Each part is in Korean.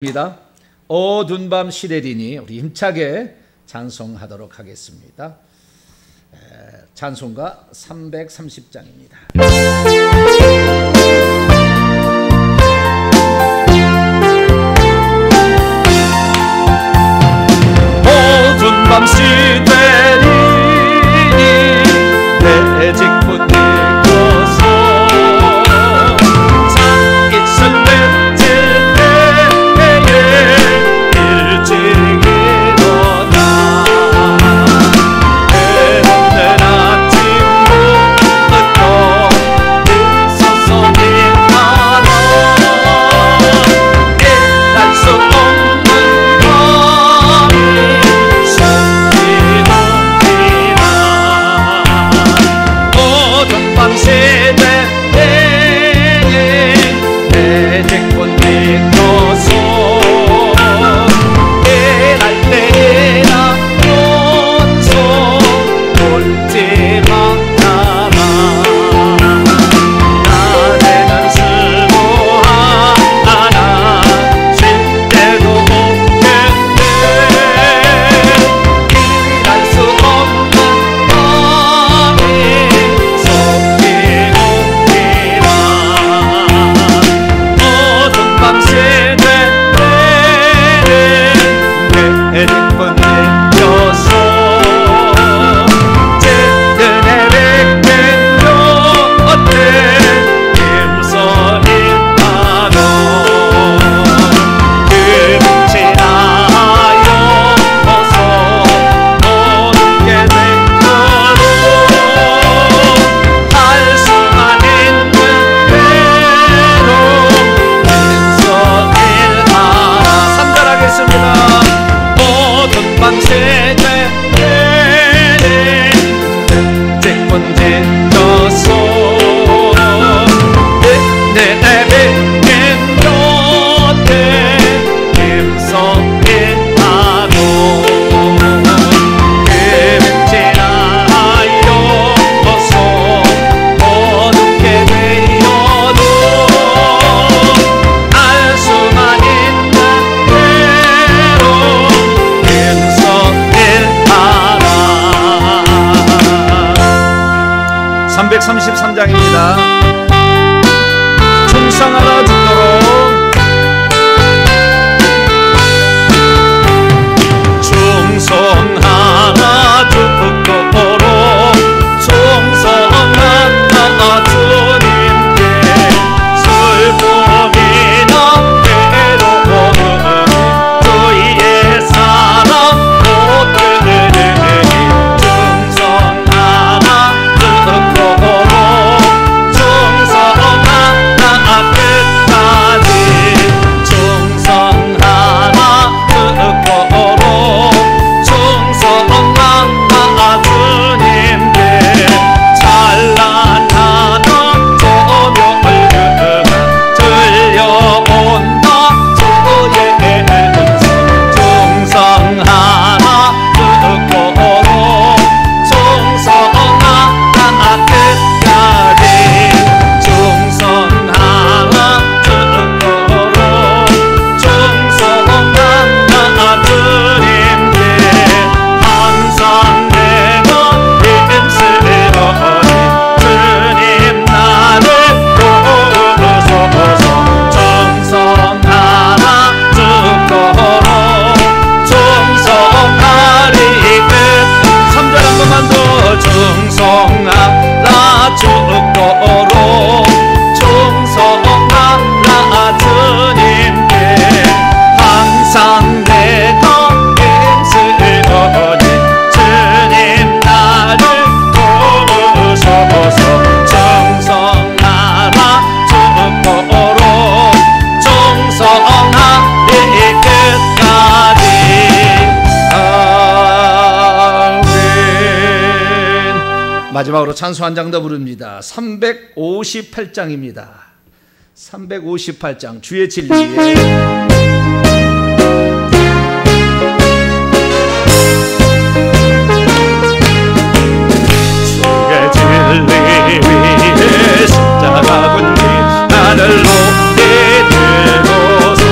입니다. 어두운 밤 시래리니 우리 힘차게 찬송하도록 하겠습니다. 찬송가 330장입니다. 어두운 밤 시래리니 내 직분 내꺼서 창있을 때 충성하라 죽도록 충성하라 죽도록 충성하라 주님께 슬픔이나 괴로움은 주의 사랑 못들으니 충성하라 죽도록 마지막으로 찬송 한 장 더 부릅니다. 358장입니다. 358장 주의 진리에 주의 진리 위에 십자가 군기 나를 높이 들고서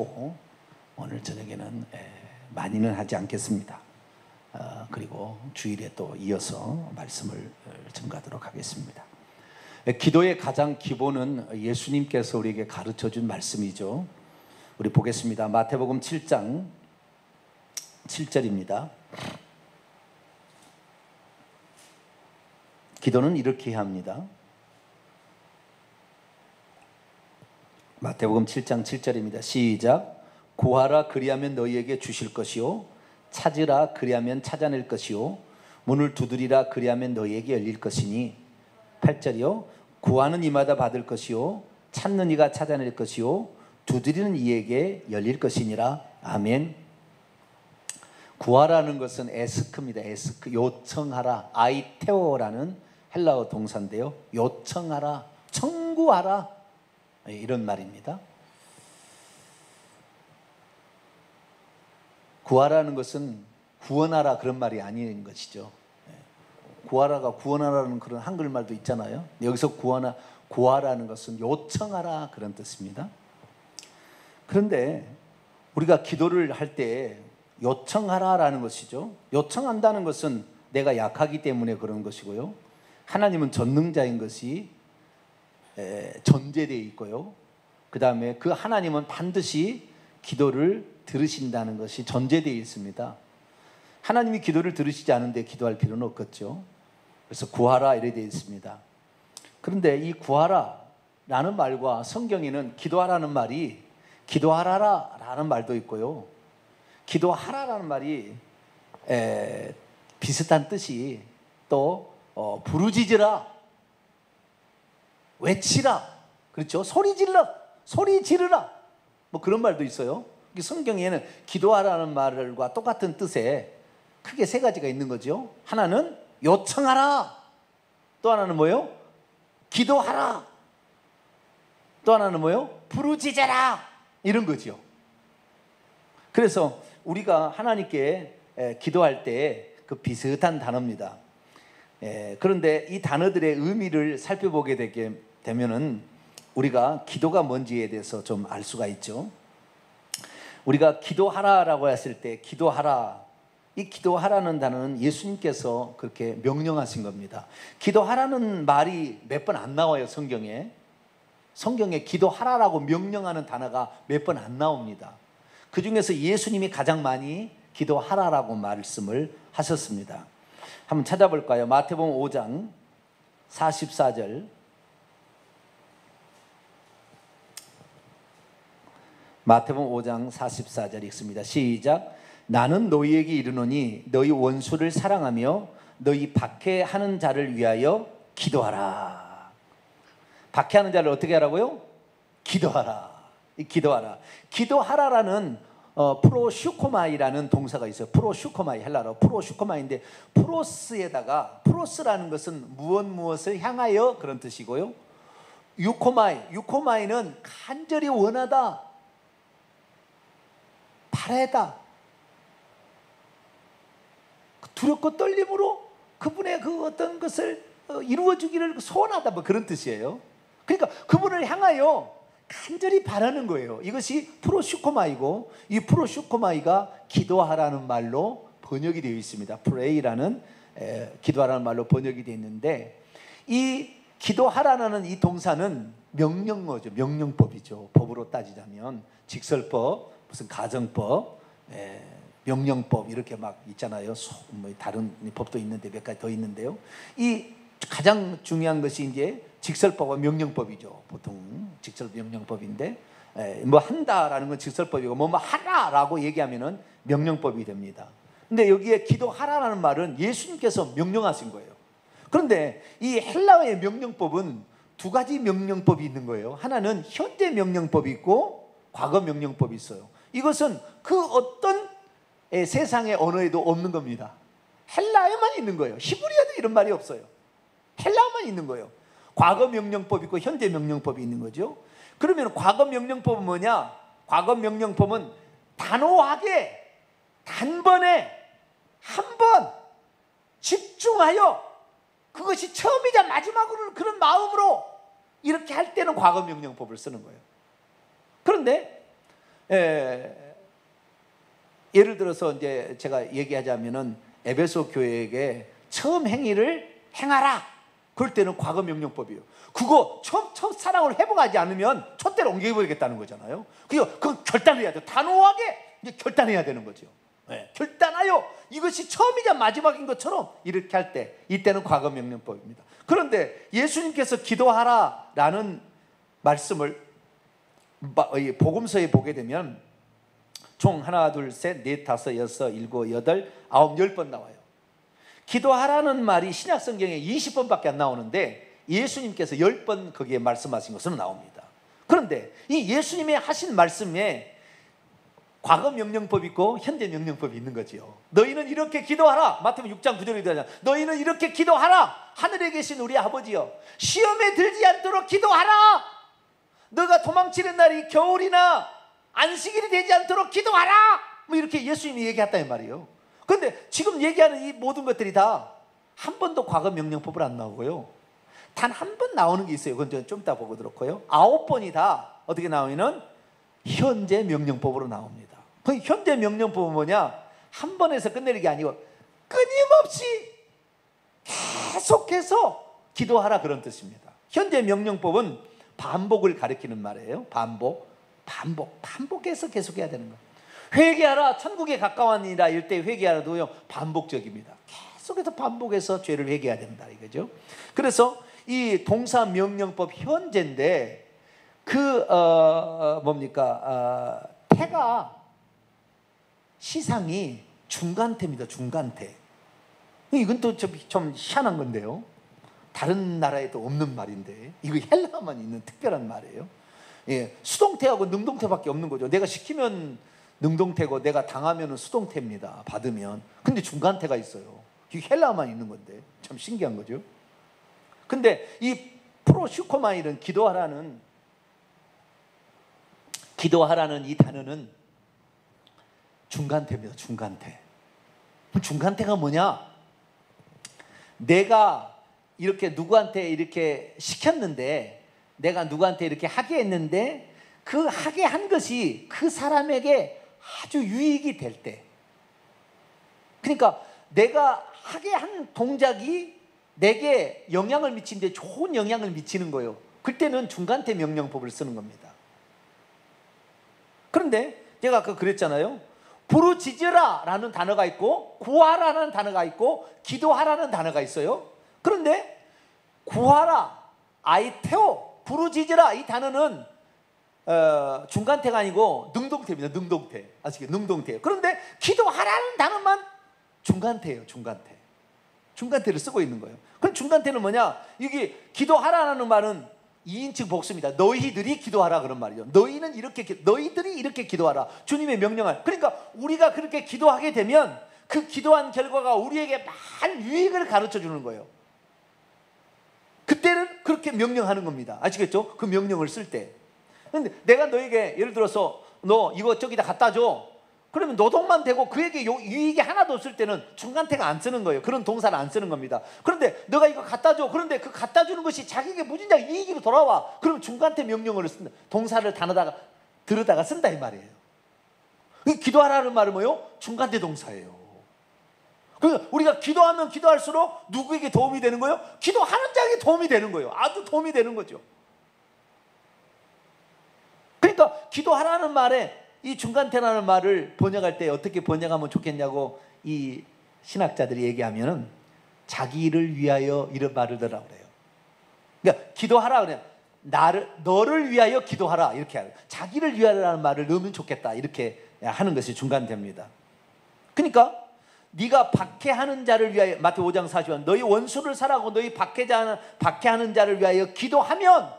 하고 오늘 저녁에는 많이는 하지 않겠습니다. 그리고 주일에 또 이어서 말씀을 전가하도록 하겠습니다. 기도의 가장 기본은 예수님께서 우리에게 가르쳐준 말씀이죠. 우리 보겠습니다. 마태복음 7장 7절입니다. 기도는 이렇게 해야 합니다. 마태복음 7장 7절입니다. 시작. 구하라 그리하면 너희에게 주실 것이요 찾으라 그리하면 찾아낼 것이요 문을 두드리라 그리하면 너희에게 열릴 것이니 8절이요 구하는 이마다 받을 것이요 찾는 이가 찾아낼 것이요 두드리는 이에게 열릴 것이니라. 아멘. 구하라는 것은 에스크입니다. 에스크, 요청하라. 아이테오라는 헬라어 동사인데요, 요청하라, 청구하라, 이런 말입니다. 구하라는 것은 구원하라 그런 말이 아닌 것이죠. 구하라가 구원하라는 그런 한글말도 있잖아요. 여기서 구하라는 것은 요청하라 그런 뜻입니다. 그런데 우리가 기도를 할 때 요청하라라는 것이죠. 요청한다는 것은 내가 약하기 때문에 그런 것이고요, 하나님은 전능자인 것이 전제되어 있고요, 그 다음에 그 하나님은 반드시 기도를 들으신다는 것이 전제되어 있습니다. 하나님이 기도를 들으시지 않은데 기도할 필요는 없겠죠. 그래서 구하라 이렇게 되어 있습니다. 그런데 이 구하라라는 말과 성경에는 기도하라는 말이 기도하라라는 말도 있고요, 기도하라라는 말이 비슷한 뜻이 또 부르짖으라, 외치라, 그렇죠? 소리 지르라, 뭐 그런 말도 있어요. 성경에는 기도하라는 말과 똑같은 뜻에 크게 세 가지가 있는 거죠. 하나는 요청하라, 또 하나는 뭐요? 기도하라, 또 하나는 뭐요? 부르짖어라, 이런 거죠. 그래서 우리가 하나님께 기도할 때 그 비슷한 단어입니다. 그런데 이 단어들의 의미를 살펴보게 되면은 우리가 기도가 뭔지에 대해서 좀 알 수가 있죠. 우리가 기도하라라고 했을 때 기도하라, 이 기도하라는 단어는 예수님께서 그렇게 명령하신 겁니다. 기도하라는 말이 몇 번 안 나와요. 성경에 기도하라라고 명령하는 단어가 몇 번 안 나옵니다. 그 중에서 예수님이 가장 많이 기도하라라고 말씀을 하셨습니다. 한번 찾아볼까요? 마태복음 5장 44절. 마태복음 5장 44절 읽습니다. 시작. 나는 너희에게 이르노니 너희 원수를 사랑하며 너희 박해하는 자를 위하여 기도하라. 박해하는 자를 어떻게 하라고요? 기도하라. 기도하라라는 프로슈코마이라는 동사가 있어요. 프로슈코마이, 헬라로 프로슈코마이인데, 프로스라는 것은 무엇을 향하여 그런 뜻이고요, 유코마이는 간절히 원하다, 바라다, 두렵고 떨림으로 그분의 그 어떤 것을 이루어주기를 소원하다, 뭐 그런 뜻이에요. 그러니까 그분을 향하여 간절히 바라는 거예요. 이것이 프로슈코마이고, 이 프로슈코마이가 기도하라는 말로 번역이 되어 있습니다. 프레이라는 기도하라는 말로 번역이 되어 있는데, 이 기도하라는 이 동사는 명령어죠. 명령법이죠. 법으로 따지자면 직설법, 무슨 가정법, 명령법 이렇게 막 있잖아요. 뭐 다른 법도 있는데 몇 가지 더 있는데요. 이 가장 중요한 것이 이제 직설법과 명령법이죠. 보통 직설 명령법인데, 뭐 한다라는 건 직설법이고 뭐 하라라고 얘기하면은 명령법이 됩니다. 근데 여기에 기도하라라는 말은 예수님께서 명령하신 거예요. 그런데 이 헬라어의 명령법은 두 가지 명령법이 있는 거예요. 하나는 현재 명령법이 있고 과거 명령법이 있어요. 이것은 그 어떤 세상의 언어에도 없는 겁니다. 헬라어에만 있는 거예요. 히브리어도 이런 말이 없어요. 헬라어만 있는 거예요. 과거 명령법이 있고 현재 명령법이 있는 거죠. 그러면 과거 명령법은 뭐냐? 과거 명령법은 단호하게 단번에 한 번 집중하여, 그것이 처음이자 마지막으로 그런 마음으로 이렇게 할 때는 과거 명령법을 쓰는 거예요. 그런데 예를 들어서 이제 제가 얘기하자면은 에베소 교회에게 처음 행위를 행하라. 그럴 때는 과거 명령법이에요. 그거 첫 사랑을 회복하지 않으면 촛대로 옮겨버리겠다는 거잖아요. 그건 결단해야 돼요. 단호하게 이제 결단해야 되는 거죠. 결단하여 이것이 처음이자 마지막인 것처럼 이렇게 할 때, 이때는 과거 명령법입니다. 그런데 예수님께서 기도하라라는 말씀을 복음서에 보게 되면 총 하나, 둘, 셋, 넷, 다섯, 여섯, 일곱, 여덟, 아홉, 10번 나와요. 기도하라는 말이 신약 성경에 20번밖에 안 나오는데 예수님께서 10번 거기에 말씀하신 것으로 나옵니다. 그런데 이 예수님의 하신 말씀에 과거 명령법이 있고 현재 명령법이 있는 거지요. 너희는 이렇게 기도하라. 마태복음 6장 9절에 기도하잖아. 너희는 이렇게 기도하라. 하늘에 계신 우리 아버지여, 시험에 들지 않도록 기도하라. 너가 도망치는 날이 겨울이나 안식일이 되지 않도록 기도하라. 뭐 이렇게 예수님이 얘기했다는 말이에요. 그런데 지금 얘기하는 이 모든 것들이 다 한 번도 과거 명령법을 안 나오고요, 단 한 번 나오는 게 있어요. 그건 좀 이따 보도록 해요. 9번이 다 어떻게 나오면은 현재 명령법으로 나옵니다. 그 현재 명령법은 뭐냐? 한 번에서 끝내는 게 아니고 끊임없이 계속해서 기도하라, 그런 뜻입니다. 현재 명령법은 반복을 가리키는 말이에요. 반복해서 계속해야 되는 거예요. 회개하라, 천국에 가까웠니라 이럴 때 회개하라도요 반복적입니다. 계속해서 반복해서 죄를 회개해야 된다 이거죠. 그래서 이 동사 명령법 현재인데 태가 시상이 중간태입니다. 중간태. 이건 또 좀 희한한 건데요. 다른 나라에도 없는 말인데 이거 헬라만 있는 특별한 말이에요. 수동태하고 능동태밖에 없는 거죠. 내가 시키면 능동태고 내가 당하면 수동태입니다. 받으면. 근데 중간태가 있어요. 이게 헬라만 있는 건데 참 신기한 거죠. 근데 이 프로슈코마일은 기도하라는 이 단어는 중간태입니다. 중간태. 중간태가 뭐냐? 내가 이렇게 누구한테 이렇게 시켰는데, 내가 누구한테 이렇게 하게 했는데 그 하게 한 것이 그 사람에게 아주 유익이 될 때, 그러니까 내가 하게 한 동작이 내게 영향을 미치는데 좋은 영향을 미치는 거예요. 그때는 중간태 명령법을 쓰는 겁니다. 그런데 제가 아까 그랬잖아요. 부르짖으라 라는 단어가 있고 구하라는 단어가 있고 기도하라는 단어가 있어요. 그런데 구하라, 아이테오, 부르짖으라 이 단어는 중간태가 아니고 능동태입니다. 능동태. 아시겠죠? 능동태. 그런데 기도하라는 단어만 중간태예요. 중간태를 쓰고 있는 거예요. 그럼 중간태는 뭐냐? 이게 기도하라는 말은 2인칭 복수입니다. 너희들이 기도하라 그런 말이죠. 너희들이 이렇게 기도하라. 주님의 명령을. 그러니까 우리가 그렇게 기도하게 되면 그 기도한 결과가 우리에게 많은 유익을 가르쳐 주는 거예요. 그때는 그렇게 명령하는 겁니다. 아시겠죠? 그 명령을 쓸 때. 근데 내가 너에게 예를 들어서 너 이거 저기다 갖다 줘. 그러면 노동만 되고 그에게 유익이 하나도 없을 때는 중간태가 안 쓰는 거예요. 그런 동사를 안 쓰는 겁니다. 그런데 너가 이거 갖다 줘. 그런데 그 갖다 주는 것이 자기에게 무진장 이익으로 돌아와. 그럼 중간태 명령어를 쓴다. 동사를 들어다가 쓴다 이 말이에요. 기도하라는 말은 뭐예요? 중간태 동사예요. 그러니까 우리가 기도하면 기도할수록 누구에게 도움이 되는 거예요? 기도하는 자에게 도움이 되는 거예요. 아주 도움이 되는 거죠. 그러니까 기도하라는 말에 이 중간태라는 말을 번역할 때 어떻게 번역하면 좋겠냐고 이 신학자들이 얘기하면은 자기를 위하여 이런 말을 넣으라고 그래요. 그러니까 기도하라 그래요. 너를 위하여 기도하라 이렇게 하라. 자기를 위하여라는 말을 넣으면 좋겠다 이렇게 하는 것이 중간태입니다. 그러니까 네가 박해하는 자를 위하여, 마태복음 5장 40절, 너희 원수를 사랑하고 너희 박해하는 자를 위하여 기도하면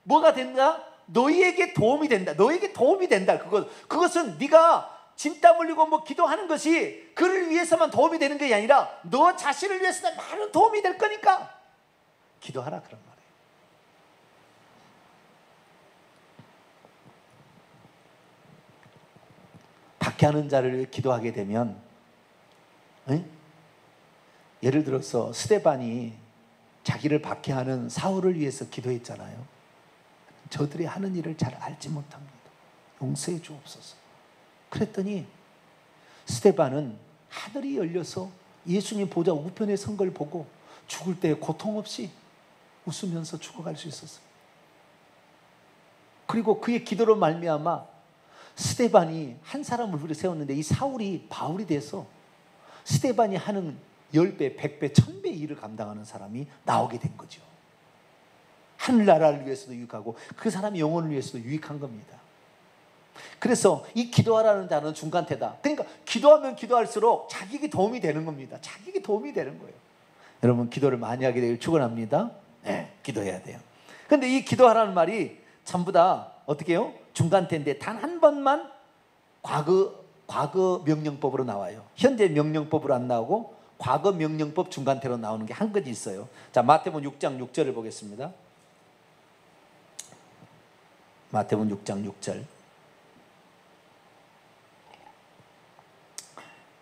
뭐가 된다? 너희에게 도움이 된다. 너에게 도움이 된다. 그것은 네가 진땀 흘리고 뭐 기도하는 것이 그를 위해서만 도움이 되는 게 아니라 너 자신을 위해서는 많은 도움이 될 거니까 기도하라 그런 말이에요. 박해하는 자를 위해 기도하게 되면, 예를 들어서 스데반이 자기를 박해하는 사울을 위해서 기도했잖아요. 저들이 하는 일을 잘 알지 못합니다. 용서해 주옵소서. 그랬더니 스데반은 하늘이 열려서 예수님 보좌 우편에 선 걸 보고 죽을 때 고통 없이 웃으면서 죽어갈 수 있었어요. 그리고 그의 기도로 말미암아 스데반이 한 사람을 위해 세웠는데 이 사울이 바울이 돼서 스데반이 하는 10배, 100배, 1000배 일을 감당하는 사람이 나오게 된 거죠. 하늘나라를 위해서도 유익하고 그 사람의 영혼을 위해서도 유익한 겁니다. 그래서 이 기도하라는 단어는 중간태다. 그러니까 기도하면 기도할수록 자기에게 도움이 되는 겁니다. 자기에게 도움이 되는 거예요. 여러분 기도를 많이 하게 되길 축원합니다. 네, 기도해야 돼요. 그런데 이 기도하라는 말이 전부 다 어떻게 해요? 중간태인데 단 한 번만 과거 명령법으로 나와요. 현재 명령법으로 안 나오고 과거 명령법 중간태로 나오는 게 한 가지 있어요. 자, 마태복음 6장 6절을 보겠습니다. 마태복음 6장 6절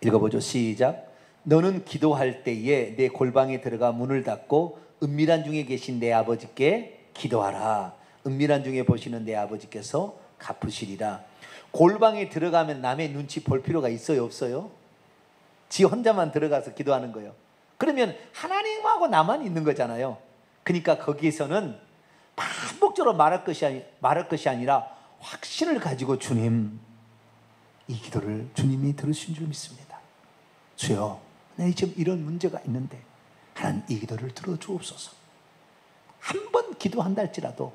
읽어보죠. 시작. 너는 기도할 때에 내 골방에 들어가 문을 닫고 은밀한 중에 계신 내 아버지께 기도하라. 은밀한 중에 보시는 내 아버지께서 갚으시리라. 골방에 들어가면 남의 눈치 볼 필요가 있어요, 없어요? 지 혼자만 들어가서 기도하는 거예요. 그러면 하나님하고 나만 있는 거잖아요. 그러니까 거기에서는 반복적으로 말할 것이 아니라 확신을 가지고 주님, 이 기도를 주님이 들으신 줄 믿습니다. 주여, 내 지금 이런 문제가 있는데 하나님 이 기도를 들어주옵소서. 한 번 기도한다 할지라도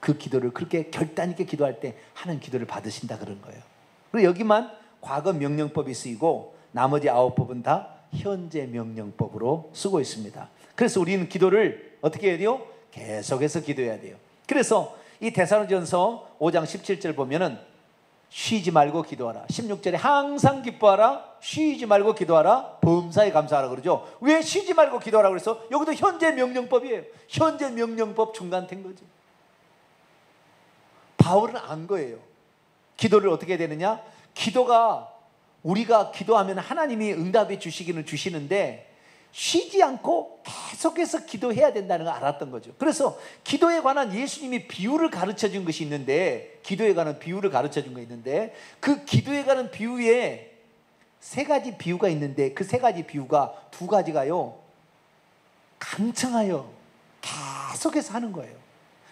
그 기도를 그렇게 결단 있게 기도할 때 하나님 기도를 받으신다 그런 거예요. 그리고 여기만 과거 명령법이 쓰이고 나머지 9법은 다 현재 명령법으로 쓰고 있습니다. 그래서 우리는 기도를 어떻게 해야 돼요? 계속해서 기도해야 돼요. 그래서 이 데살로니가전서 5장 17절 보면은 쉬지 말고 기도하라. 16절에 항상 기뻐하라. 쉬지 말고 기도하라. 범사에 감사하라 그러죠. 왜 쉬지 말고 기도하라 그래서? 여기도 현재 명령법이에요. 현재 명령법 중간된 거죠. 바울은 안 거예요. 기도를 어떻게 해야 되느냐? 기도가 우리가 기도하면 하나님이 응답해 주시기는 주시는데 쉬지 않고 계속해서 기도해야 된다는 걸 알았던 거죠. 그래서 기도에 관한 예수님이 비유를 가르쳐 준 것이 있는데, 기도에 관한 비유를 가르쳐 준 거 있는데, 그 기도에 관한 비유에 3가지 비유가 있는데 그 3가지 비유가 2가지가요 강청하여 계속해서 하는 거예요.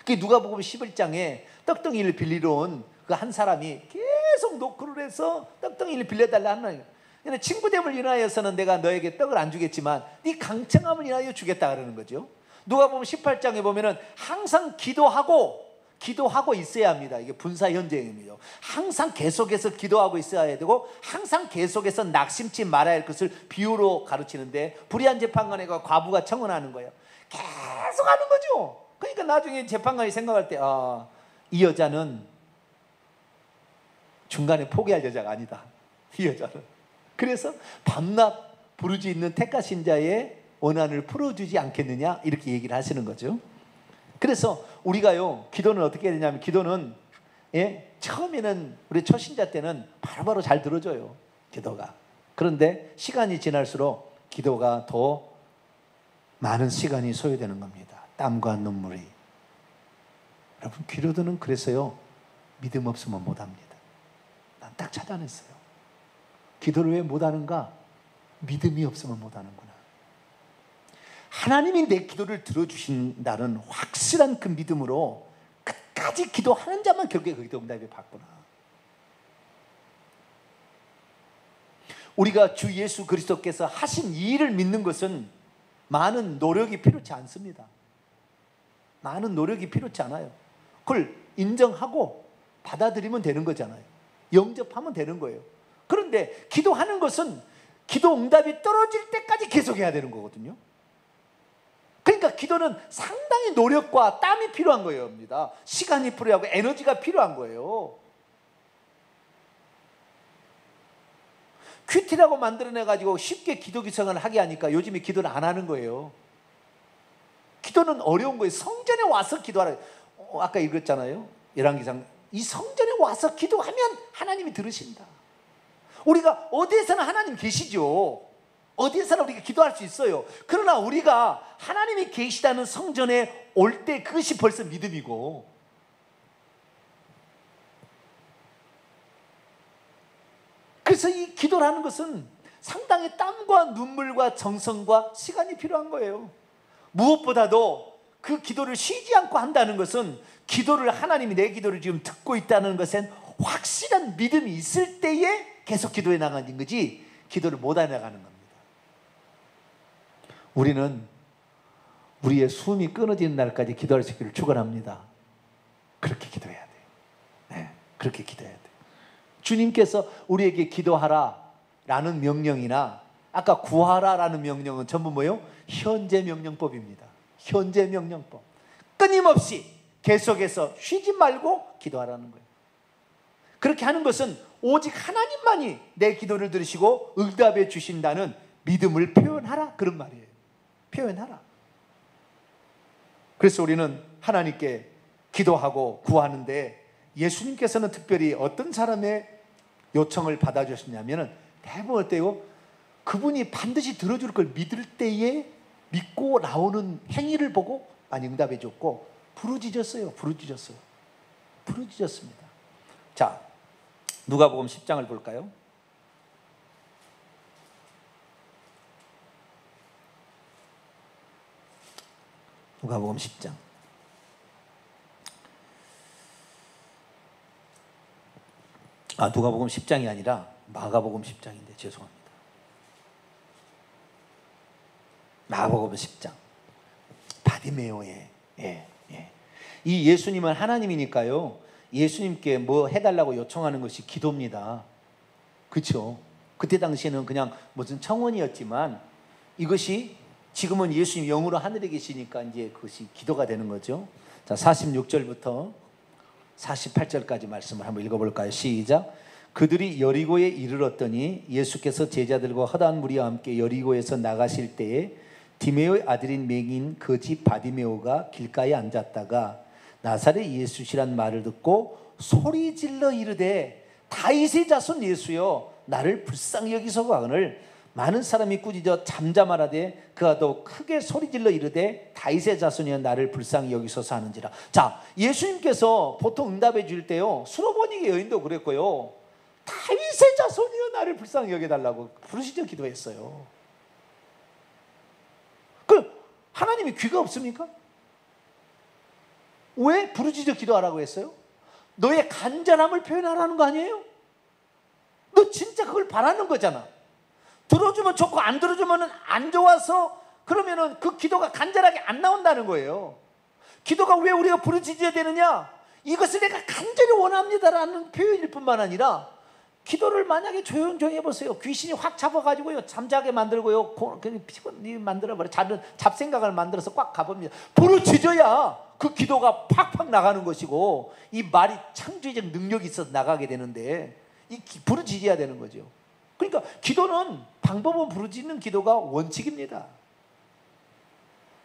그게 누가복음 11장에 떡덩이를 빌리러 온 그 한 사람이 계속 노크를 해서 떡덩이를 빌려달라 하는 거예요. 근데 친구됨을 인하여서는 내가 너에게 떡을 안 주겠지만 네 강청함을 인하여 주겠다 그러는 거죠. 누가복음 18장에 보면은 항상 기도하고 있어야 합니다. 이게 분사 현재입니다. 항상 계속해서 기도하고 있어야 되고 항상 계속해서 낙심치 말아야 할 것을 비유로 가르치는데, 불의한 재판관에 가 과부가 청원하는 거예요. 계속 하는 거죠. 그러니까 나중에 재판관이 생각할 때 이 여자는 중간에 포기할 여자가 아니다. 이 여자는. 그래서 밤낮 부르짖는 있는 택하신 자의 원한을 풀어주지 않겠느냐 이렇게 얘기를 하시는 거죠. 그래서 우리가요 기도는 어떻게 해야 되냐면, 기도는 처음에는 우리 초신자 때는 바로바로 잘 들어줘요, 기도가. 그런데 시간이 지날수록 기도가 더 많은 시간이 소요되는 겁니다. 땀과 눈물이. 여러분 기도는 그래서요 믿음 없으면 못합니다. 난 딱 찾아냈어요. 기도를 왜 못하는가? 믿음이 없으면 못하는구나. 하나님이 내 기도를 들어주신다는 확실한 그 믿음으로 끝까지 기도하는 자만 결국에 그 기도 응답을 받구나. 우리가 주 예수 그리스도께서 하신 이 일을 믿는 것은 많은 노력이 필요치 않습니다. 많은 노력이 필요치 않아요. 그걸 인정하고 받아들이면 되는 거잖아요. 영접하면 되는 거예요. 그런데 기도하는 것은 기도 응답이 떨어질 때까지 계속해야 되는 거거든요. 그러니까 기도는 상당히 노력과 땀이 필요한 거예요. 시간이 필요하고 에너지가 필요한 거예요. 큐티라고 만들어내가지고 쉽게 기도 기성을 하게 하니까 요즘에 기도를 안 하는 거예요. 기도는 어려운 거예요. 성전에 와서 기도하라. 아까 읽었잖아요. 열왕기상. 이 성전에 와서 기도하면 하나님이 들으신다. 우리가 어디에서나 하나님 계시죠. 어디에서나 우리가 기도할 수 있어요. 그러나 우리가 하나님이 계시다는 성전에 올 때 그것이 벌써 믿음이고, 그래서 이 기도라는 것은 상당히 땀과 눈물과 정성과 시간이 필요한 거예요. 무엇보다도 그 기도를 쉬지 않고 한다는 것은 기도를 하나님이 내 기도를 지금 듣고 있다는 것엔 확실한 믿음이 있을 때에 계속 기도해 나가는 거지 기도를 못 해 나가는 겁니다. 우리는 우리의 숨이 끊어지는 날까지 기도할 수 있기를 축원합니다. 그렇게 기도해야 돼요. 네, 그렇게 기도해야 돼요. 주님께서 우리에게 기도하라 라는 명령이나 아까 구하라 라는 명령은 전부 뭐예요? 현재 명령법입니다. 현재 명령법. 끊임없이 계속해서 쉬지 말고 기도하라는 거예요. 그렇게 하는 것은 오직 하나님만이 내 기도를 들으시고 응답해 주신다는 믿음을 표현하라 그런 말이에요. 표현하라. 그래서 우리는 하나님께 기도하고 구하는데 예수님께서는 특별히 어떤 사람의 요청을 받아주셨냐면 대부분 어때요? 그분이 반드시 들어줄 걸 믿을 때에 믿고 나오는 행위를 보고 많이 응답해 줬고 부르짖었어요. 부르짖었습니다. 자, 누가복음 10장을 볼까요? 누가복음 10장. 누가복음 10장이 아니라 마가복음 10장인데 죄송합니다. 마가복음 10장. 바디메오의 이 예수님은 하나님이니까요. 예수님께 뭐 해달라고 요청하는 것이 기도입니다. 그렇죠? 그때 당시에는 그냥 무슨 청원이었지만 이것이 지금은 예수님 영으로 하늘에 계시니까 이제 그것이 기도가 되는 거죠. 자, 46절부터 48절까지 말씀을 한번 읽어볼까요? 시작. 그들이 여리고에 이르렀더니 예수께서 제자들과 허다한 무리와 함께 여리고에서 나가실 때에 디메오의 아들인 맹인 그 집 바디메오가 길가에 앉았다가 나사렛 예수시란 말을 듣고 소리질러 이르되 다윗의 자손 예수여 나를 불쌍히 여기소서하거늘 많은 사람이 꾸짖어 잠잠하라되 그가 더 크게 소리질러 이르되 다윗의 자손이여 나를 불쌍히 여기소서 하는지라. 자, 예수님께서 보통 응답해 줄 때요 수로보니게 여인도 그랬고요 다윗의 자손이여 나를 불쌍히 여겨달라고 부르짖어 기도했어요. 그 하나님이 귀가 없습니까? 왜 부르짖어 기도하라고 했어요? 너의 간절함을 표현하라는 거 아니에요? 너 진짜 그걸 바라는 거잖아. 들어주면 좋고 안 들어주면 안 좋아서 그러면은 그 기도가 간절하게 안 나온다는 거예요. 기도가 왜 우리가 부르짖어야 되느냐? 이것을 내가 간절히 원합니다라는 표현일 뿐만 아니라 기도를 만약에 조용조용히 해보세요. 귀신이 확 잡아가지고요 잠자게 만들고요 피곤히 만들어버려 잡생각을 만들어서 꽉 가봅니다. 부르짖어야 그 기도가 팍팍 나가는 것이고 이 말이 창조적 능력이 있어서 나가게 되는데 부르짖어야 되는 거죠. 그러니까 기도는 방법은 부르짖는 기도가 원칙입니다.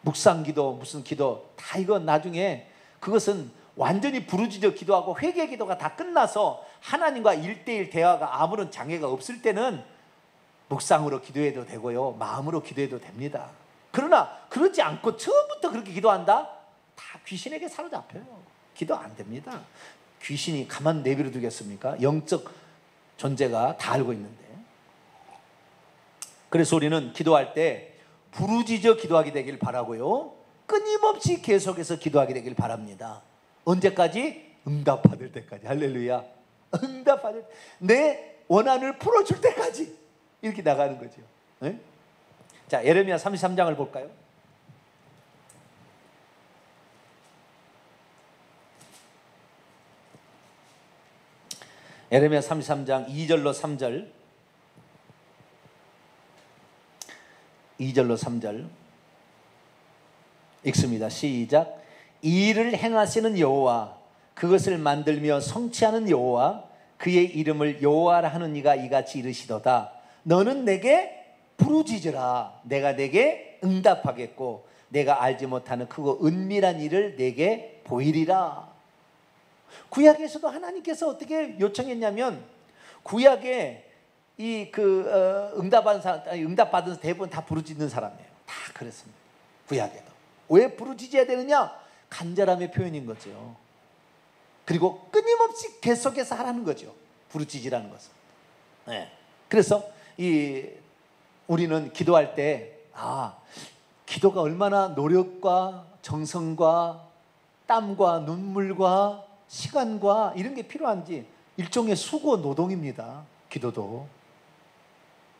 묵상기도 무슨 기도 다 이건 나중에 그것은 완전히 부르짖어 기도하고 회개 기도가 다 끝나서 하나님과 1대1 대화가 아무런 장애가 없을 때는 묵상으로 기도해도 되고요 마음으로 기도해도 됩니다. 그러나 그러지 않고 처음부터 그렇게 기도한다? 다 귀신에게 사로잡혀요. 기도 안 됩니다. 귀신이 가만 내버려 두겠습니까? 영적 존재가 다 알고 있는데. 그래서 우리는 기도할 때 부르짖어 기도하게 되길 바라고요 끊임없이 계속해서 기도하게 되길 바랍니다. 언제까지? 응답받을 때까지. 할렐루야. 응답받을 내 원한을 풀어줄 때까지 이렇게 나가는 거죠. 네? 자, 예레미야 33장을 볼까요? 예레미야 33장 2절로 3절 2절로 3절 읽습니다. 시작. 이 일을 행하시는 여호와 그것을 만들며 성취하는 여호와 그의 이름을 여호와라 하는 이가 이같이 이르시도다. 너는 내게 부르짖으라. 내가 내게 응답하겠고 내가 알지 못하는 크고 은밀한 일을 내게 보이리라. 구약에서도 하나님께서 어떻게 요청했냐면 구약에 응답받은 대부분 다 부르짖는 사람이에요. 다 그랬습니다. 구약에도. 왜 부르짖어야 되느냐? 간절함의 표현인 거죠. 그리고 끊임없이 계속해서 하라는 거죠. 부르짖으라는 것은. 네. 그래서 우리는 기도할 때 기도가 얼마나 노력과 정성과 땀과 눈물과 시간과 이런 게 필요한지 일종의 수고 노동입니다. 기도도.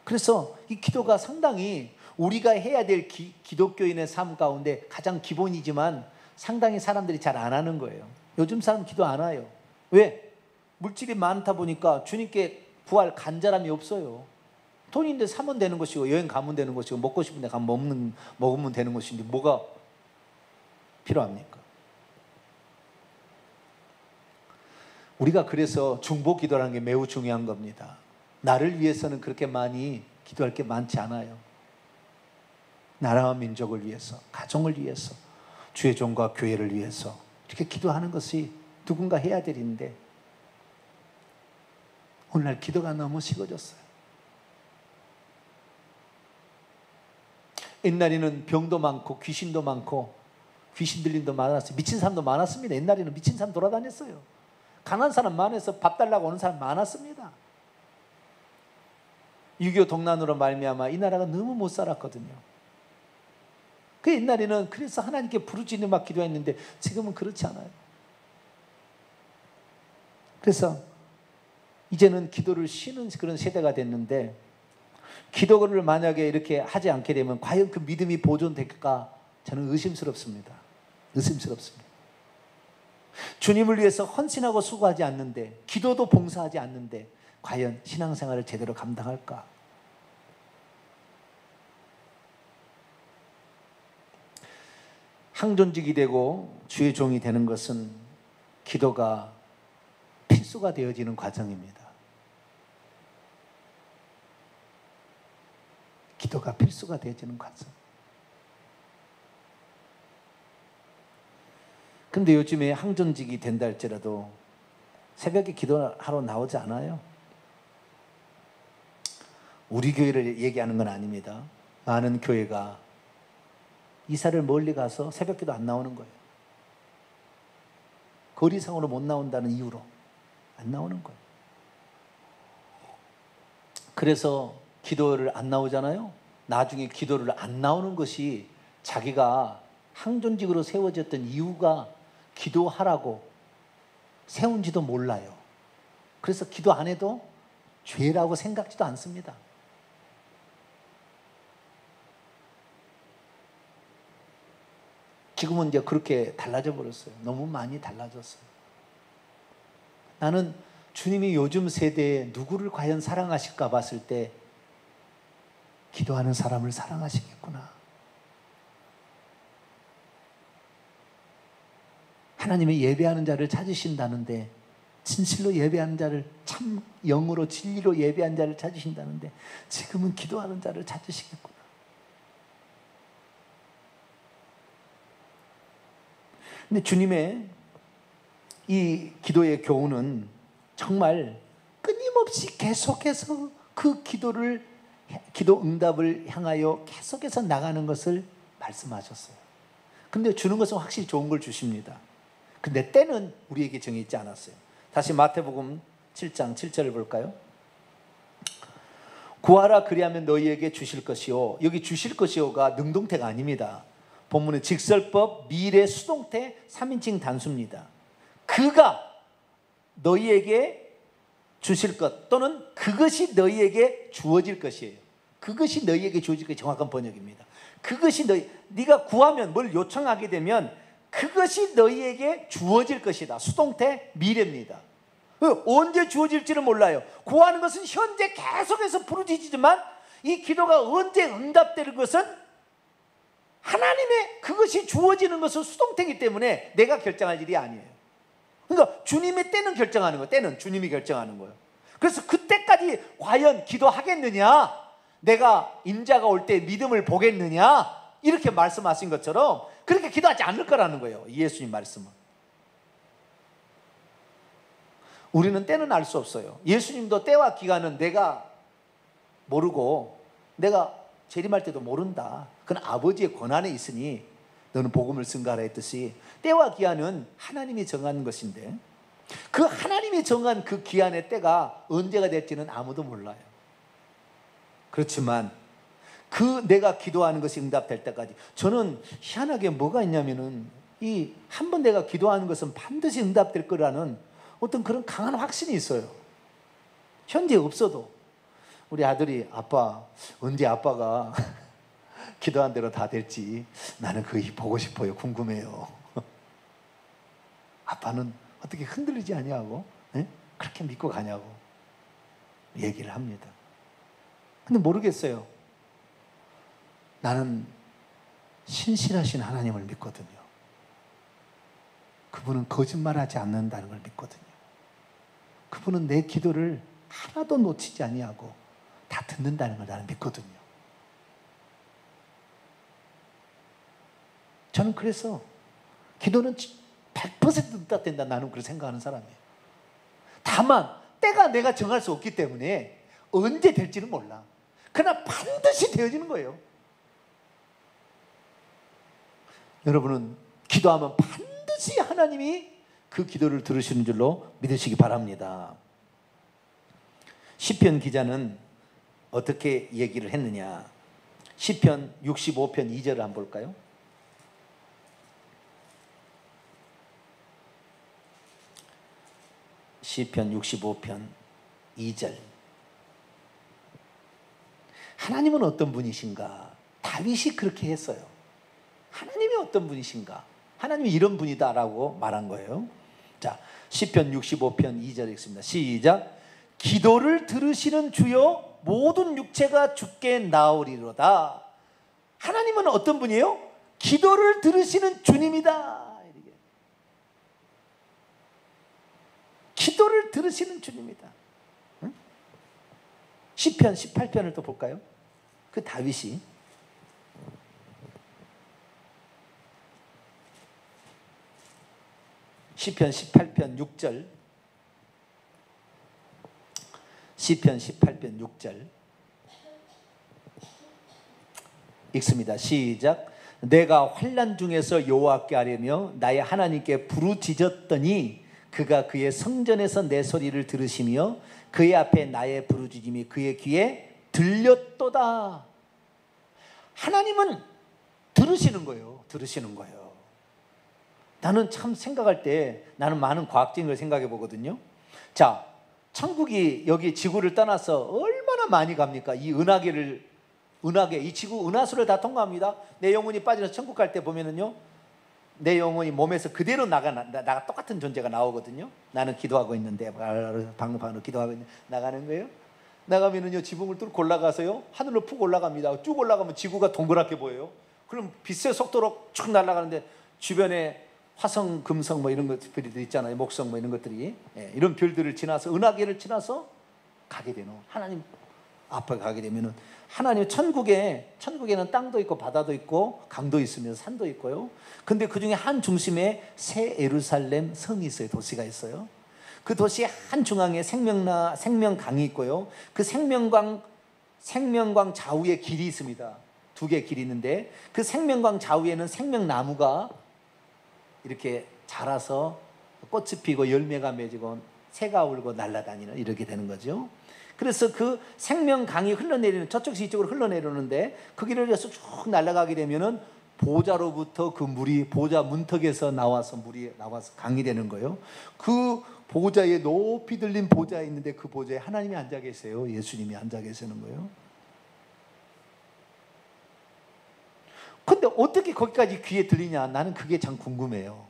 그래서 이 기도가 상당히 우리가 해야 될 기독교인의 삶 가운데 가장 기본이지만 상당히 사람들이 잘 안 하는 거예요. 요즘 사람 기도 안 해요. 왜? 물질이 많다 보니까 주님께 구할 간절함이 없어요. 돈인데 사면 되는 것이고 여행 가면 되는 것이고 먹고 싶은데 가면 먹으면 되는 것인데 뭐가 필요합니까? 우리가 그래서 중보 기도라는 게 매우 중요한 겁니다. 나를 위해서는 그렇게 많이 기도할 게 많지 않아요. 나라와 민족을 위해서, 가정을 위해서, 주의 종과 교회를 위해서 이렇게 기도하는 것이 누군가 해야 될 일인데 오늘날 기도가 너무 식어졌어요. 옛날에는 병도 많고 귀신도 많고 귀신 들림도 많았어요. 미친 사람도 많았습니다. 옛날에는 미친 사람 돌아다녔어요. 가난한 사람 많아서 밥 달라고 오는 사람 많았습니다. 6.25 동란으로 말미암아 이 나라가 너무 못 살았거든요. 그 옛날에는 그래서 하나님께 부르짖는 막 기도했는데 지금은 그렇지 않아요. 그래서 이제는 기도를 쉬는 그런 세대가 됐는데 기도를 만약에 이렇게 하지 않게 되면 과연 그 믿음이 보존될까? 저는 의심스럽습니다. 의심스럽습니다. 주님을 위해서 헌신하고 수고하지 않는데 기도도 봉사하지 않는데 과연 신앙생활을 제대로 감당할까? 항존직이 되고 주의 종이 되는 것은 기도가 필수가 되어지는 과정입니다. 기도가 필수가 되어지는 과정. 근데 요즘에 항존직이 된다 할지라도 새벽에 기도하러 나오지 않아요. 우리 교회를 얘기하는 건 아닙니다. 많은 교회가 이사를 멀리 가서 새벽 기도 안 나오는 거예요. 거리상으로 못 나온다는 이유로 안 나오는 거예요. 그래서 기도를 안 나오잖아요. 나중에 기도를 안 나오는 것이 자기가 항존직으로 세워졌던 이유가 기도하라고 세운지도 몰라요. 그래서 기도 안 해도 죄라고 생각지도 않습니다. 지금은 이제 그렇게 달라져 버렸어요. 너무 많이 달라졌어요. 나는 주님이 요즘 세대에 누구를 과연 사랑하실까 봤을 때 기도하는 사람을 사랑하시겠구나. 하나님의 예배하는 자를 찾으신다는데 진실로 예배하는 자를 참 영으로 진리로 예배하는 자를 찾으신다는데 지금은 기도하는 자를 찾으시겠구나. 근데 주님의 이 기도의 교훈은 정말 끊임없이 계속해서 그 기도 응답을 향하여 계속해서 나가는 것을 말씀하셨어요. 근데 주는 것은 확실히 좋은 걸 주십니다. 근데 때는 우리에게 정해있지 않았어요. 다시 마태복음 7장 7절을 볼까요? 구하라 그리하면 너희에게 주실 것이요. 여기 주실 것이요가 능동태가 아닙니다. 본문은 직설법, 미래, 수동태, 3인칭 단수입니다. 그가 너희에게 주실 것 또는 그것이 너희에게 주어질 것이에요. 그것이 너희에게 주어질 것이 정확한 번역입니다. 그것이 네가 구하면 뭘 요청하게 되면 그것이 너희에게 주어질 것이다. 수동태 미래입니다. 언제 주어질지는 몰라요. 구하는 것은 현재 계속해서 부르짖지만 이 기도가 언제 응답되는 것은 하나님의 그것이 주어지는 것은 수동태이기 때문에 내가 결정할 일이 아니에요. 그러니까 주님의 때는 결정하는 거예요. 때는 주님이 결정하는 거예요. 그래서 그때까지 과연 기도하겠느냐? 내가 인자가 올 때 믿음을 보겠느냐? 이렇게 말씀하신 것처럼 그렇게 기도하지 않을 거라는 거예요. 예수님 말씀은. 우리는 때는 알 수 없어요. 예수님도 때와 기간은 내가 모르고 내가 재림할 때도 모른다. 그건 아버지의 권한에 있으니 너는 복음을 증거하라 했듯이 때와 기한은 하나님이 정하는 것인데 그 하나님이 정한 그 기한의 때가 언제가 될지는 아무도 몰라요. 그렇지만 그 내가 기도하는 것이 응답될 때까지, 저는 희한하게 뭐가 있냐면은 이 한 번 내가 기도하는 것은 반드시 응답될 거라는 어떤 그런 강한 확신이 있어요. 현재 없어도 우리 아들이 아빠 언제 아빠가 기도한 대로 다 될지 나는 그게 보고 싶어요. 궁금해요. 아빠는 어떻게 흔들리지 않냐고, 예? 그렇게 믿고 가냐고 얘기를 합니다. 근데 모르겠어요. 나는 신실하신 하나님을 믿거든요. 그분은 거짓말하지 않는다는 걸 믿거든요. 그분은 내 기도를 하나도 놓치지 아니하고 다 듣는다는 걸 나는 믿거든요. 저는 그래서 기도는 100% 응답된다, 나는 그렇게 생각하는 사람이에요. 다만 때가 내가 정할 수 없기 때문에 언제 될지는 몰라. 그러나 반드시 되어지는 거예요. 여러분은 기도하면 반드시 하나님이 그 기도를 들으시는 줄로 믿으시기 바랍니다. 시편 기자는 어떻게 얘기를 했느냐. 시편 65편 2절을 한번 볼까요? 시편 65편 2절. 하나님은 어떤 분이신가? 다윗이 그렇게 했어요. 하나님이 어떤 분이신가? 하나님이 이런 분이다라고 말한 거예요. 자, 시편 65편 2절 읽습니다. 시작. 기도를 들으시는 주여 모든 육체가 주께 나오리로다. 하나님은 어떤 분이에요? 기도를 들으시는 주님이다. 기도를 들으시는 주님이다. 응? 시편 18편을 또 볼까요? 그 다윗이 시편 18편 6절, 시편 18편 6절 읽습니다. 시작. 내가 환난 중에서 여호와께 아뢰며 나의 하나님께 부르짖었더니 그가 그의 성전에서 내 소리를 들으시며 그의 앞에 나의 부르짖음이 그의 귀에 들렸도다. 하나님은 들으시는 거예요. 들으시는 거예요. 나는 참 생각할 때 나는 많은 과학적인 걸 생각해 보거든요. 자, 천국이 여기 지구를 떠나서 얼마나 많이 갑니까? 이 은하계, 이 지구 은하수를 다 통과합니다. 내 영혼이 빠져서 천국 갈 때 보면은요, 내 영혼이 몸에서 그대로 나가 똑같은 존재가 나오거든요. 나는 기도하고 있는데 방금으로 기도하고 있는데 나가는 거예요. 나가면은요, 지붕을 뚫고 올라가서요, 하늘로 푹 올라갑니다. 쭉 올라가면 지구가 동그랗게 보여요. 그럼 빛의 속도로 쭉 날아가는데 주변에 화성, 금성 뭐 이런 것들이 있잖아요. 목성 뭐 이런 것들이, 이런 별들을 지나서 은하계를 지나서 가게 되는, 하나님 앞에 가게 되면은 하나님 천국에는 땅도 있고 바다도 있고 강도 있으면서 산도 있고요. 근데 그 중에 한 중심에 새 예루살렘 성이 있어요. 도시가 있어요. 그 도시 한 중앙에 생명강이 있고요. 그 생명강 좌우에 길이 있습니다. 두 개 길이 있는데 그 생명강 좌우에는 생명나무가 이렇게 자라서 꽃이 피고 열매가 맺고 새가 울고 날아다니는, 이렇게 되는 거죠. 그래서 그 생명강이 흘러내리는, 저쪽에서 이쪽으로 흘러내리는데 그 길을 해서 쭉 날아가게 되면은 보좌로부터 그 물이 보좌 문턱에서 나와서 물이 나와서 강이 되는 거예요. 그 보좌에, 높이 들린 보좌에 있는데 그 보좌에 하나님이 앉아 계세요. 예수님이 앉아 계시는 거예요. 근데 어떻게 거기까지 귀에 들리냐? 나는 그게 참 궁금해요.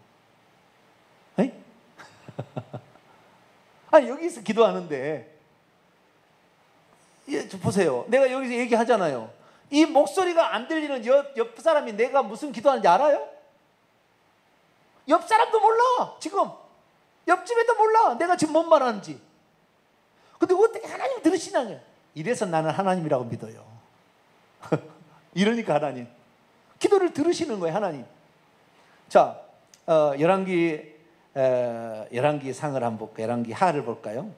아니, 여기서 기도하는데, 보세요. 내가 여기서 얘기하잖아요. 이 목소리가 안 들리는 옆 사람이 내가 무슨 기도하는지 알아요? 옆 사람도 몰라. 지금 옆집에도 몰라 내가 지금 뭔 말하는지. 근데 어떻게 하나님 들으시나요? 이래서 나는 하나님이라고 믿어요. 이러니까 하나님 기도를 들으시는 거예요. 하나님. 자, 열왕기 상을 한번 볼까요? 열왕기 하를 볼까요?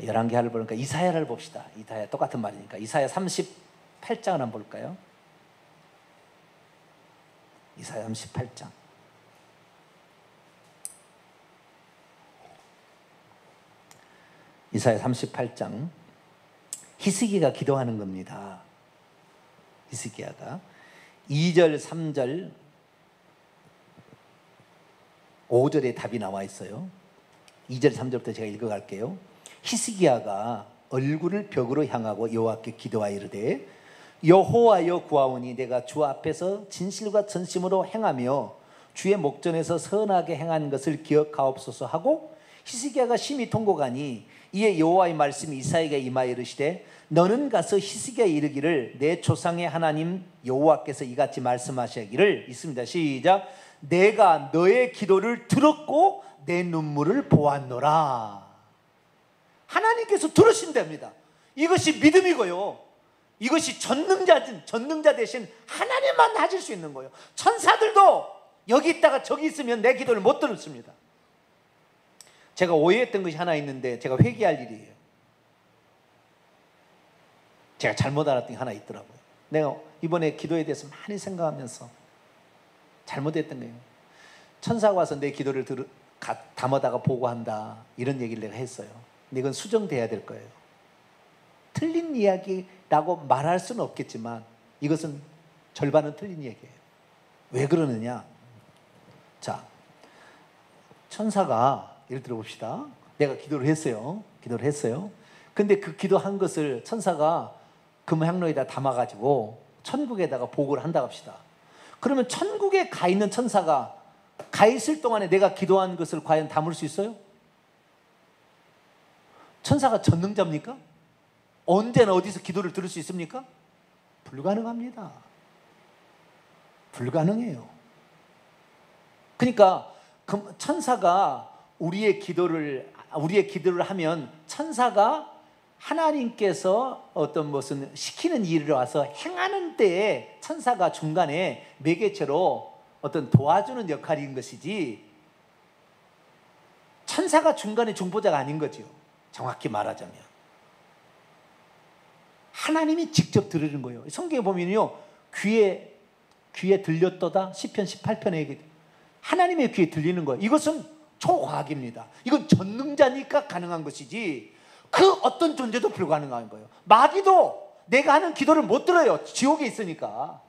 열왕기 하를 보니까 이사야를 봅시다. 이사야 똑같은 말이니까 이사야 38장을 한번 볼까요? 이사야 38장. 이사야 38장 히스기야가 기도하는 겁니다. 히스기야가 2절, 3절, 5절에 답이 나와 있어요. 2절, 3절부터 제가 읽어갈게요. 히스기야가 얼굴을 벽으로 향하고 여호와께 기도하여 이르되 여호와여 구하오니 내가 주 앞에서 진실과 전심으로 행하며 주의 목전에서 선하게 행한 것을 기억하옵소서 하고 히스기야가 심히 통곡하니 이에 여호와의 말씀이 이사야에게 임하여 이르시되 너는 가서 히스기야에 이르기를 내 조상의 하나님 여호와께서 이같이 말씀하시기를 있습니다. 시작. 내가 너의 기도를 들었고 내 눈물을 보았노라. 하나님께서 들으신답니다. 이것이 믿음이고요. 이것이 전능자 대신 하나님만 하실 수 있는 거예요. 천사들도 여기 있다가 저기 있으면 내 기도를 못 들었습니다. 제가 오해했던 것이 하나 있는데 제가 회개할 일이에요. 제가 잘못 알았던 게 하나 있더라고요. 내가 이번에 기도에 대해서 많이 생각하면서 잘못했던 거예요. 천사가 와서 내 기도를 담아다가 보고한다 이런 얘기를 내가 했어요. 근데 이건 수정돼야 될 거예요. 틀린 이야기라고 말할 수는 없겠지만 이것은 절반은 틀린 얘기예요. 왜 그러느냐? 자, 천사가 예를 들어 봅시다. 내가 기도를 했어요. 근데 그 기도한 것을 천사가 금향로에다 담아가지고 천국에다가 보고를 한다고 합시다. 그러면 천국에 가 있는 천사가 가 있을 동안에 내가 기도한 것을 과연 담을 수 있어요? 천사가 전능자입니까? 언제나 어디서 기도를 들을 수 있습니까? 불가능합니다. 불가능해요. 그러니까 천사가 우리의 기도를 하면 천사가 하나님께서 어떤 무슨 시키는 일을 와서 행하는 때에 천사가 중간에 매개체로 어떤 도와주는 역할인 것이지 천사가 중간에 중보자가 아닌 거죠. 정확히 말하자면 하나님이 직접 들으는 거예요. 성경에 보면요, 귀에 들렸도다 시편 18편에 얘기 하나님의 귀에 들리는 거예요. 이것은 초과학입니다. 이건 전능자니까 가능한 것이지 그 어떤 존재도 불가능한 거예요. 마귀도 내가 하는 기도를 못 들어요. 지옥에 있으니까.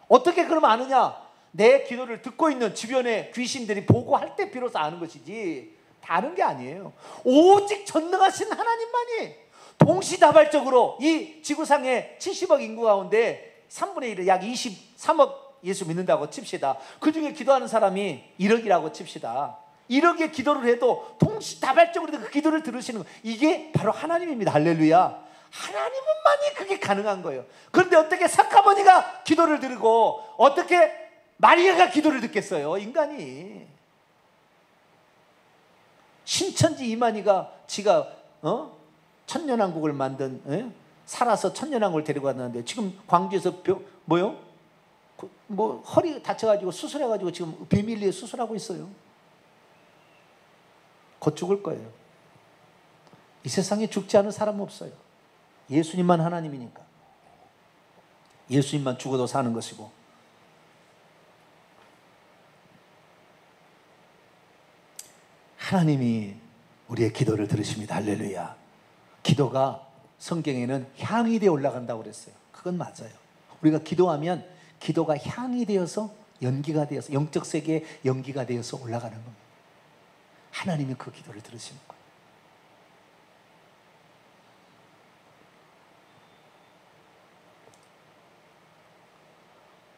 어떻게 그러면 아느냐? 내 기도를 듣고 있는 주변의 귀신들이 보고할 때 비로소 아는 것이지 다른 게 아니에요. 오직 전능하신 하나님만이 동시다발적으로 이 지구상의 70억 인구 가운데 3분의 1을 약 23억 예수 믿는다고 칩시다. 그 중에 기도하는 사람이 1억이라고 칩시다. 1억의 기도를 해도 동시다발적으로 그 기도를 들으시는 거, 이게 바로 하나님입니다. 할렐루야. 하나님만이 그게 가능한 거예요. 그런데 어떻게 사카모니가 기도를 들고 어떻게 마리아가 기도를 듣겠어요? 인간이. 신천지 이만희가 지가 천년왕국을 만든 살아서 천년왕국을 데리고 왔는데 지금 광주에서 허리 다쳐가지고 수술해가지고 지금 비밀리에 수술하고 있어요. 곧 죽을 거예요. 이 세상에 죽지 않은 사람 없어요. 예수님만 하나님이니까. 예수님만 죽어도 사는 것이고. 하나님이 우리의 기도를 들으십니다. 할렐루야. 기도가 성경에는 향이 되어 올라간다고 그랬어요. 그건 맞아요. 우리가 기도하면 기도가 향이 되어서 연기가 되어서 영적 세계에 연기가 되어서 올라가는 겁니다. 하나님이 그 기도를 들으시는 거예요.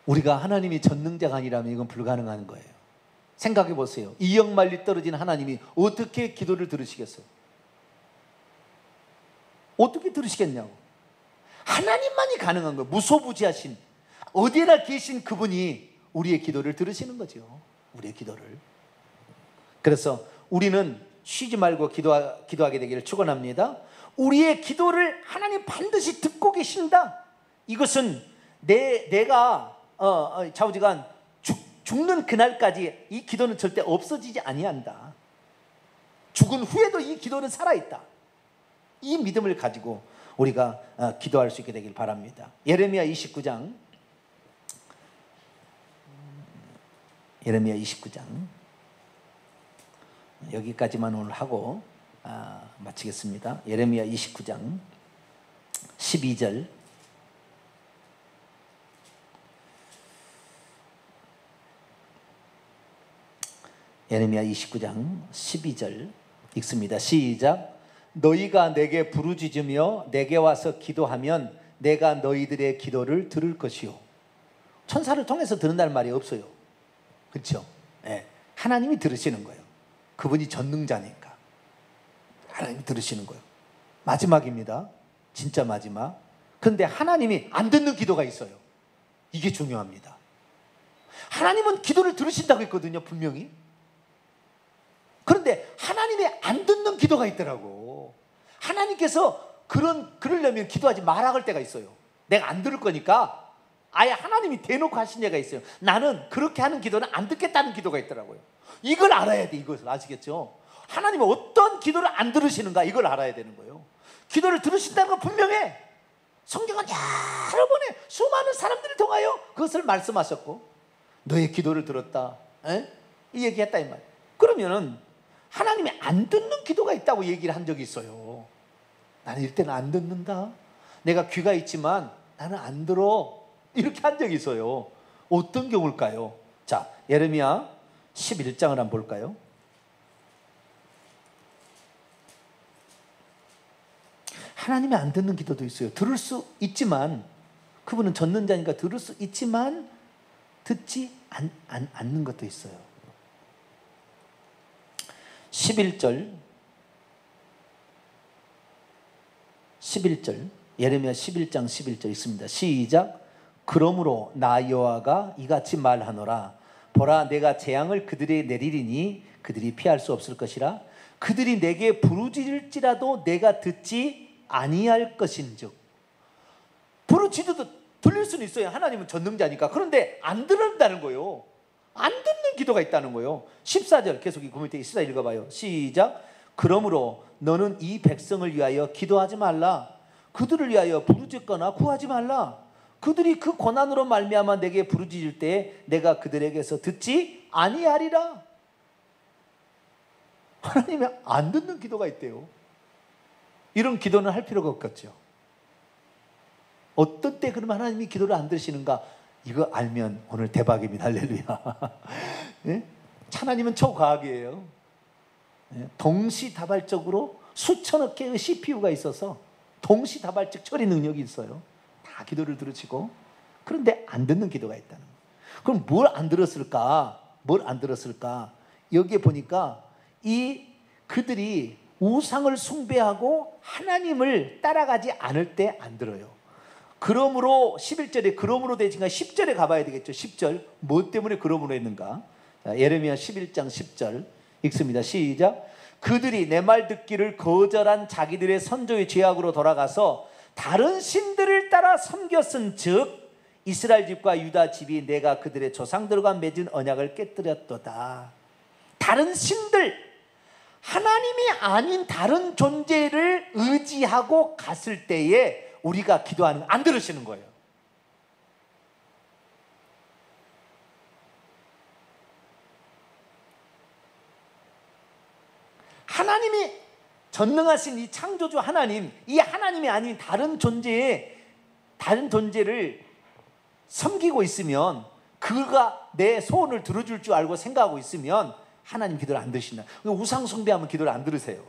우리가 하나님이 전능자가 아니라면 이건 불가능한 거예요. 생각해 보세요. 2억 마일리 떨어진 하나님이 어떻게 기도를 들으시겠어요? 어떻게 들으시겠냐고. 하나님만이 가능한 거예요. 무소부지하신 어디나 계신 그분이 우리의 기도를 들으시는 거죠. 우리의 기도를. 그래서 우리는 쉬지 말고 기도하게 되기를 축원합니다. 우리의 기도를 하나님 반드시 듣고 계신다. 이것은 내가 좌우지간 죽는 그날까지 이 기도는 절대 없어지지 아니한다. 죽은 후에도 이 기도는 살아있다. 이 믿음을 가지고 우리가 기도할 수 있게 되길 바랍니다. 예레미야 29장 여기까지만 오늘 하고 마치겠습니다. 예레미야 29장 12절. 예레미야 29장 12절 읽습니다. 시작. 너희가 내게 부르짖으며 내게 와서 기도하면 내가 너희들의 기도를 들을 것이요. 천사를 통해서 들은다는 말이 없어요. 그렇죠? 네. 하나님이 들으시는 거예요. 그분이 전능자니까 하나님이 들으시는 거예요. 마지막입니다. 진짜 마지막. 그런데 하나님이 안 듣는 기도가 있어요. 이게 중요합니다. 하나님은 기도를 들으신다고 했거든요, 분명히. 그런데 하나님이 안 듣는 기도가 있더라고. 하나님께서 그러려면 기도하지 말아 할 때가 있어요. 내가 안 들을 거니까 아예 하나님이 대놓고 하신 예가 있어요. 나는 그렇게 하는 기도는 안 듣겠다는 기도가 있더라고요. 이걸 알아야 돼. 이것을 아시겠죠? 하나님은 어떤 기도를 안 들으시는가 이걸 알아야 되는 거예요. 기도를 들으신다는 건 분명해. 성경은 여러 번의 수많은 사람들을 통하여 그것을 말씀하셨고 너의 기도를 들었다. 이 얘기했다 이 말. 그러면은 하나님이 안 듣는 기도가 있다고 얘기를 한 적이 있어요. 나는 이때는 안 듣는다. 내가 귀가 있지만 나는 안 들어. 이렇게 한 적이 있어요. 어떤 경우일까요? 자, 예레미야 11장을 한번 볼까요? 하나님이 안 듣는 기도도 있어요. 들을 수 있지만 그분은 전능자니까 들을 수 있지만 듣지 않는 것도 있어요. 11절 예레미야 11장 11절 있습니다. 시작. 그러므로 나 여호와가 이같이 말하노라. 보라, 내가 재앙을 그들에 내리리니 그들이 피할 수 없을 것이라. 그들이 내게 부르짖을지라도 내가 듣지 아니할 것인즉. 부르짖어도 들릴 수는 있어요. 하나님은 전능자니까. 그런데 안 들은다는 거예요. 안 듣는 기도가 있다는 거예요. 14절 계속 이 밑에 14 읽어봐요. 시작. 그러므로 너는 이 백성을 위하여 기도하지 말라. 그들을 위하여 부르짖거나 구하지 말라. 그들이 그 고난으로 말미암아 내게 부르짖을 때 내가 그들에게서 듣지 아니하리라. 하나님이 안 듣는 기도가 있대요. 이런 기도는 할 필요가 없겠죠. 어떤 때 그러면 하나님이 기도를 안 들으시는가? 이거 알면 오늘 대박입니다. 할렐루야. 네? 하나님은 초과학이에요. 네? 동시다발적으로 수천억 개의 CPU가 있어서 동시다발적 처리 능력이 있어요. 다 기도를 들으시고. 그런데 안 듣는 기도가 있다는 거예요. 그럼 뭘 안 들었을까? 여기에 보니까 그들이 우상을 숭배하고 하나님을 따라가지 않을 때 안 들어요. 그러므로 11절에 그러므로 되지가 10절에 가봐야 되겠죠. 10절 뭐 때문에 그러므로 했는가? 자, 예레미야 11장 10절 읽습니다. 시작. 그들이 내 말 듣기를 거절한 자기들의 선조의 죄악으로 돌아가서 다른 신들을 따라 섬겼은즉 이스라엘 집과 유다 집이 내가 그들의 조상들과 맺은 언약을 깨뜨렸도다. 다른 신들, 하나님이 아닌 다른 존재를 의지하고 갔을 때에 우리가 기도하는 거 안 들으시는 거예요. 하나님이 전능하신 이 창조주 하나님, 이 하나님이 아닌 다른 존재를 섬기고 있으면 그가 내 소원을 들어줄 줄 알고 생각하고 있으면 하나님 기도를 안 들으신다. 우상 숭배하면 기도를 안 들으세요.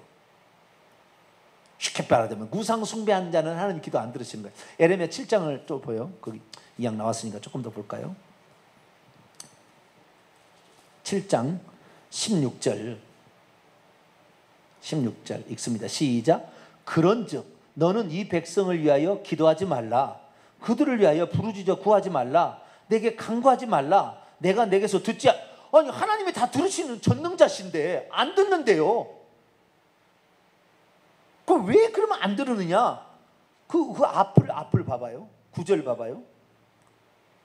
쉽게 말하자면 우상 숭배하는 자는 하나님 기도 안 들으시는 거예요. 예레미야 7장을 또 보여. 거기 이양 나왔으니까 조금 더 볼까요? 7장 16절 읽습니다. 시작. 그런즉 너는 이 백성을 위하여 기도하지 말라. 그들을 위하여 부르짖어 구하지 말라. 내게 간구하지 말라. 내가 내게서 듣지 아니 하나님이 다 들으시는 전능자신데 안 듣는데요. 그럼 왜 그러면 안 들으느냐? 그 앞을 봐봐요. 9절 봐봐요.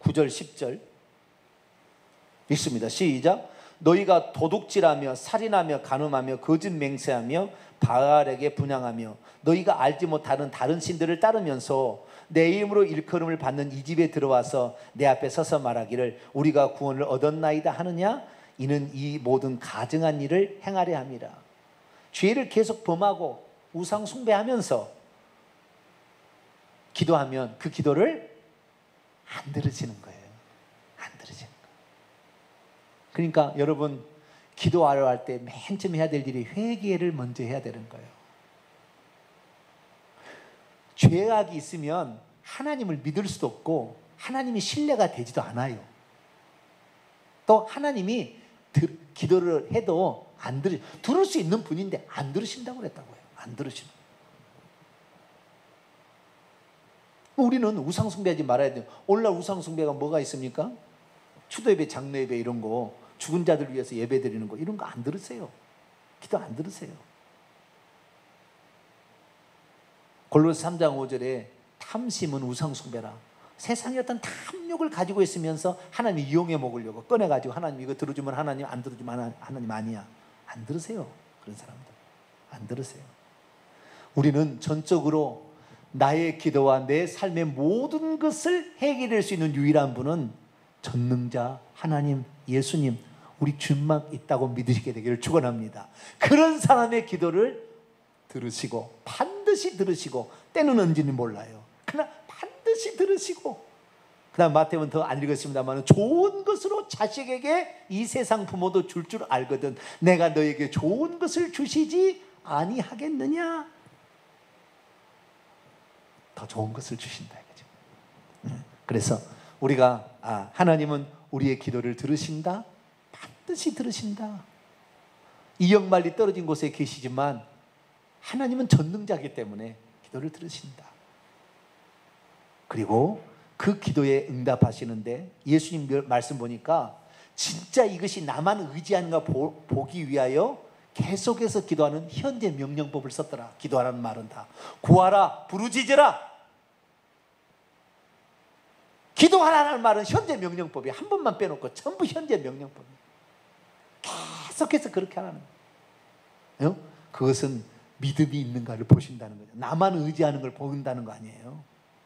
9절 10절 읽습니다. 시작. 너희가 도둑질하며 살인하며 간음하며 거짓 맹세하며 바알에게 분향하며 너희가 알지 못하는 다른 신들을 따르면서 내 이름으로 일컬음을 받는 이 집에 들어와서 내 앞에 서서 말하기를 우리가 구원을 얻었나이다 하느냐? 이는 이 모든 가증한 일을 행하려 함이라. 죄를 계속 범하고 우상 숭배하면서 기도하면 그 기도를 안 들으시는 거예요. 안 들으시는 거예요. 그러니까 여러분, 기도하러 할 때 맨 처음 해야 될 일이 회개를 먼저 해야 되는 거예요. 죄악이 있으면 하나님을 믿을 수도 없고 하나님이 신뢰가 되지도 않아요. 또 하나님이 기도를 해도 안 들을 수 있는 분인데 안 들으신다고 그랬다고요. 안 들으시는. 우리는 우상숭배하지 말아야 돼요. 오늘날 우상숭배가 뭐가 있습니까? 추도예배, 장로예배 이런 거, 죽은 자들 위해서 예배 드리는 거, 이런 거 안 들으세요. 기도 안 들으세요. 골로새 3장 5절에 탐심은 우상숭배라. 세상의 어떤 탐욕을 가지고 있으면서 하나님 이용해 먹으려고 꺼내가지고 하나님 이거 들어주면 하나님, 안 들어주면 하나님 아니야. 안 들으세요. 그런 사람들 안 들으세요. 우리는 전적으로 나의 기도와 내 삶의 모든 것을 해결할 수 있는 유일한 분은 전능자 하나님, 예수님, 우리 주만 있다고 믿으시게 되기를 축원합니다. 그런 사람의 기도를 들으시고, 반드시 들으시고, 때는 언제는 몰라요. 그러나 반드시 들으시고, 그 다음 마태복음 더 안 읽었습니다만 좋은 것으로 자식에게 이 세상 부모도 줄 알거든 내가 너에게 좋은 것을 주시지 아니하겠느냐. 더 좋은 것을 주신다 이거죠. 그래서 우리가 하나님은 우리의 기도를 들으신다. 반드시 들으신다. 이역말리 떨어진 곳에 계시지만 하나님은 전능자이기 때문에 기도를 들으신다. 그리고 그 기도에 응답하시는데 예수님 말씀 보니까 진짜 이것이 나만 의지하는가 보기 위하여 계속해서 기도하는 현재 명령법을 썼더라. 기도하라는 말은 다 구하라, 부르짖으라. 기도하라는 말은 현재 명령법이 한 번만 빼놓고 전부 현재 명령법이에요. 계속해서 그렇게 하라는 거예요. 그것은 믿음이 있는가를 보신다는 거죠. 나만 의지하는 걸 보인다는 거 아니에요.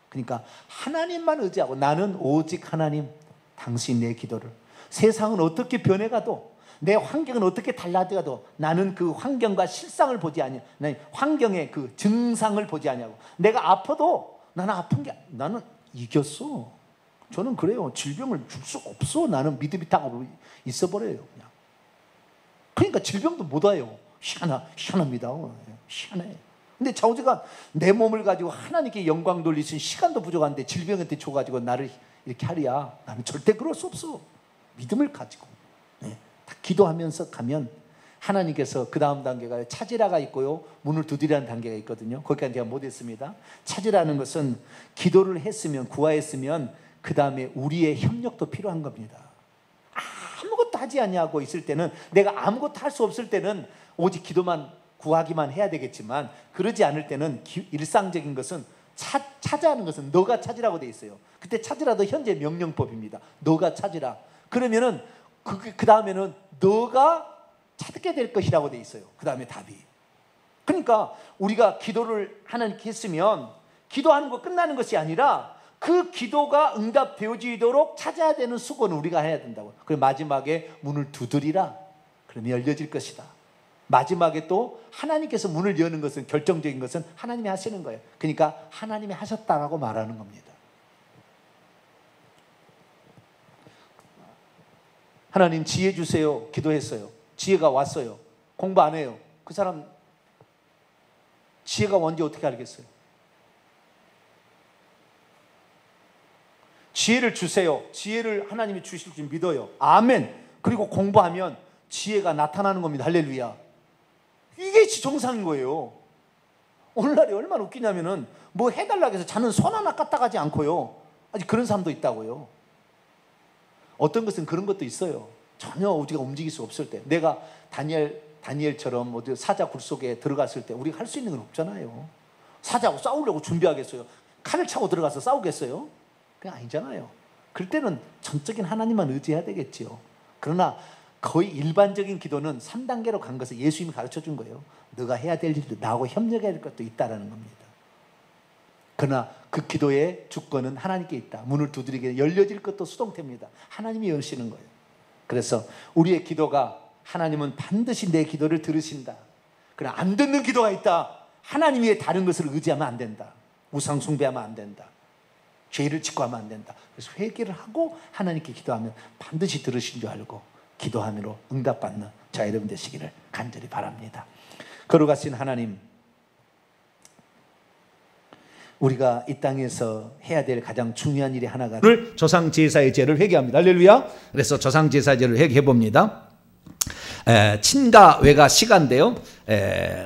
그러니까 하나님만 의지하고 나는 오직 하나님, 당신 내 기도를, 세상은 어떻게 변해가도 내 환경은 어떻게 달라져가도 나는 그 환경과 실상을 보지 아니하, 환경의 그 증상을 보지 아니하고, 내가 아파도 나는 아픈 게, 나는 이겼어. 저는 그래요. 질병을 줄 수 없어. 나는 믿음이 딱 있어버려요. 그냥. 그러니까 질병도 못 와요. 희한합니다. 희한해. 근데 자오지가 내 몸을 가지고 하나님께 영광 돌릴 수 있는 시간도 부족한데 질병한테 줘가지고 나를 이렇게 하랴. 나는 절대 그럴 수 없어. 믿음을 가지고 다 기도하면서 가면 하나님께서 그 다음 단계가 찾으라가 있고요, 문을 두드리라는 단계가 있거든요. 거기까지 제가 못했습니다. 찾으라는 것은 기도를 했으면, 구하였으면 그 다음에 우리의 협력도 필요한 겁니다. 아무것도 하지 않냐고 있을 때는, 내가 아무것도 할 수 없을 때는 오직 기도만 구하기만 해야 되겠지만, 그러지 않을 때는 일상적인 것은 찾아하는 것은 너가 찾으라고 돼 있어요. 그때 찾으라도 현재 명령법입니다. 너가 찾으라. 그러면은 그 다음에는 너가 찾게 될 것이라고 돼 있어요. 그 다음에 답이. 그러니까 우리가 기도를 하나님께 했으면 기도하는 거 끝나는 것이 아니라 그 기도가 응답되어지도록 찾아야 되는 수고는 우리가 해야 된다고. 그리고 마지막에 문을 두드리라. 그러면 열려질 것이다. 마지막에 또 하나님께서 문을 여는 것은, 결정적인 것은 하나님이 하시는 거예요. 그러니까 하나님이 하셨다라고 말하는 겁니다. 하나님 지혜 주세요. 기도했어요. 지혜가 왔어요. 공부 안 해요. 그 사람 지혜가 뭔지 어떻게 알겠어요? 지혜를 주세요. 지혜를 하나님이 주실 줄 믿어요. 아멘. 그리고 공부하면 지혜가 나타나는 겁니다. 할렐루야. 이게 정상인 거예요. 오늘날이 얼마나 웃기냐면은 뭐 해달라고 해서 자는 손 하나 까딱하지 않고요. 아직 그런 사람도 있다고요. 어떤 것은 그런 것도 있어요. 전혀 우리가 움직일 수 없을 때, 내가 다니엘처럼 어디 사자 굴 속에 들어갔을 때 우리가 할 수 있는 건 없잖아요. 사자하고 싸우려고 준비하겠어요? 칼을 차고 들어가서 싸우겠어요? 그게 아니잖아요. 그럴 때는 전적인 하나님만 의지해야 되겠죠. 그러나 거의 일반적인 기도는 3단계로 간 것을 예수님이 가르쳐 준 거예요. 너가 해야 될 일도, 나하고 협력해야 될 것도 있다라는 겁니다. 그러나 그 기도의 주권은 하나님께 있다. 문을 두드리게 열려질 것도 수동태입니다. 하나님이 여시는 거예요. 그래서 우리의 기도가, 하나님은 반드시 내 기도를 들으신다. 그러나 안 듣는 기도가 있다. 하나님 외에 다른 것을 의지하면 안 된다. 우상 숭배하면 안 된다. 죄를 짓고 하면 안 된다. 그래서 회개를 하고 하나님께 기도하면 반드시 들으신 줄 알고 기도함으로 응답받는 자 여러분 되시기를 간절히 바랍니다. 거룩하신 하나님, 우리가 이 땅에서 해야 될 가장 중요한 일이 하나가 오늘 조상 제사의 죄를 회개합니다. 할렐루야. 그래서 조상 제사의 죄를 회개해 봅니다. 친가, 외가, 시가인데요.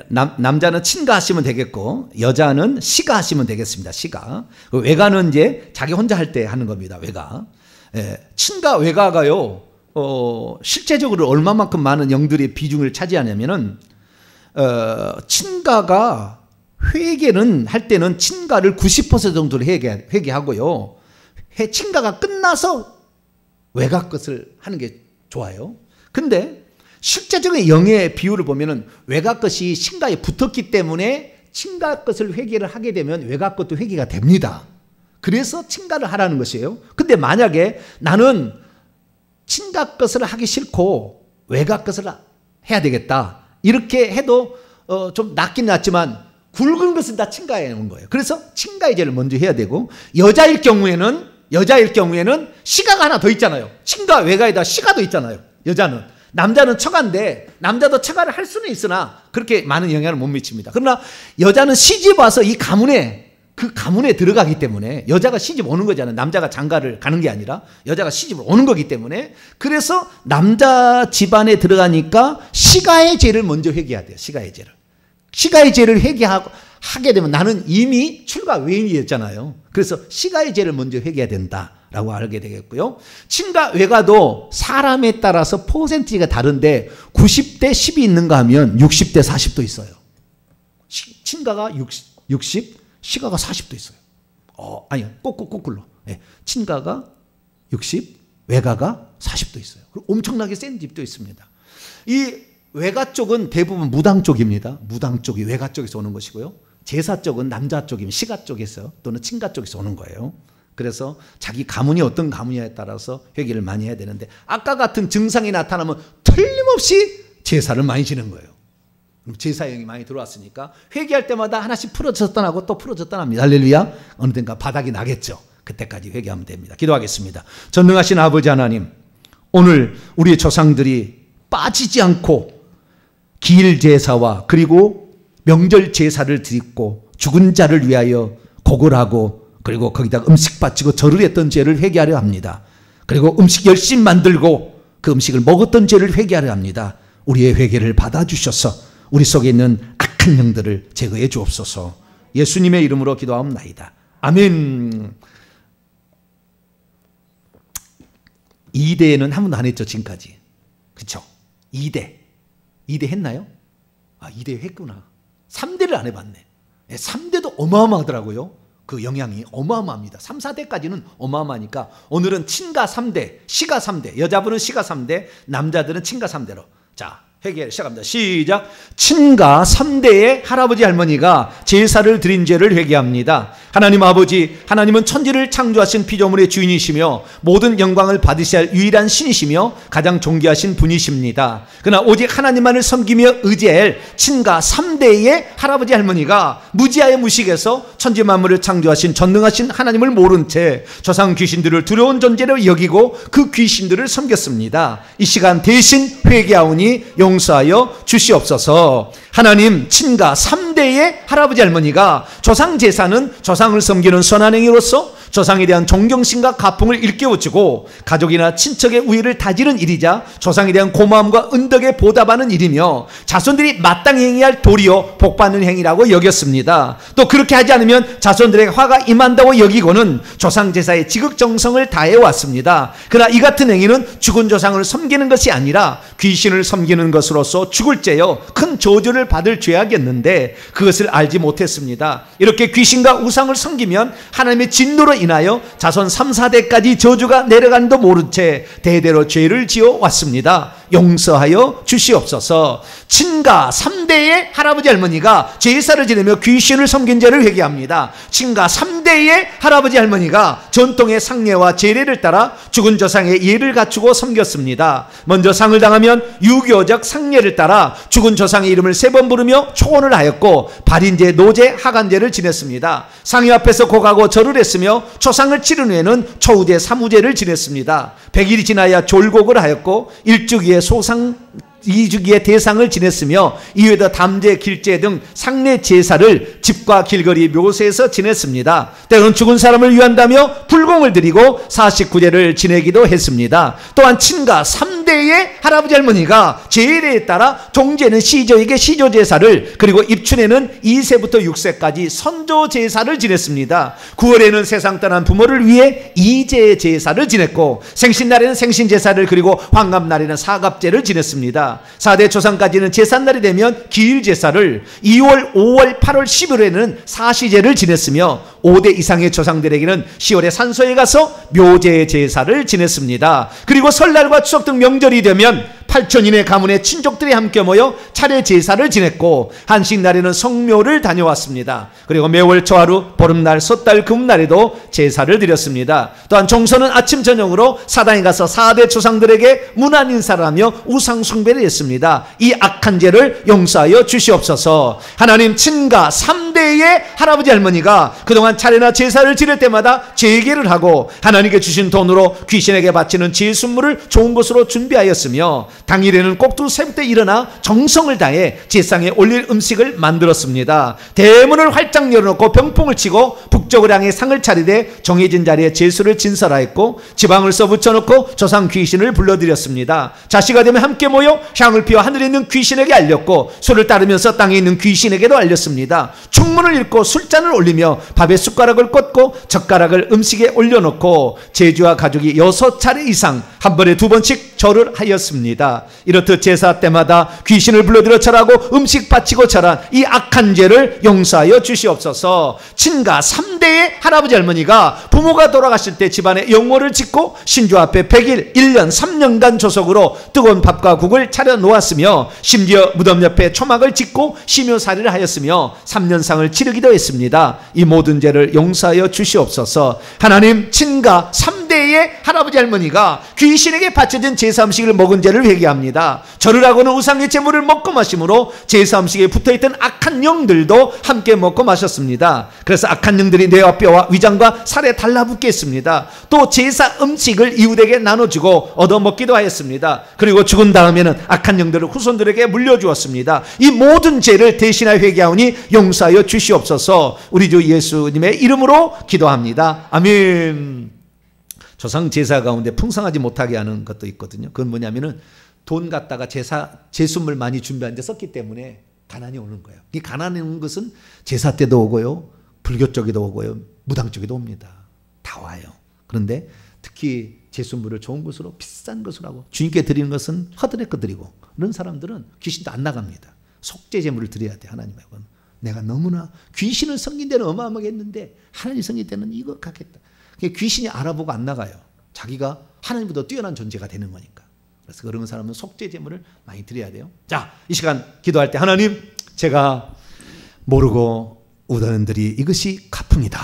남자는 친가 하시면 되겠고 여자는 시가 하시면 되겠습니다. 시가. 외가는 이제 자기 혼자 할 때 하는 겁니다. 외가. 친가, 외가가요. 실제적으로 얼마만큼 많은 영들의 비중을 차지하냐면은 친가가 회개는 할 때는 친가를 90% 정도를 회개하고요. 친가가 끝나서 외가 것을 하는 게 좋아요. 근데 실제적인 영의 비율을 보면은 외가 것이 친가에 붙었기 때문에 친가 것을 회개를 하게 되면 외가 것도 회개가 됩니다. 그래서 친가를 하라는 것이에요. 근데 만약에 나는 친가 것을 하기 싫고 외가 것을 해야 되겠다. 이렇게 해도 좀 낫긴 낫지만 굵은 것은 다 친가에 온 거예요. 그래서 친가의 죄를 먼저 해야 되고 여자일 경우에는 시가가 하나 더 있잖아요. 친가 외가에다 시가도 있잖아요. 여자는. 남자는 처가인데 남자도 처가를 할 수는 있으나 그렇게 많은 영향을 못 미칩니다. 그러나 여자는 시집 와서 이 가문에 그 가문에 들어가기 때문에 여자가 시집 오는 거잖아요. 남자가 장가를 가는 게 아니라 여자가 시집을 오는 거기 때문에 그래서 남자 집안에 들어가니까 시가의 죄를 먼저 회개해야 돼요. 시가의 죄를. 시가의 죄를 회개하게 되면 나는 이미 출가 외인이었잖아요. 그래서 시가의 죄를 먼저 회개해야 된다라고 알게 되겠고요. 친가 외가도 사람에 따라서 퍼센티지가 다른데 90대 10이 있는가 하면 60대 40도 있어요. 친가가 60, 시가가 40도 있어요. 아니요. 거꾸로. 친가가 60, 외가가 40도 있어요. 그리고 엄청나게 센 집도 있습니다. 이 외가 쪽은 대부분 무당 쪽입니다. 무당 쪽이 외가 쪽에서 오는 것이고요. 제사 쪽은 남자 쪽이면 시가 쪽에서 또는 친가 쪽에서 오는 거예요. 그래서 자기 가문이 어떤 가문이냐에 따라서 회개를 많이 해야 되는데 아까 같은 증상이 나타나면 틀림없이 제사를 많이 지는 거예요. 제사형이 많이 들어왔으니까 회개할 때마다 하나씩 풀어졌다 나고 또 풀어졌다 납니다. 할렐루야. 어느든가 바닥이 나겠죠. 그때까지 회개하면 됩니다. 기도하겠습니다. 전능하신 아버지 하나님, 오늘 우리의 조상들이 빠지지 않고 기일 제사와 그리고 명절 제사를 드리고 죽은 자를 위하여 고걸하고 그리고 거기다 음식 바치고 절을 했던 죄를 회개하려 합니다. 그리고 음식 열심히 만들고 그 음식을 먹었던 죄를 회개하려 합니다. 우리의 회개를 받아주셔서 우리 속에 있는 악한 영들을 제거해 주옵소서. 예수님의 이름으로 기도하옵나이다. 아멘. 2대는 한 번도 안 했죠, 지금까지. 그렇죠? 2대 했나요? 2대 했구나. 3대를 안 해봤네. 3대도 어마어마하더라고요. 그 영향이 어마어마합니다. 3, 4대까지는 어마어마하니까 오늘은 친가 3대, 시가 3대, 여자분은 시가 3대, 남자들은 친가 3대로. 자, 회개 시작합니다. 시작. 친가 3대의 할아버지 할머니가 제사를 드린 죄를 회개합니다. 하나님 아버지, 하나님은 천지를 창조하신 피조물의 주인이시며 모든 영광을 받으셔야 할 유일한 신이시며 가장 존귀하신 분이십니다. 그러나 오직 하나님만을 섬기며 의지할 친가 3대의 할아버지 할머니가 무지하의 무식에서 천지 만물을 창조하신 전능하신 하나님을 모른 채 조상 귀신들을 두려운 존재로 여기고 그 귀신들을 섬겼습니다. 이 시간 대신 회개하오니 용서하여 주시옵소서. 하나님, 친가 3대의 할아버지 할머니가 조상 제사는 조상을 섬기는 선한 행위로서 조상에 대한 존경심과 가풍을 일깨워주고 가족이나 친척의 우애를 다지는 일이자 조상에 대한 고마움과 은덕에 보답하는 일이며 자손들이 마땅히 행해야 할 도리요 복받는 행위라고 여겼습니다. 또 그렇게 하지 않으면 자손들에게 화가 임한다고 여기고는 조상 제사에 지극정성을 다해왔습니다. 그러나 이 같은 행위는 죽은 조상을 섬기는 것이 아니라 귀신을 섬기는 것으로서 죽을 죄여 큰 저주를 받을 죄악이었는데 그것을 알지 못했습니다. 이렇게 귀신과 우상을 섬기면 하나님의 진노로 인하여 자손 3, 4대까지 저주가 내려간도 모른 채 대대로 죄를 지어 왔습니다. 용서하여 주시옵소서. 친가 3대의 할아버지 할머니가 제사를 지내며 귀신을 섬긴 죄를 회개합니다. 친가 3대의 할아버지 할머니가 전통의 상례와 제례를 따라 죽은 조상의 예를 갖추고 섬겼습니다. 먼저 상을 당하면 유교적 상례를 따라 죽은 조상의 이름을 3번 부르며 초원을 하였고 발인제, 노제, 하간제를 지냈습니다. 상이 앞에서 고가고 절을 했으며 초상을 치른 후에는 초우제, 사무제를 지냈습니다. 100일이 지나야 졸곡을 하였고 1주기에 소상 2주기에 대상을 지냈으며 이외에도 담제, 길제 등 상례 제사를 집과 길거리 묘소에서 지냈습니다. 때로는 죽은 사람을 위한다며 불공을 드리고 49제를 지내기도 했습니다. 또한 친가 3대의 할아버지 할머니가 제례에 따라 종제는 시조에게 시조 제사를, 그리고 입춘에는 2세부터 6세까지 선조 제사를 지냈습니다. 9월에는 세상 떠난 부모를 위해 이제 제사를 지냈고 생신날에는 생신 제사를, 그리고 환갑날에는 사갑제를 지냈습니다. 4대 조상까지는 제삿날이 되면 기일 제사를, 2월, 5월, 8월, 11월에는 사시제를 지냈으며 5대 이상의 조상들에게는 10월에 산소에 가서 묘제 제사를 지냈습니다. 그리고 설날과 추석 등 명절이 되면 8천인의 가문의 친족들이 함께 모여 차례 제사를 지냈고 한식날에는 성묘를 다녀왔습니다. 그리고 매월 초하루, 보름날, 섣달, 금날에도 제사를 드렸습니다. 또한 종소는 아침 저녁으로 사당에 가서 4대 조상들에게 문안 인사를 하며 우상 숭배를 했습니다. 이 악한 죄를 용서하여 주시옵소서. 하나님, 친가 3대의 할아버지 할머니가 그동안 차례나 제사를 지낼 때마다 재개를 하고 하나님께 주신 돈으로 귀신에게 바치는 제순물을 좋은 것으로 준비하였으며 당일에는 꼭 두새부터 일어나 정성을 다해 제상에 올릴 음식을 만들었습니다. 대문을 활짝 열어놓고 병풍을 치고 북쪽을 향해 상을 차리되 정해진 자리에 제수를 진설하였고 지방을 써붙여놓고 조상 귀신을 불러들였습니다. 자시가 되면 함께 모여 향을 피워 하늘에 있는 귀신에게 알렸고 소를 따르면서 땅에 있는 귀신에게도 알렸습니다. 충문을 읽고 술잔을 올리며 밥에 숟가락을 꽂고 젓가락을 음식에 올려놓고 제주와 가족이 6차례 이상 한 번에 2번씩 절을 하였습니다. 이렇듯 제사 때마다 귀신을 불러들여 절하고 음식 바치고 절한 이 악한 죄를 용서하여 주시옵소서. 친가 3대의 할아버지 할머니가 부모가 돌아가실 때 집안에 영모를 짓고 신주 앞에 100일, 1년, 3년간 조석으로 뜨거운 밥과 국을 차려 놓았으며 심지어 무덤 옆에 초막을 짓고 심효살이를 하였으며 3년상을 치르기도 했습니다. 이 모든 죄를 용서하여 주시옵소서. 하나님, 친가 3대의 할아버지 할머니가 귀신에게 바쳐진 제사 음식을 먹은 죄를 회개합니다. 절을 하고는 우상의 제물을 먹고 마심으로 제사 음식에 붙어있던 악한 영들도 함께 먹고 마셨습니다. 그래서 악한 영들이 뇌와 뼈와 위장과 살에 달라붙게 했습니다. 또 제사 음식을 이웃에게 나눠주고 얻어먹기도 하였습니다. 그리고 죽은 다음에는 악한 영들을 후손들에게 물려주었습니다. 이 모든 죄를 대신하여 회개하오니 용서하여 주시옵소서. 우리 주 예수님의 이름으로 기도합니다. 아멘. 조상 제사 가운데 풍성하지 못하게 하는 것도 있거든요. 그건 뭐냐면은 돈 갖다가 제수물 많이 준비한 데 썼기 때문에 가난이 오는 거예요. 이 가난이 오는 것은 제사 때도 오고요, 불교 쪽에도 오고요, 무당 쪽에도 옵니다. 다 와요. 그런데 특히 제수물을 좋은 것으로 비싼 것으로 하고 주님께 드리는 것은 허드렛 거 드리고 그런 사람들은 귀신도 안 나갑니다. 속죄 제물을 드려야 돼. 하나님하고는 내가 너무나 귀신을 섬긴 데는 어마어마하게 했는데 하나님 섬긴 데는 이거 갖겠다. 귀신이 알아보고 안 나가요. 자기가 하나님보다 뛰어난 존재가 되는 거니까. 그래서 그런 사람은 속죄 제물을 많이 드려야 돼요. 자, 이 시간 기도할 때 하나님, 제가 모르고 우다는들이 이것이 가풍이다.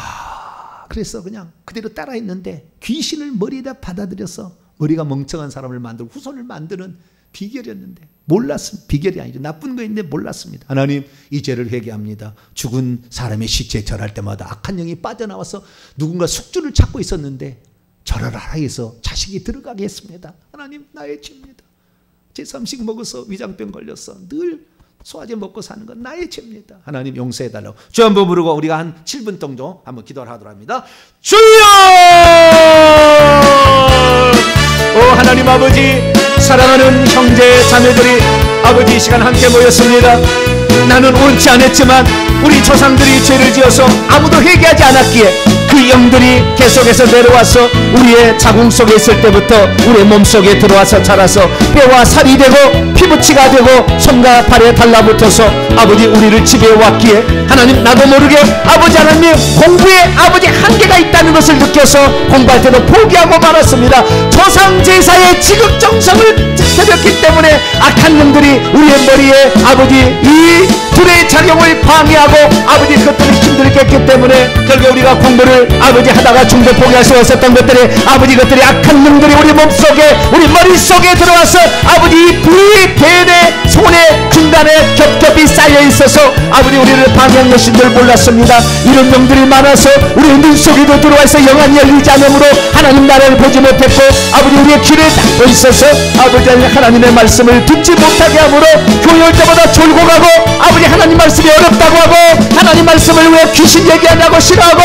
그래서 그냥 그대로 따라했는데 귀신을 머리에다 받아들여서 머리가 멍청한 사람을 만들고 후손을 만드는 비결이었는데 몰랐습니다. 비결이 아니죠. 나쁜 거였는데 몰랐습니다. 하나님, 이 죄를 회개합니다. 죽은 사람의 시체 절할 때마다 악한 영이 빠져나와서 누군가 숙주를 찾고 있었는데 절을 하라 해서 자식이 들어가게 했습니다. 하나님, 나의 죄입니다. 제3식 먹어서 위장병 걸렸어. 늘 소화제 먹고 사는 건 나의 죄입니다. 하나님, 용서해달라고 주 한번 부르고 우리가 한 7분 정도 한번 기도를 하도록 합니다. 주여! 오 하나님 아버지, 사랑하는 형제 자매들이 아버지 이 시간 함께 모였습니다. 나는 옳지 않았지만 우리 조상들이 죄를 지어서 아무도 회개하지 않았기에 그 이 영들이 계속해서 내려와서 우리의 자궁 속에 있을 때부터 우리의 몸속에 들어와서 자라서 뼈와 살이 되고 피부치가 되고 손과 발에 달라붙어서 아버지 우리를 지배해 왔기에 하나님 나도 모르게 아버지 하나님 공부에 아버지 한계가 있다는 것을 느껴서 공부할 때도 포기하고 말았습니다. 조상제사의 지극정성을 지켜졌기 때문에 악한 놈들이 우리의 머리에 아버지 이 둘의 작용을 방해하고 아버지 그것들이 힘들게 했기 때문에 결국 우리가 공부를 아버지 하다가 중도 포기할 수 없었던 것들이 아버지 그것들이 악한 놈들이 우리 몸속에 우리 머릿속에 들어와서 아버지 이 부위 배내 손에 중간에 겹겹이 쌓여 있어서 아버지 우리를 방해한 것인 줄 몰랐습니다. 이런 놈들이 많아서 우리 눈 속에도 들어와서 영안이 열리지 않으므로 하나님 나라를 보지 못했고 아버지 우리의 귀를 닫고 있어서 아버지 하나님의 말씀을 듣지 못하게 하므로 교회 올 때마다 졸고 가고 아버지 하나님 말씀이 어렵다고 하고 하나님 말씀을 왜 귀신 얘기하냐고 싫어하고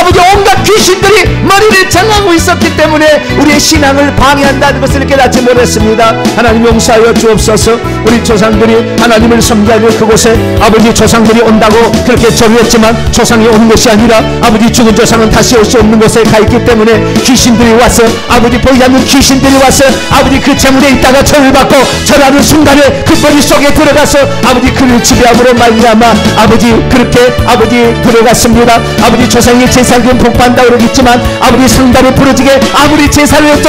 아버지 온갖 귀신들이 머리를 장하고 있었기 때문에 우리의 신앙을 방해한다는 것을 깨닫지 못했습니다. 하나님 용서하여 주옵소서. 우리 조상들이 하나님을 섬기하려 그곳에 아버지 조상들이 온다고 그렇게 정했지만 조상이 오는 것이 아니라 아버지 죽은 조상은 다시 올 수 없는 곳에 가 있기 때문에 귀신들이 와서 아버지 보이지 않는 귀신들이 와서 아버지 그 재물에 있다가 절을 받고 절하는 순간에 그 머릿속에 들어가서 아버지 그를 지배함으로 말미암아 아버지 그렇게 아버지 들어갔습니다. 아버지 조상의 제사는 복받는다고 그러겠지만 아버지 상달이 부러지게 아무리 제사를 해도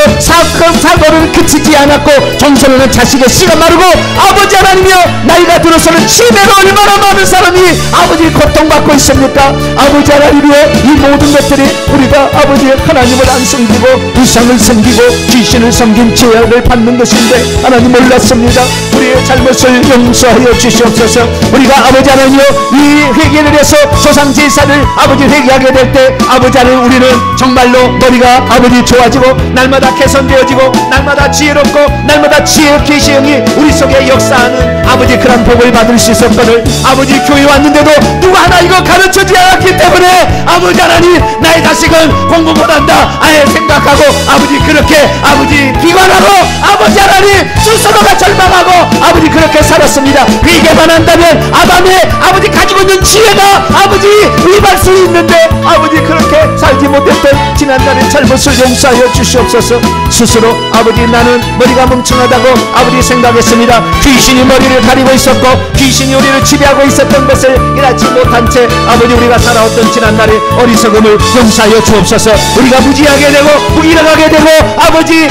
사고는 그치지 않았고 정서는 자식의 씨가 마르고 아버지 하나님이여 나이가 들어서는 치매로 얼마나 많은 사람이 아버지 고통받고 있습니까? 아버지 하나님이여 이 모든 것들이 우리가 아버지 하나님을 안 섬기고 우상을 섬기고 귀신을 섬긴 죄악을 받는 것인데 하나님 몰랐습니다. 우리의 잘못을 용서하여 주시옵소서. 우리가 아버지 하나님이여 이 회개를 해서 조상제사를 아버지 회개하게 될 때 아버지 하나님 우리는 정말로 머리가 아버지 좋아지고 날마다 개선되어지고 날마다 지혜롭고 날마다 지혜의 계시 영이 우리 속에 역사하는 아버지 그런 복을 받을 수 있었거늘 아버지 교회 왔는데도 누가 하나 이거 가르쳐주지 않았기 때문에 아버지 하나님 나의 자식은 공부 못한다 아예 생각하고 아버지 그렇게 아버지 비관하고 아버지 하나님 스스로가 절망하고 아버지 그렇게 살았습니다. 회개만 한다면 아담의 아버지 가지고 있는 지혜가 아버지 위임할 수 있는데 아버지 그렇게 살지 못했던 지난날의 잘못을 용서하여 주시옵소서. 스스로 아버지 나는 머리가 멍청하다고 아버지 생각했습니다. 귀신이 머리를 가리고 있었고 귀신이 우리를 지배하고 있었던 것을 깨닫지 못한 채 아버지 우리가 살아왔던 지난날의 어리석음을 용서하여 주옵소서. 우리가 무지하게 되고 무기력하게 되고 아버지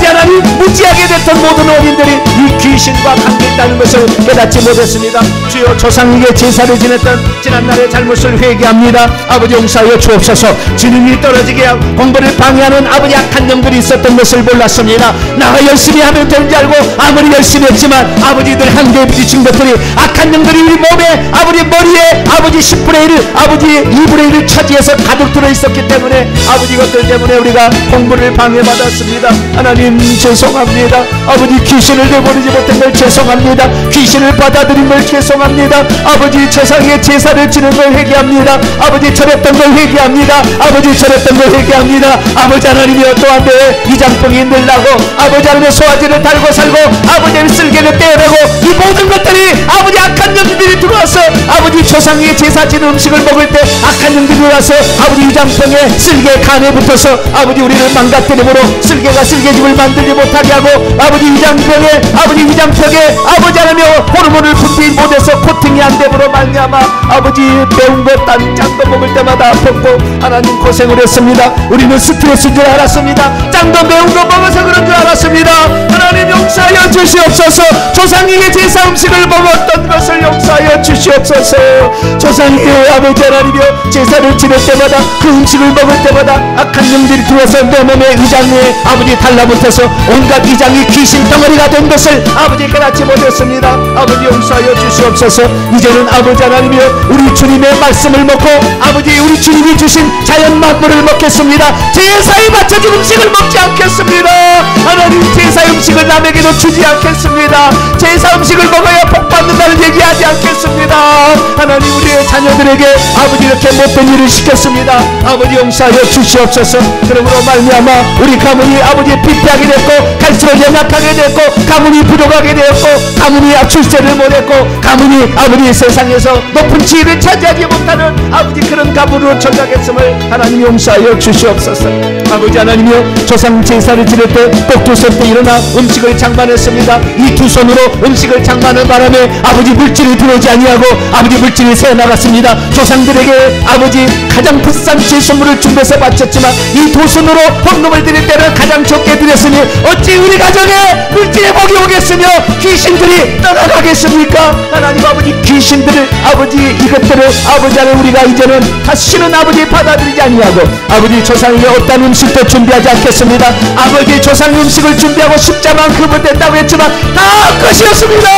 하나님 무지하게 됐던 모든 원인들이 이 귀신과 관계있다는 것을 깨닫지 못했습니다. 주여 조상에게 제사를 지냈던 지난날의 잘못을 회개합니다. 아버지 용서하여 주옵소서. 지능이 떨어지게 하고 공부를 방해하는 아버지 악한 영들이 있었던 것을 몰랐습니다. 나가 열심히 하면 되는지 알고 아무리 열심히 했지만 아버지들 한계에 부딪힌 것들이 악한 영들이 우리 몸에 아버지 머리에 아버지 10분의 1 아버지 2분의 1을 차지해서 가득 들어있었기 때문에 아버지 이것들 때문에 우리가 공부를 방해받았습니다. 하나님 죄송합니다. 아버지 귀신을 내버리지 못한 걸 죄송합니다. 귀신을 받아들인 걸 죄송합니다. 아버지 조상의 제사를 지는 걸 회개합니다. 아버지 절했던 걸 회개합니다. 아버지 절했던 걸 회개합니다. 아버지 하나님이여 또한 내 이장병이 늘라고 아버지 하나님의 소화제를 달고 살고 아버지의 쓸개를 떼어내고 이 모든 것들이 아버지 악한 영들이 들어와서 아버지 조상의 제사 지는 음식을 먹을 때 악한 영들이 들어와서 아버지 이장병에 쓸개 간에 붙어서 아버지 우리를 망가뜨림으로 쓸개가 쓸개집을 만들지 못하게 하고 아버지 위장병에 아버지 하나님의 호르몬을 분비 못해서 코팅이 안 되므로 말미암아 아버지 매운 거 짠 거 먹을 때마다 아팠고 하나님 고생을 했습니다. 우리는 스트레스인 줄 알았습니다. 짠 거 매운 거 먹어서 그런 줄 알았습니다. 하나님 용서하여 주시옵소서. 조상에게 제사 음식을 먹었던 것을 용서하여 주시옵소서. 조상에게 아버지 하나님이여 제사를 지낼 때마다 그 음식을 먹을 때마다 악한 영들이 들어와서 내 몸의 위장에 아버지 달라붙어서 온갖 위장이 귀신 덩어리가 된 것을 아버지 깨닫지 못했습니다. 아버지 용서하여 주시옵소서. 이제는 아버지 하나님이여 우리 주님의 말씀을 먹고 아버지 우리 주님이 주신 자연 만물을 먹겠습니다. 제사에 맞춰진 음식을 먹지 않겠습니다. 하나님 제사 음식을 남에게도 주지 않겠습니다. 제사 음식을 먹어야 복받는다는 얘기하지 않겠습니다. 하나님 우리의 자녀들에게 아버지 이렇게 못된 일을 시켰습니다. 아버지 용서하여 주시옵소서. 그러므로 말미암아 우리 가문이 아버지 피폐하게 됐고 갈수록 연약하게 됐고 가문이 부족하게 되었고 가문이 출세를 못했고 가문이 아버지 세상에서 높은 지위를 차지하지 못하는 아버지 그런 가부로 전락했음을 하나님 용서하여 주시옵소서. 아버지 하나님이여, 조상 제사를 지낼 때 꼭 두 손 때 일어나 음식을 장만했습니다. 이 두 손으로 음식을 장만한 바람에 아버지 물질이 들어오지 아니하고 아버지 물질이 새어나갔습니다. 조상들에게 아버지 가장 비싼 제수물을 준비해서 바쳤지만 이 두 손으로 헌금을 드릴 때는 가장 적게 드렸으니 어찌 우리 가정에 물질의 복이 오겠으며 귀신들이 떠나가겠습니까? 하나님 아버지, 귀신들을 아버지 이것들을 아버지 안에 우리가 이제는 다시는 아버지 받아들이지 아니하고 아버지 조상에게 어떤 음식도 준비하지 않겠습니다. 아버지 조상 음식을 준비하고 십자만 그분 된다고 했지만 다 끝이었습니다.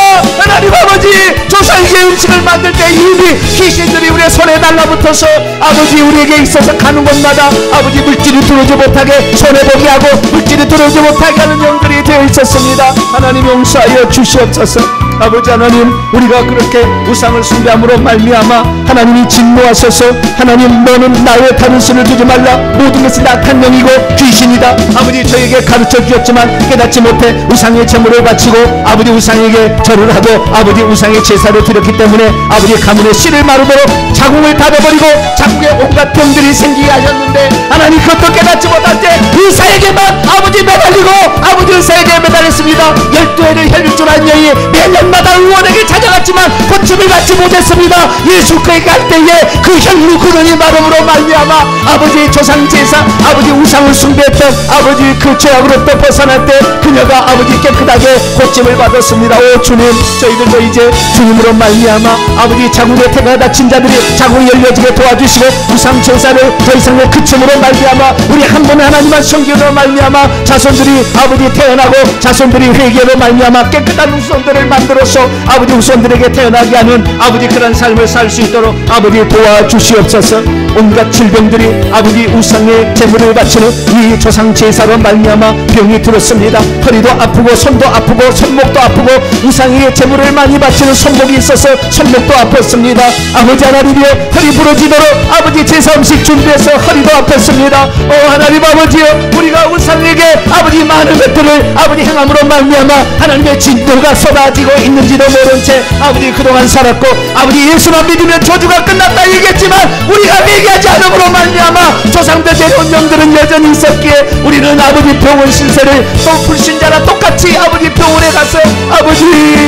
하나님 아버지, 조상에게 음식을 만들 때 이미 귀신들이 우리의 손에 달라붙어서 아버지 우리에게 있어서 가는 곳마다 아버지 물질이 들어오지 못하게 손해보게 하고 물질이 들어오지 못하게 하는 영들이 되어 있었습니다. 하나님 용서하여 주시옵소서. 아버지 하나님, 우리가 그렇게 우상을 숭배함으로 말미암아 하나님이 진노하셔서 하나님 너는 나의 다른 신을 두지 말라, 모든 것은 악한 영이고 귀신이다. 아버지 저에게 가르쳐 주셨지만 깨닫지 못해 우상의 제물을 바치고 아버지 우상에게 절을 하고 아버지 우상의 제사를 드렸기 때문에 아버지 가문의 씨를 마르도록 자궁을 닫아버리고 자궁에 온갖 병들이 생기게 하셨는데 하나님 그것도 깨닫지 못할 때 의사에게만 아버지 매달리고 아버지 의사에게 매달렸습니다. 12회를 혈육주라는 여인이 매년마다 의원에게 찾아갔지만 고침을 받지 못했습니다. 예수 그에게 갈 때에 그 혈육 근원이 마름으로 말미암아 아버지 조상제사 아버지 우상을 숭배했던 아버지 그 죄악으로부터 벗어날 때 그녀가 아버지 깨끗하게 고침을 받았습니다. 오 주님, 저희들도 이제 주님으로 말미암아 아버지 자궁에 태가 다친 자들이 자궁이 열려지게 도와주시고 우상 제사를 더 이상의 그침으로 말미암아 우리 한 분의 하나님만 성결로 말미암아 자손들이 아버지 태어나고 자손들이 회개로 말미암아 깨끗한 후손들을 만들어서 아버지 후손들에게 태어나게 하는 아버지 그런 삶을 살 수 있도록 아버지 도와주시옵소서. 온갖 질병들이 아버지 우상의 제물을 바치는 이 조상 제사로 말미암아 병이 들었습니다. 허리도 아프고 손도 아프고 손목도 아프고 우상의 제물을 많이 바치는 손목이 있어서 손목도 아팠습니다. 아버지 하나님이여, 허리 부러지도록 아버지 제사 음식 준비해서 허리도 아팠습니다. 오 하나님 아버지여, 우리가 우상에게 아버지 많은 것들을 아버지 행함으로 말미암아 하나님의 진노가 쏟아지고 있는지도 모른 채 아버지 그동안 살았고 아버지 예수만 믿으면 저주가 끝났다 얘기했지만 우리가 회개하지 않음으로 말미암아 조상들 데려온 영들은 여전히 있었기에 우리는 아버지 병원 신세를 또 불신자라 똑같이 아버지 병원에 가서 아버지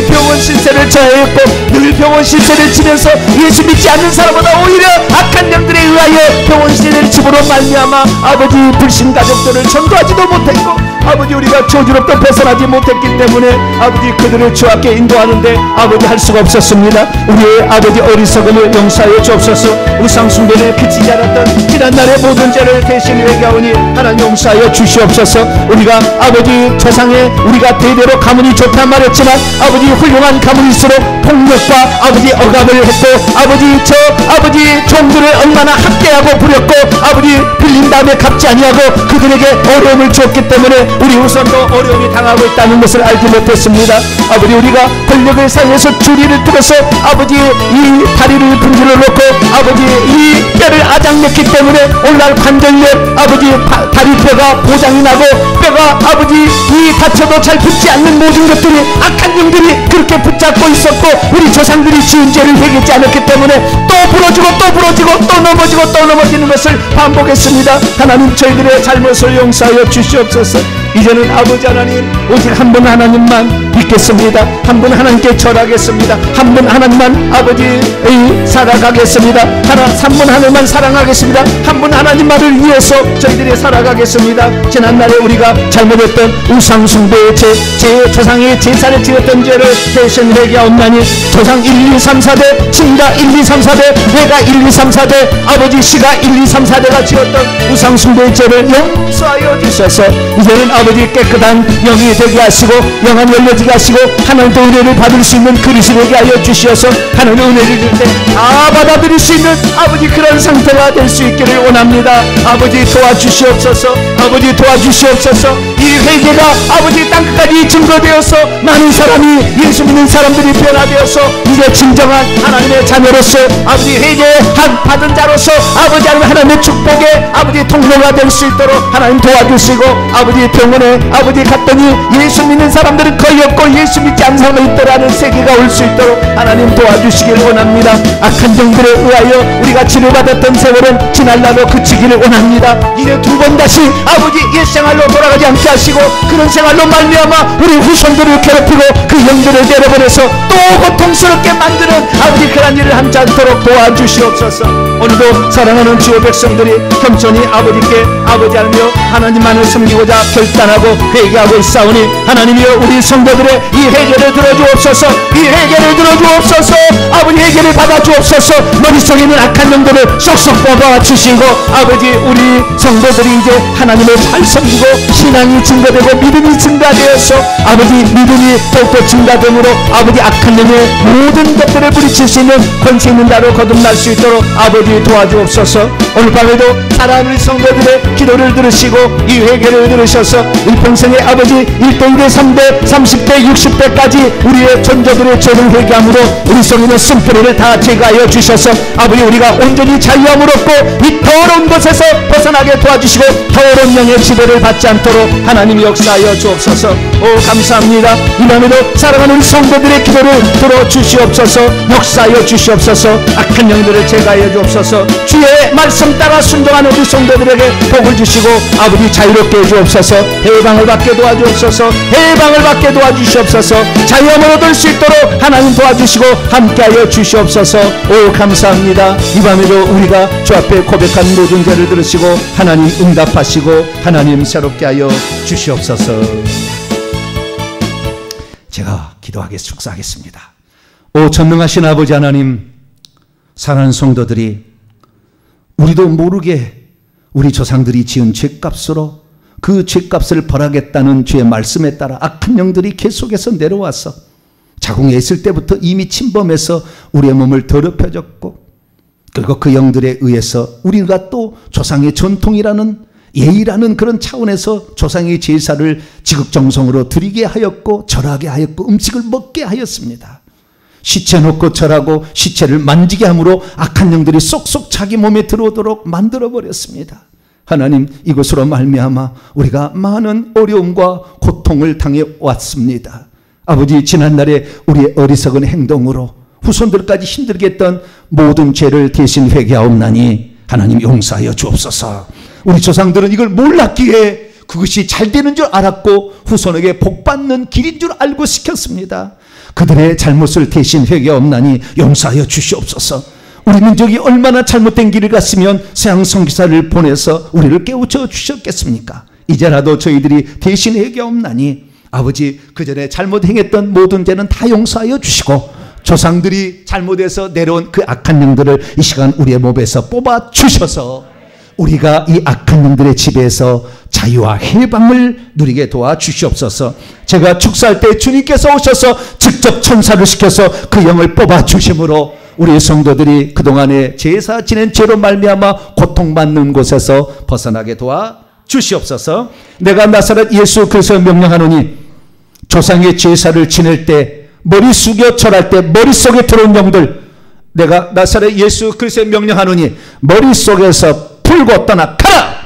병원 신세를 져했고 늘 병원 신세를 지면서 예수 믿지 않는 사람보다 오히려 악한 영들에 의하여 병원 신세를 집으로 말미암아 아버지 불신 가족들을 전도하지도 못했고 아버지 우리가 저주로부터 벗어나지 못했기 때문에 아버지 그들을 주께 인도하는데 아버지 할 수가 없었습니다. 우리의 아버지 어리석음을 용서하여 주옵소서. 우상 숭배에 그치지 않았던 지난날의 모든 죄를 대신 회개하오니 하나님 용서하여 주시옵소서. 우리가 아버지 조상에 우리가 대대로 가문이 좋단 말했지만 아버지 훌륭한 가문일수록 폭력과 아버지 억압을 했고 아버지 종들을 얼마나 학대하고 부렸고 아버지 빌린 다음에 갚지 아니하고 그들에게 어려움을 주었기 때문에 우리 후손도 어려움이 당하고 있다는 것을 알지 못했습니다. 아버지 우리가 권력을 사용해서 주리를 들어서 아버지 이 다리를 분지를 놓고 아버지 이 뼈를 아작냈기 때문에 오늘날 관절염 아버지 다리뼈가 보장이 나고 뼈가 아버지 이 다쳐도 잘 붙지 않는 모든 것들이 악한 영들이 그렇게 붙잡고 있었고 우리 조상들이 지은 죄를 회개하지 않았기 때문에 또 부러지고 또 부러지고 또 넘어지고 또 넘어지는 것을 반복했습니다. 하나님 저희들의 잘못을 용서하여 주시옵소서. 이제는 아버지 하나님 오직 한 분 하나님만 믿겠습니다. 한 분 하나님께 절하겠습니다. 한 분 하나님만 아버지 살아가겠습니다. 한 분 하나님만 사랑하겠습니다. 한 분 하나님만을 위해서 저희들이 살아가겠습니다. 지난날에 우리가 잘못했던 우상 숭배의 제 조상의 제사를 지었던 죄를 대신 회개하옵나니 조상 1, 2, 3, 4대 친가 1, 2, 3, 4대 내가 1, 2, 3, 4대 아버지 씨가 1, 2, 3, 4대가 지었던 우상 숭배의 죄를 용서하여 주셔서 이제는 아버지 깨끗한 영이 되게 하시고 영안 열려지게 하시고 하나님의 은혜를 받을 수 있는 그릇이 되게 하여 주시어서 하나님의 은혜를 줄 때 다 받아들일 수 있는 아버지 그런 상태가 될 수 있기를 원합니다. 아버지 도와주시옵소서. 아버지 도와주시옵소서. 이 회개가 아버지 땅끝까지 증거되어서 많은 사람이 예수 믿는 사람들이 변화되어서 이제 진정한 하나님의 자녀로서 아버지 회개한 받은 자로서 아버지 하나님의 축복의 아버지 통로가 될 수 있도록 하나님 도와주시고 아버지 병원에 아버지 갔더니 예수 믿는 사람들은 거의 없고 예수 믿지 않는 사람이 있더라는 세계가 올 수 있도록 하나님 도와주시길 원합니다. 악한 영들에 의하여 우리가 치료받았던 세월은 지날라로 그치기를 원합니다. 이제 두 번 다시 아버지 옛 생활로 돌아가지 않게 하시고 그런 생활로 말미암아 우리 후손들을 괴롭히고 그 영들을 내려보내서 또 고통스럽게 만드는 아버지 그런 일을 함지 않도록 도와주시옵소서. 오늘도 사랑하는 주의 백성들이 겸손히 아버지께 아버지하며 하나님만을 섬기고자 결단하고 회개하고 있사오니 하나님이여 우리 성도들의 이 회개를 들어주옵소서. 이 회개를 들어주옵소서. 아버지 회개를 받아주옵소서. 머릿속에 있는 악한 영들을 쏙쏙 뽑아주시고 아버지 우리 성도들이 이제 하나님을 잘 섬기고 신앙이 증가되고 믿음이 증가되어서 아버지 믿음이 더욱더 증가됨으로 아버지 악한 영의 모든 것들을 부딪힐 수 있는 권세 있는 자로 거듭날 수 있도록 아버지 도와주옵소서. 오늘 밤에도 사랑하는 성도들의 기도를 들으시고 이 회개를 들으셔서 일평생의 아버지 1대 2대 3대 30대 60대까지 우리의 존재들의 죄를 회개함으로 우리 속에 있는 쓴뿌리를 다 제거하여 주셔서 아버지 우리가 온전히 자유함을 얻고 이 더러운 것에서 벗어나게 도와주시고 더러운 영의 지배를 받지 않도록 하나님이 역사하여 주옵소서. 오 감사합니다. 이 밤에도 사랑하는 우리 성도들의 기도를 들어주시옵소서. 역사하여 주시옵소서. 악한 영들을 제거하여 주옵소서. 주의 말씀 따라 순종하는 우리 성도들에게 복을 주시고 아버지 자유롭게 해주옵소서. 해방을 받게 도와주옵소서. 해방을 받게 도와주시옵소서. 자유함을 얻을 수 있도록 하나님 도와주시고 함께하여 주시옵소서. 오 감사합니다. 이 밤에도 우리가 주 앞에 고백한 모든 죄를 들으시고 하나님 응답하시고 하나님 새롭게 하여 주시옵소서. 제가 축사하겠습니다. 오 전능하신 아버지 하나님, 사랑하는 성도들이 우리도 모르게 우리 조상들이 지은 죄값으로 그 죄값을 벌하겠다는 주의 말씀에 따라 악한 영들이 계속해서 내려와서 자궁에 있을 때부터 이미 침범해서 우리의 몸을 더럽혀졌고 그리고 그 영들에 의해서 우리가 또 조상의 전통이라는 예의라는 그런 차원에서 조상의 제사를 지극정성으로 드리게 하였고 절하게 하였고 음식을 먹게 하였습니다. 시체 놓고 절하고 시체를 만지게 함으로 악한 영들이 쏙쏙 자기 몸에 들어오도록 만들어버렸습니다. 하나님, 이것으로 말미암아 우리가 많은 어려움과 고통을 당해 왔습니다. 아버지, 지난날에 우리의 어리석은 행동으로 후손들까지 힘들게 했던 모든 죄를 대신 회개하옵나니 하나님 용서하여 주옵소서. 우리 조상들은 이걸 몰랐기에 그것이 잘 되는 줄 알았고 후손에게 복받는 길인 줄 알고 시켰습니다. 그들의 잘못을 대신 회개하옵나니 용서하여 주시옵소서. 우리 민족이 얼마나 잘못된 길을 갔으면 세상 선교사를 보내서 우리를 깨우쳐 주셨겠습니까? 이제라도 저희들이 대신 회개하옵나니 아버지, 그전에 잘못 행했던 모든 죄는 다 용서하여 주시고 조상들이 잘못해서 내려온 그 악한 영들을 이 시간 우리의 몸에서 뽑아 주셔서 우리가 이 악한 영들의 지배에서 자유와 해방을 누리게 도와주시옵소서. 제가 축사할 때 주님께서 오셔서 직접 천사를 시켜서 그 영을 뽑아 주심으로 우리 성도들이 그동안에 제사 지낸 죄로 말미암아 고통받는 곳에서 벗어나게 도와주시옵소서. 내가 나사렛 예수 그리스도를 명령하노니 조상의 제사를 지낼 때 머리 숙여 절할 때 머릿속에 들어온 영들, 내가 나사렛 예수 그리스도의 명령하노니 머릿속에서 풀고 떠나가라.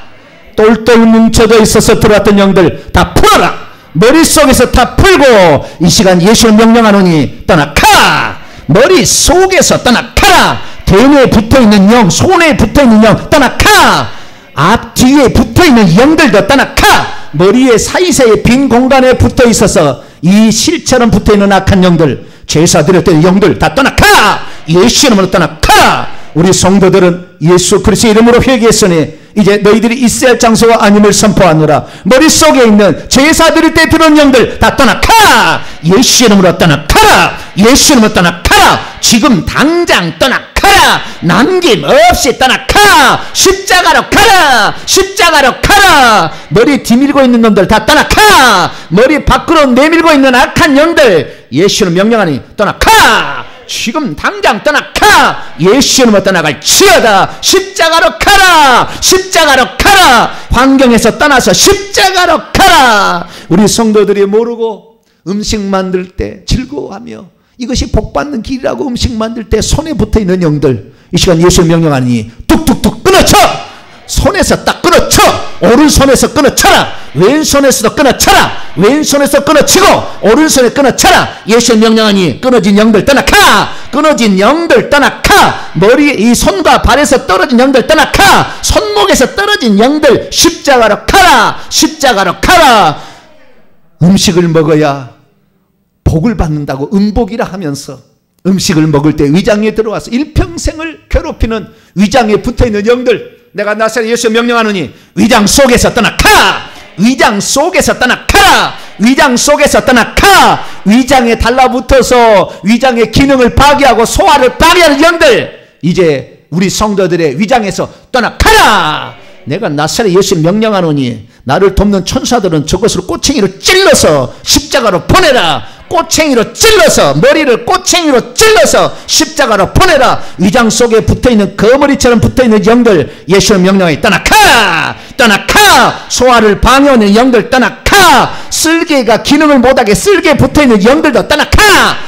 똘똘 뭉쳐져 있어서 들어왔던 영들 다 풀어라. 머릿속에서 다 풀고 이 시간 예수를 명령하노니 떠나가라. 머릿속에서 떠나가라. 대뇌에 붙어있는 영, 손에 붙어있는 영 떠나가라. 앞뒤에 붙어있는 영들도 떠나가라. 머리에 사이사이에 빈 공간에 붙어있어서 이 실처럼 붙어있는 악한 영들, 제사 드릴 때 영들 다 떠나가라. 예수 이름으로 떠나가라. 우리 성도들은 예수 그리스도의 이름으로 회개했으니 이제 너희들이 있어야 할 장소가 아님을 선포하노라. 머릿속에 있는 제사 드릴 때 들어온 영들 다 떠나가라. 예수 이름으로 떠나가라. 예수 이름으로 떠나가라. 지금 당장 떠나가라. 남김없이 떠나가라. 십자가로 가라. 십자가로 가라. 머리 뒤밀고 있는 놈들 다 떠나가라. 머리 밖으로 내밀고 있는 악한 영들 예수를 명령하니 떠나가라. 지금 당장 떠나가. 예수 이름으로 떠나갈 지어다. 십자가로 가라. 십자가로 가라. 환경에서 떠나서 십자가로 가라. 우리 성도들이 모르고 음식 만들 때 즐거워하며 이것이 복받는 길이라고 음식 만들 때 손에 붙어있는 영들 이 시간 예수 명령하니 뚝뚝뚝 끊어쳐. 손에서 딱 끊어쳐. 오른손에서 끊어쳐라. 왼손에서도 끊어쳐라. 왼손에서 끊어치고 오른손에 끊어쳐라. 예수의 명령하니 끊어진 영들 떠나가. 끊어진 영들 떠나가. 머리 이 손과 발에서 떨어진 영들 떠나가. 손목에서 떨어진 영들 십자가로 가라. 십자가로 가라. 음식을 먹어야 복을 받는다고 음복이라 하면서 음식을 먹을 때 위장에 들어와서 일평생을 괴롭히는 위장에 붙어있는 영들, 내가 나사렛 예수 명령하노니 위장 속에서 떠나가. 위장 속에서 떠나가. 위장 속에서 떠나가. 위장에 달라붙어서 위장의 기능을 파괴하고 소화를 파괴하는 영들, 이제 우리 성도들의 위장에서 떠나가라. 내가 나사렛 예수 명령하노니 나를 돕는 천사들은 저것을 꼬챙이로 찔러서 십자가로 보내라. 꼬챙이로 찔러서, 머리를 꼬챙이로 찔러서 십자가로 보내라. 위장 속에 붙어있는 거머리처럼 붙어있는 영들 예수의 명령에 떠나가. 떠나가. 소화를 방해하는 영들 떠나가. 쓸개가 기능을 못하게 쓸개에 붙어있는 영들도 떠나가.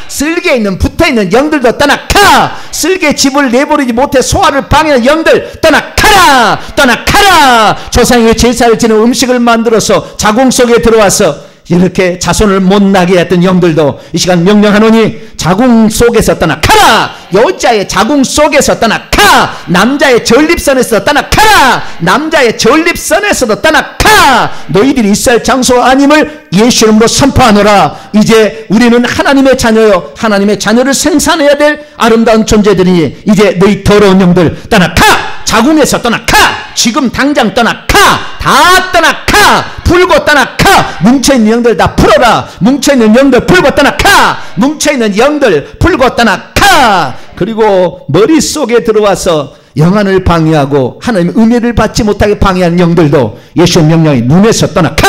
쓸개에 있는 붙어있는 영들도 떠나가. 쓸개 집을 내버리지 못해 소화를 방해하는 영들 떠나가라. 떠나가라. 조상의 제사를 지는 음식을 만들어서 자궁 속에 들어와서 이렇게 자손을 못나게 했던 영들도 이 시간 명령하노니 자궁 속에서 떠나가라. 여자의 자궁 속에서 떠나가. 남자의 전립선에서 떠나가라. 남자의 전립선에서도 떠나가. 너희들이 있을 장소 아님을 예수 이름으로 선포하노라. 이제 우리는 하나님의 자녀요, 하나님의 자녀를 생산해야 될 아름다운 존재들이니 이제 너희 더러운 영들 떠나가. 자궁에서 떠나가. 지금 당장 떠나가. 다 떠나가. 풀고 떠나가. 뭉쳐있는 영들 다 풀어라. 뭉쳐있는 영들 풀고 떠나가. 뭉쳐있는 영들 풀고 떠나가. 그리고 머릿속에 들어와서 영안을 방해하고 하나님의 은혜를 받지 못하게 방해하는 영들도 예수의 명령이 눈에서 떠나가.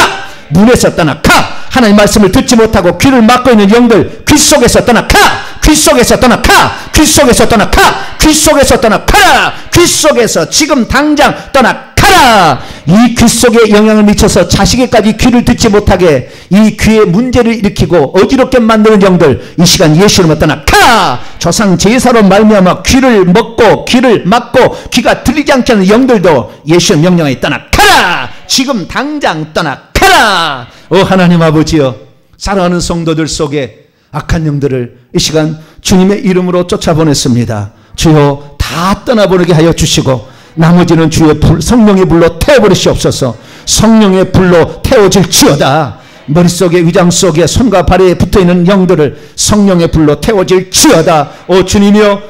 눈에서 떠나가. 하나님 말씀을 듣지 못하고 귀를 막고 있는 영들 귀 속에서 떠나가. 귀 속에서 떠나가. 귀 속에서 떠나가. 귀 속에서 떠나가라. 귀 속에서 지금 당장 떠나가라. 이 귀 속에 영향을 미쳐서 자식에까지 귀를 듣지 못하게 이 귀에 문제를 일으키고 어지럽게 만드는 영들 이 시간 예수 이름으로 떠나가. 조상 제사로 말미암아 귀를 먹고 귀를 막고 귀가 들리지 않게 하는 영들도 예수의 명령에 떠나가라. 지금 당장 떠나가라. 하나님 아버지여, 사랑하는 성도들 속에 악한 영들을 이 시간 주님의 이름으로 쫓아보냈습니다. 주여 다 떠나보내게 하여 주시고 나머지는 주의 불, 성령의 불로 태워버리시옵소서. 성령의 불로 태워질지어다. 머릿속에 위장 속에 손과 발에 붙어있는 영들을 성령의 불로 태워질지어다. 주님이여,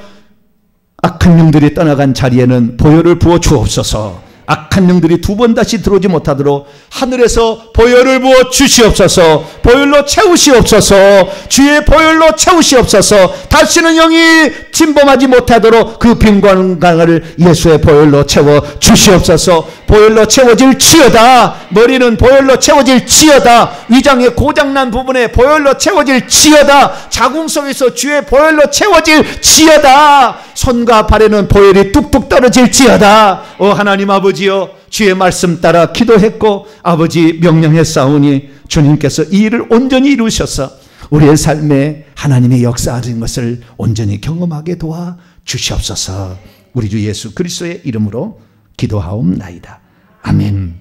악한 영들이 떠나간 자리에는 보혈을 부어 주옵소서. 악한 영들이 두 번 다시 들어오지 못하도록 하늘에서 보혈을 부어 주시옵소서. 보혈로 채우시옵소서. 주의 보혈로 채우시옵소서. 다시는 영이 침범하지 못하도록 그 빈 공간을 예수의 보혈로 채워 주시옵소서. 보혈로 채워질지어다. 머리는 보혈로 채워질지어다. 위장의 고장난 부분에 보혈로 채워질지어다. 자궁 속에서 주의 보혈로 채워질지어다. 손과 발에는 보혈이 뚝뚝 떨어질지어다. 하나님 아버지여, 주의 말씀 따라 기도했고 아버지 명령했사오니 주님께서 이 일을 온전히 이루셔서 우리의 삶에 하나님의 역사하는 것을 온전히 경험하게 도와 주시옵소서. 우리 주 예수 그리스도의 이름으로 기도하옵나이다. 아멘.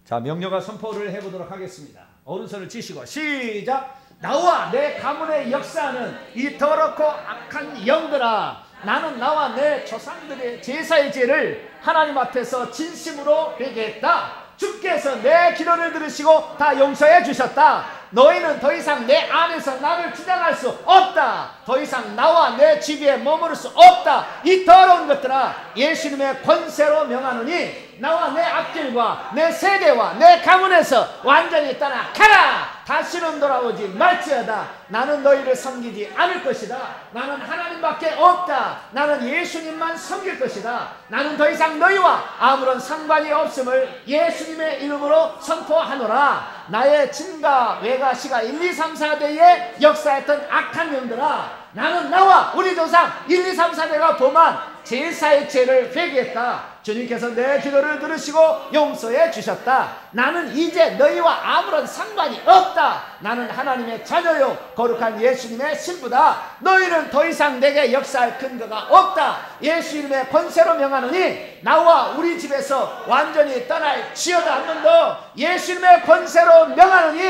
자, 명령과 선포를 해보도록 하겠습니다. 오른손을 치시고 시작. 나와 내 가문의 역사하는 이 더럽고 악한 영들아, 나는 나와 내 조상들의 제사의 죄를 하나님 앞에서 진심으로 회개했다. 주께서 내 기도를 들으시고 다 용서해 주셨다. 너희는 더 이상 내 안에서 나를 주장할 수 없다. 더 이상 나와 내 집에 머무를 수 없다. 이 더러운 것들아, 예수님의 권세로 명하노니 나와 내 앞길과 내 세대와 내 가문에서 완전히 떠나가라. 다시는 돌아오지 말지어다. 나는 너희를 섬기지 않을 것이다. 나는 하나님밖에 없다. 나는 예수님만 섬길 것이다. 나는 더 이상 너희와 아무런 상관이 없음을 예수님의 이름으로 선포하노라. 나의 친가 외가시가 1, 2, 3, 4대에 역사했던 악한 영들아, 나는 나와 우리 조상 1, 2, 3, 4대가 범한 제사의 죄를 회개했다. 주님께서 내 기도를 들으시고 용서해 주셨다. 나는 이제 너희와 아무런 상관이 없다. 나는 하나님의 자녀요 거룩한 예수님의 신부다. 너희는 더 이상 내게 역사할 근거가 없다. 예수 이름의 권세로 명하노니 나와 우리 집에서 완전히 떠날지어다. 한 번 더. 예수 이름의 권세로 명하노니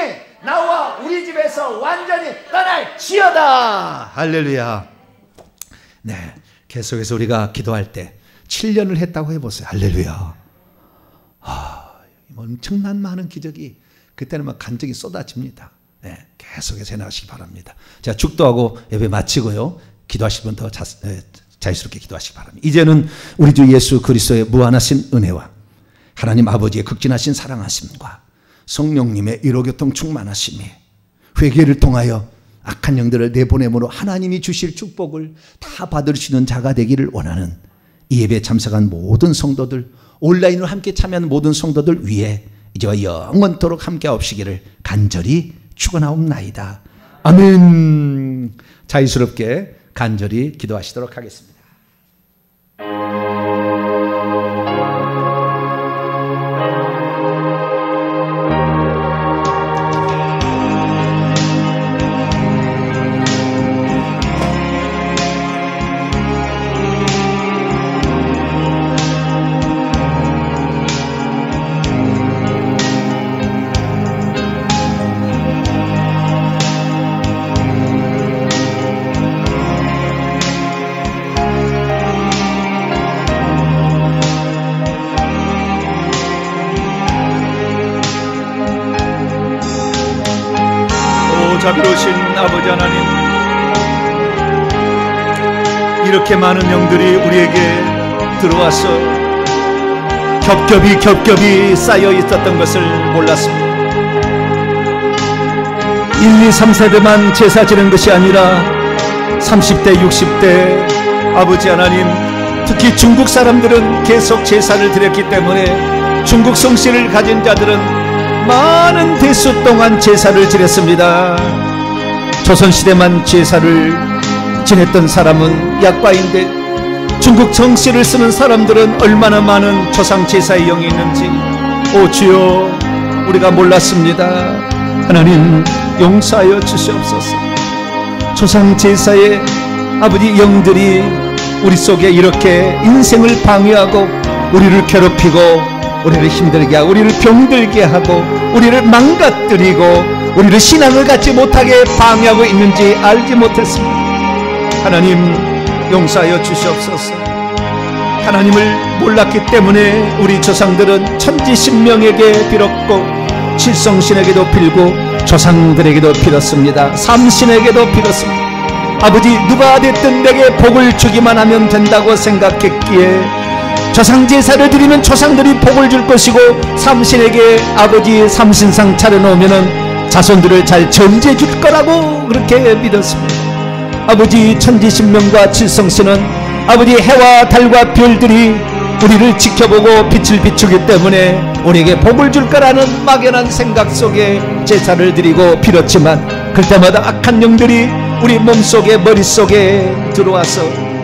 나와 우리 집에서 완전히 떠날지어다. 할렐루야. 네, 계속해서 우리가 기도할 때 7년을 했다고 해보세요. 할렐루야. 엄청난 많은 기적이 그때는 막 간증이 쏟아집니다. 네, 계속해서 해나가시기 바랍니다. 자, 축도하고 예배 마치고요. 기도하실 분 더 자유스럽게 기도하시기 바랍니다. 이제는 우리 주 예수 그리스도의 무한하신 은혜와 하나님 아버지의 극진하신 사랑하심과 성령님의 일호교통 충만하심이 회개를 통하여 악한 영들을 내보내므로 하나님이 주실 축복을 다 받으시는 자가 되기를 원하는 이 예배에 참석한 모든 성도들, 온라인으로 함께 참여하는 모든 성도들 위해 이제와 영원토록 함께 하옵시기를 간절히 축원하옵나이다. 아멘. 자유스럽게 간절히 기도하시도록 하겠습니다. 자비로우신 아버지 하나님, 이렇게 많은 영들이 우리에게 들어와서 겹겹이 쌓여 있었던 것을 몰랐습니다. 1, 2, 3 세대만 제사 지는 것이 아니라 30대, 60대 아버지 하나님, 특히 중국 사람들은 계속 제사를 드렸기 때문에 중국 성씨를 가진 자들은 많은 대수 동안 제사를 지냈습니다. 조선시대만 제사를 지냈던 사람은 약과인데 중국 정씨를 쓰는 사람들은 얼마나 많은 조상 제사의 영이 있는지 오 주여 우리가 몰랐습니다. 하나님 용서하여 주시옵소서. 조상 제사의 아버지 영들이 우리 속에 이렇게 인생을 방해하고 우리를 괴롭히고 우리를 힘들게 하고 우리를 병들게 하고 우리를 망가뜨리고 우리를 신앙을 갖지 못하게 방해하고 있는지 알지 못했습니다. 하나님 용서하여 주시옵소서. 하나님을 몰랐기 때문에 우리 조상들은 천지신명에게 빌었고 칠성신에게도 빌고 조상들에게도 빌었습니다. 삼신에게도 빌었습니다. 아버지 누가 됐든 내게 복을 주기만 하면 된다고 생각했기에 조상제사를 드리면 조상들이 복을 줄 것이고 삼신에게 아버지 삼신상 차려놓으면 자손들을 잘 전제해 줄 거라고 그렇게 믿었습니다. 아버지 천지신명과 칠성신은 아버지 해와 달과 별들이 우리를 지켜보고 빛을 비추기 때문에 우리에게 복을 줄 거라는 막연한 생각 속에 제사를 드리고 빌었지만 그때마다 악한 영들이 우리 몸속에 머릿속에 들어와서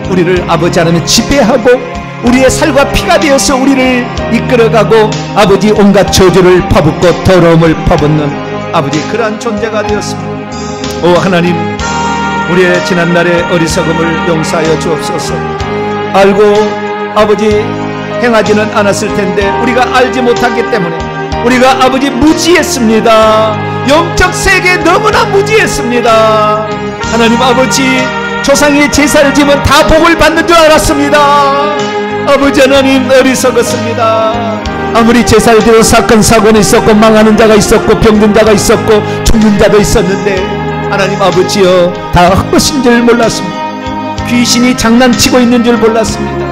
우리를 아버지 하나님 지배하고 우리의 살과 피가 되어서 우리를 이끌어가고 아버지 온갖 저주를 퍼붓고 더러움을 퍼붓는 아버지 그러한 존재가 되었습니다. 오 하나님 우리의 지난날의 어리석음을 용서하여 주옵소서. 알고 아버지 행하지는 않았을 텐데 우리가 알지 못하기 때문에 우리가 아버지 무지했습니다. 영적 세계에 너무나 무지했습니다. 하나님 아버지 조상이 제사를 지면 다 복을 받는 줄 알았습니다. 아버지 하나님 어리석었습니다. 아무리 제사를 드려 사건 사고는 있었고 망하는 자가 있었고 병든 자가 있었고 죽는 자도 있었는데 하나님 아버지여 다 헛것인 줄 몰랐습니다. 귀신이 장난치고 있는 줄 몰랐습니다.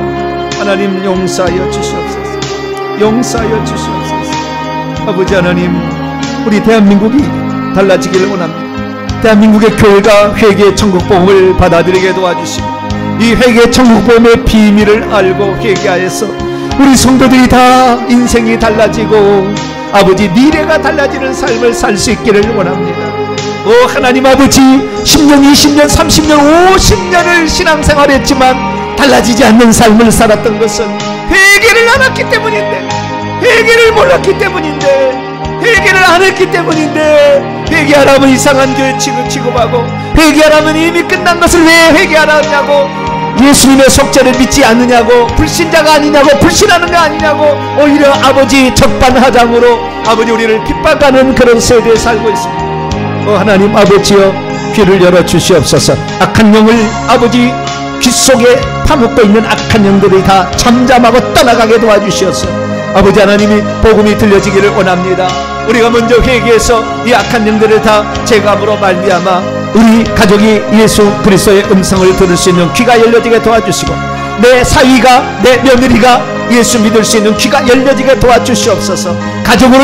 하나님 용서하여 주시옵소서. 용서하여 주시옵소서. 아버지 하나님 우리 대한민국이 달라지기를 원합니다. 대한민국의 교회가 회개의 천국복음을 받아들이게 도와주시고 이 회개 천국복음의 비밀을 알고 회개하여서 우리 성도들이 다 인생이 달라지고 아버지 미래가 달라지는 삶을 살 수 있기를 원합니다. 오 하나님 아버지 10년 20년 30년 50년을 신앙생활했지만 달라지지 않는 삶을 살았던 것은 회개를 안 했기 때문인데, 회개를 몰랐기 때문인데, 회개를 안 했기 때문인데, 회개하라면 이상한 교회 취급하고, 회개하라면 이미 끝난 것을 왜 회개하라냐고, 예수님의 속죄를 믿지 않느냐고, 불신자가 아니냐고, 불신하는 거 아니냐고, 오히려 아버지 적반하장으로 아버지 우리를 핍박하는 그런 세대에 살고 있습니다. 하나님 아버지여, 귀를 열어 주시옵소서. 악한 영을 아버지 귀 속에 파묻고 있는 악한 영들이 다 잠잠하고 떠나가게 도와주시옵소서. 아버지 하나님이 복음이 들려지기를 원합니다. 우리가 먼저 회개해서 이 악한 영들을 다 제감으로 말미암아 우리 가족이 예수 그리스도의 음성을 들을 수 있는 귀가 열려지게 도와주시고, 내 사위가, 내 며느리가 예수 믿을 수 있는 귀가 열려지게 도와주시옵소서. 가족으로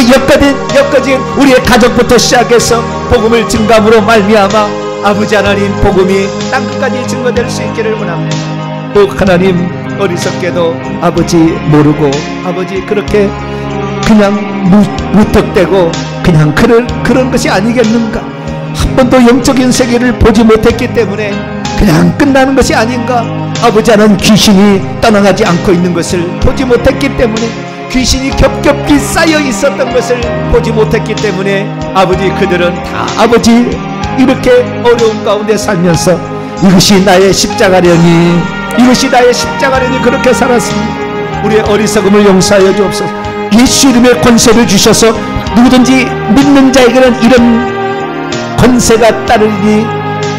엮어진 우리의 가족부터 시작해서 복음을 증감으로 말미암아 아버지 하나님 복음이 땅끝까지 증거될 수 있기를 원합니다. 또 하나님, 어리석게도 아버지 모르고 아버지 그렇게 그냥 무턱대고 그냥 그런 것이 아니겠는가, 한 번도 영적인 세계를 보지 못했기 때문에 그냥 끝나는 것이 아닌가, 아버지 하나님 귀신이 떠나가지 않고 있는 것을 보지 못했기 때문에, 귀신이 겹겹이 쌓여 있었던 것을 보지 못했기 때문에 아버지 그들은 다 아버지 이렇게 어려운 가운데 살면서 이것이 나의 십자가려니, 이것이 나의 십자가려니 그렇게 살았습니다. 우리의 어리석음을 용서하여 주옵소서. 예수 이름의 권세를 주셔서 누구든지 믿는 자에게는 이런 권세가 따르니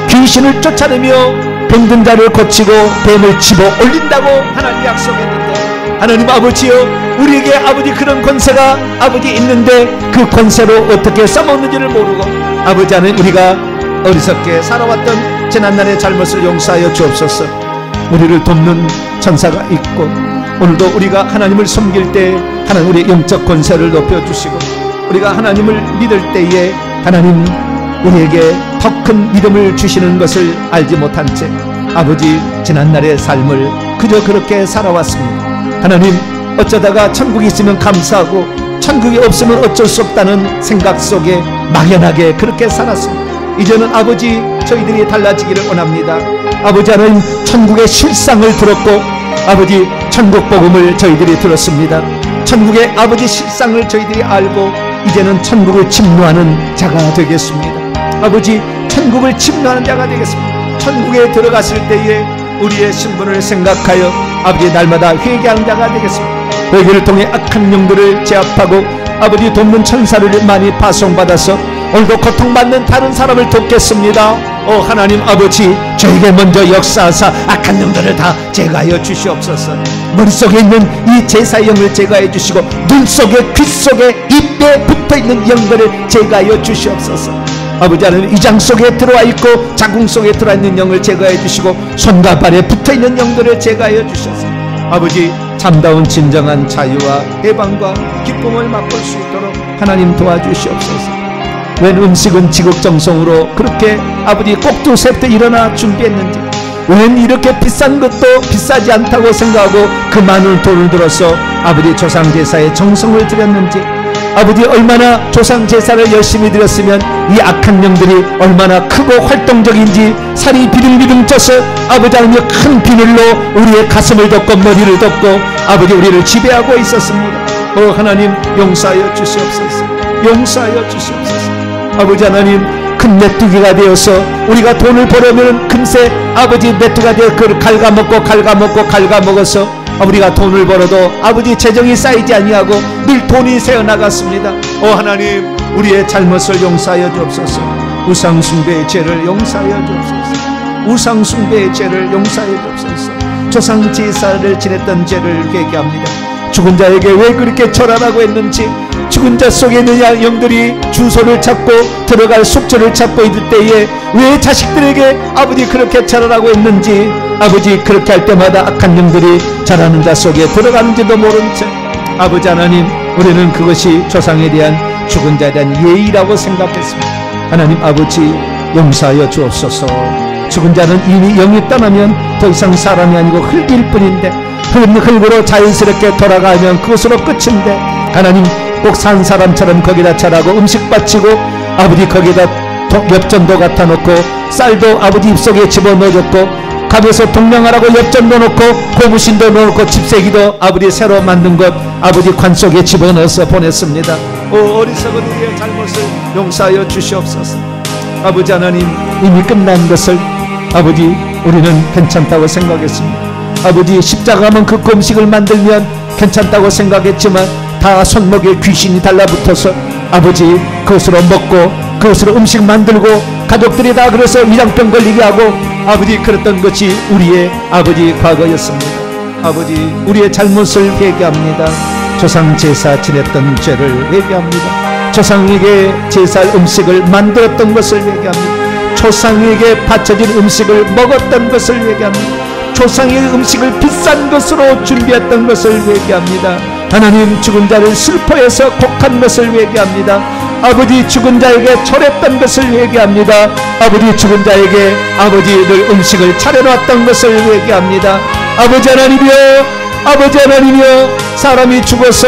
귀신을 쫓아내며 병든 자를 고치고 뱀을 집어 올린다고 하나님 약속했는데, 하나님 아버지여, 우리에게 아버지 그런 권세가 아버지 있는데 그 권세로 어떻게 써먹는지를 모르고 아버지 하나님 우리가 어리석게 살아왔던 지난날의 잘못을 용서하여 주옵소서. 우리를 돕는 천사가 있고, 오늘도 우리가 하나님을 섬길 때 하나님 우리의 영적 권세를 높여주시고, 우리가 하나님을 믿을 때에 하나님 우리에게 더 큰 믿음을 주시는 것을 알지 못한 채 아버지 지난날의 삶을 그저 그렇게 살아왔습니다. 하나님, 어쩌다가 천국이 있으면 감사하고 천국이 없으면 어쩔 수 없다는 생각 속에 막연하게 그렇게 살았습니다. 이제는 아버지 저희들이 달라지기를 원합니다. 아버지 하나님, 천국의 실상을 들었고 아버지 천국 복음을 저희들이 들었습니다. 천국의 아버지 실상을 저희들이 알고 이제는 천국을 침노하는 자가 되겠습니다. 아버지, 천국을 침노하는 자가 되겠습니다. 천국에 들어갔을 때에 우리의 신분을 생각하여 아버지 날마다 회개하는 자가 되겠습니다. 회개를 통해 악한 영들을 제압하고 아버지 돕는 천사를 많이 파송받아서 오늘도 고통받는 다른 사람을 돕겠습니다. 하나님 아버지, 저에게 먼저 역사하사 악한 영들을 다 제거하여 주시옵소서. 머릿속에 있는 이 제사의 영을 제거해 주시고, 눈 속에, 귀 속에, 입에 붙어있는 영들을 제거하여 주시옵소서. 아버지 하나님, 위장 속에 들어와 있고 자궁 속에 들어와 있는 영을 제거해 주시고, 손과 발에 붙어있는 영들을 제거하여 주셔서 아버지 참다운 진정한 자유와 해방과 기쁨을 맛볼 수 있도록 하나님 도와주시옵소서. 웬 음식은 지극정성으로 그렇게 아버지 꼭두새부터 일어나 준비했는지, 웬 이렇게 비싼 것도 비싸지 않다고 생각하고 그 많은 돈을 들어서 아버지 조상제사에 정성을 들였는지, 아버지 얼마나 조상제사를 열심히 드렸으면 이 악한 영들이 얼마나 크고 활동적인지 살이 비등비등 쪄서 아버지 하나님의 큰 비늘로 우리의 가슴을 덮고 머리를 덮고 아버지 우리를 지배하고 있었습니다. 하나님, 용서하여 주시옵소서. 용서하여 주시옵소서. 아버지 하나님, 큰 메뚜기가 되어서 우리가 돈을 벌려면 금세 아버지 메뚜기가 되어 그걸 갉아먹어서 우리가 돈을 벌어도 아버지 재정이 쌓이지 아니하고 늘 돈이 새어나갔습니다. 하나님, 우리의 잘못을 용서하여 주옵소서. 우상숭배의 죄를 용서하여 주옵소서. 우상숭배의 죄를 용서하여 주옵소서. 조상제사를 지냈던 죄를 회개합니다. 죽은 자에게 왜 그렇게 절하라고 했는지, 죽은 자 속에 있는 영들이 주소를 찾고 들어갈 숙소를 찾고 있을 때에 왜 자식들에게 아버지 그렇게 절하라고 했는지, 아버지 그렇게 할 때마다 악한 영들이 자라는 자 속에 들어가는지도 모른 채 아버지 하나님, 우리는 그것이 조상에 대한 죽은 자에 대한 예의라고 생각했습니다. 하나님 아버지, 용서하여 주옵소서. 죽은 자는 이미 영이 떠나면 더 이상 사람이 아니고 흙일 뿐인데, 흙으로 자연스럽게 돌아가면 그것으로 끝인데, 하나님 꼭 산 사람처럼 거기다 절하고 음식 바치고 아버지 거기다 엽전도 갖다 놓고 쌀도 아버지 입속에 집어넣어줬고 가면서 동냥하라고 엽전도 놓고 고무신도 놓고 집세기도 아버지 새로 만든 것 아버지 관 속에 집어넣어서 보냈습니다. 오 어리석은 우리의 잘못을 용서하여 주시옵소서. 아버지 하나님, 이미 끝난 것을 아버지 우리는 괜찮다고 생각했습니다. 아버지 십자가만 그 음식을 만들면 괜찮다고 생각했지만 다 손목에 귀신이 달라붙어서 아버지 그것으로 먹고 그것으로 음식 만들고 가족들이 다 그래서 위장병 걸리게 하고 아버지 그랬던 것이 우리의 아버지 과거였습니다. 아버지 우리의 잘못을 회개합니다. 조상 제사 지냈던 죄를 회개합니다. 조상에게 제사 음식을 만들었던 것을 회개합니다. 조상에게 바쳐진 음식을 먹었던 것을 회개합니다. 조상의 음식을 비싼 것으로 준비했던 것을 회개합니다. 하나님 죽은 자를 슬퍼해서 곡한 것을 회개합니다. 아버지 죽은 자에게 절했던 것을 회개합니다. 아버지 죽은 자에게 아버지들 음식을 차려놨던 것을 회개합니다. 아버지 하나님이여, 아버지 하나님이여, 사람이 죽어서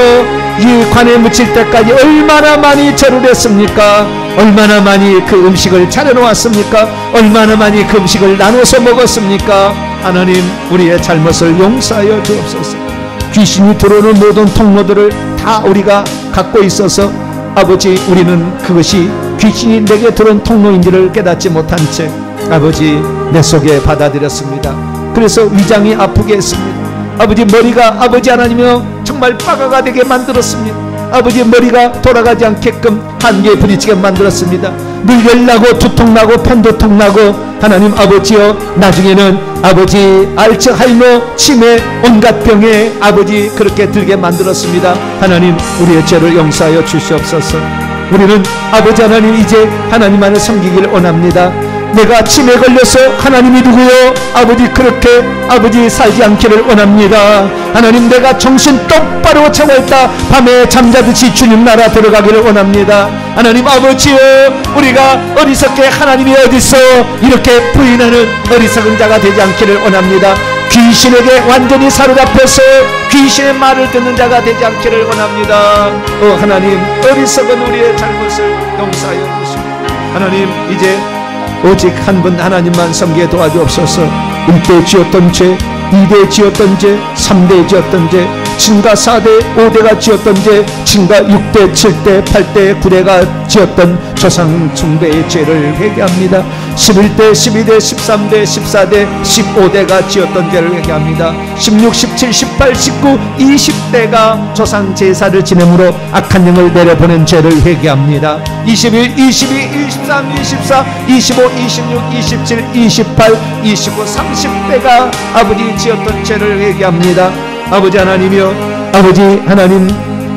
이 관에 묻힐 때까지 얼마나 많이 절을 했습니까? 얼마나 많이 그 음식을 차려놓았습니까? 얼마나 많이 그 음식을 나눠서 먹었습니까? 하나님 우리의 잘못을 용서하여 주옵소서. 귀신이 들어오는 모든 통로들을 다 우리가 갖고 있어서 아버지 우리는 그것이 귀신이 내게 들어온 통로인지를 깨닫지 못한 채 아버지 내 속에 받아들였습니다. 그래서 위장이 아프게 했습니다. 아버지 머리가 아버지 하나님이여 정말 빠가가 되게 만들었습니다. 아버지 머리가 돌아가지 않게끔 한계에 부딪히게 만들었습니다. 늘 열나고 두통나고 편두통나고 하나님 아버지여 나중에는 아버지 알츠하이머 치매 온갖 병에 아버지 그렇게 들게 만들었습니다. 하나님 우리의 죄를 용서하여 주시옵소서. 우리는 아버지 하나님 이제 하나님 안에 섬기기를 원합니다. 내가 치매 걸려서 하나님이 누구요? 아버지 그렇게 아버지 살지 않기를 원합니다. 하나님 내가 정신 똑바로 차고 있다 밤에 잠자듯이 주님 나라 들어가기를 원합니다. 하나님 아버지여 우리가 어리석게 하나님이 어디서 이렇게 부인하는 어리석은 자가 되지 않기를 원합니다. 귀신에게 완전히 사로잡혀서 귀신의 말을 듣는 자가 되지 않기를 원합니다. 하나님 어리석은 우리의 잘못을 용서하여 주시고 하나님 이제 오직 한 분 하나님만 섬기게 도와주옵소서. 1대 지었던 죄, 2대 지었던 죄, 3대 지었던 죄, 친가 4대 5대가 지었던 죄, 친가 6대 7대 8대 9대가 지었던 조상 숭배의 죄를 회개합니다. 11대 12대 13대 14대 15대가 지었던 죄를 회개합니다. 16, 17, 18, 19, 20대가 조상 제사를 지내므로 악한 영을 내려보낸 죄를 회개합니다. 21, 22, 23, 24, 25, 26, 27, 28, 29, 30대가 아버지 지었던 죄를 회개합니다. 아버지 하나님이여 아버지 하나님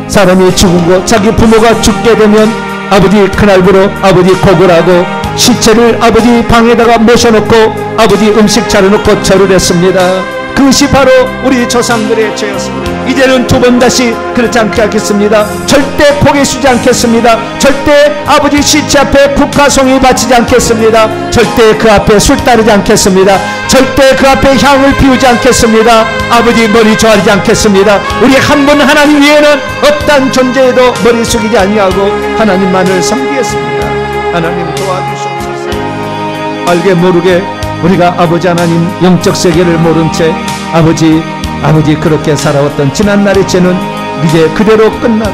사람이 죽고 자기 부모가 죽게 되면 아버지 그날부로 아버지 고글하고 시체를 아버지 방에다가 모셔놓고 아버지 음식 차려놓고 절을 했습니다. 그것이 바로 우리 조상들의 죄였습니다. 이제는 두 번 다시 그렇지 않게 하겠습니다. 절대 포기 주지 않겠습니다. 절대 아버지 시체 앞에 국화송이 바치지 않겠습니다. 절대 그 앞에 술 따르지 않겠습니다. 절대 그 앞에 향을 피우지 않겠습니다. 아버지 머리 조아리지 않겠습니다. 우리 한 분 하나님 위에는 어떤 존재에도 머리 숙이지 아니하고 하나님만을 섬기겠습니다. 하나님 도와주시옵소서. 알게 모르게 우리가 아버지 하나님 영적 세계를 모른 채 아버지 그렇게 살아왔던 지난날의 죄는 이제 그대로 끝나고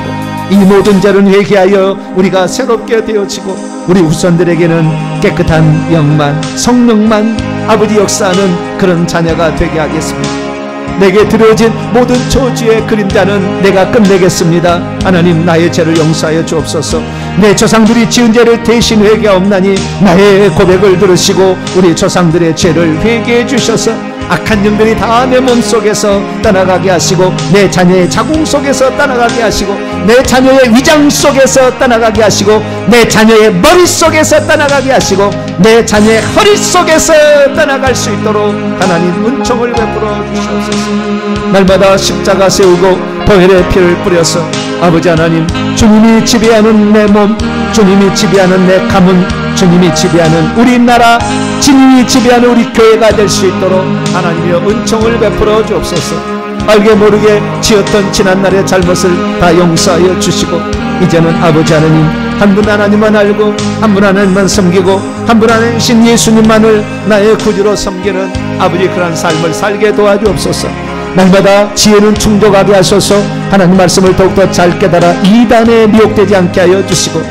이 모든 죄는 회개하여 우리가 새롭게 되어지고 우리 후손들에게는 깨끗한 영만 성령만 아버지 역사하는 그런 자녀가 되게 하겠습니다. 내게 들어진 모든 저주의 그림자는 내가 끝내겠습니다. 하나님 나의 죄를 용서하여 주옵소서. 내 조상들이 지은 죄를 대신 회개하옵나니 나의 고백을 들으시고 우리 조상들의 죄를 회개해 주셔서 악한 영들이 다 내 몸속에서 떠나가게 하시고 내 자녀의 자궁 속에서 떠나가게 하시고 내 자녀의 위장 속에서 떠나가게 하시고 내 자녀의 머릿속에서 떠나가게 하시고 내 자녀의 허리 속에서 떠나갈 수 있도록 하나님 은총을 베풀어 주시옵소서. 날마다 십자가 세우고 보혈의 피를 뿌려서 아버지 하나님 주님이 지배하는 내 몸, 주님이 지배하는 내 가문, 주님이 지배하는 우리 나라, 주님이 지배하는 우리 교회가 될 수 있도록 하나님이여 은총을 베풀어 주옵소서. 알게 모르게 지었던 지난날의 잘못을 다 용서하여 주시고 이제는 아버지 하나님 한 분 하나님만 알고 한 분 하나님만 섬기고 한 분 하나님 예수님만을 나의 구주로 섬기는 아버지 그런 삶을 살게 도와주옵소서. 날마다 지혜는 충족하게 하소서. 하나님 말씀을 더욱더 잘 깨달아 이단에 미혹되지 않게 하여 주시고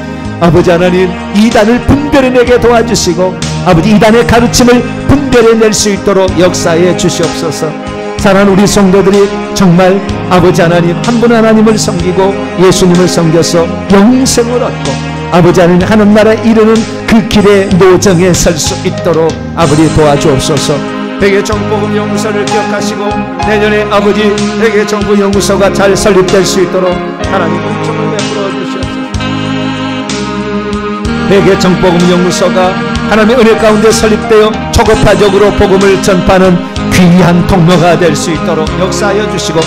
아버지 하나님 이단을 분별해내게 도와주시고 아버지 이단의 가르침을 분별해낼 수 있도록 역사해 주시옵소서. 사랑하는 우리 성도들이 정말 아버지 하나님 한 분 하나님을 섬기고 예수님을 섬겨서 영생을 얻고 아버지 하나님 하나님 나라에 이르는 그 길의 노정에 설 수 있도록 아버지 도와주옵소서. 백의 정복음 연구소를 기억하시고 내년에 아버지 백의 정복음 연구소가 잘 설립될 수 있도록 하나님 은총을 베풀어 주시옵소서. 백의 정복음 연구소가 하나님의 은혜 가운데 설립되어 초급파적으로 복음을 전파하는 귀한 통로가 될 수 있도록 역사하여 주시고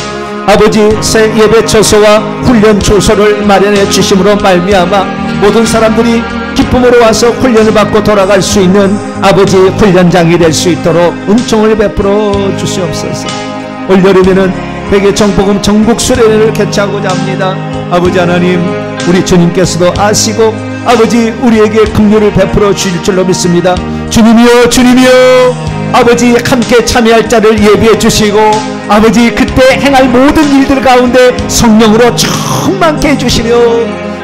아버지 새 예배 처소와 훈련 초소를 마련해 주심으로 말미암아 모든 사람들이 기쁨으로 와서 훈련을 받고 돌아갈 수 있는 아버지 훈련장이 될 수 있도록 은총을 베풀어 주시옵소서. 올여름에는 백의 정복음 전국 수련회를 개최하고자 합니다. 아버지 하나님 우리 주님께서도 아시고 아버지 우리에게 긍휼을 베풀어 주실 줄로 믿습니다. 주님이여 주님이여 아버지 함께 참여할 자를 예비해 주시고 아버지 그때 행할 모든 일들 가운데 성령으로 충만케 해주시며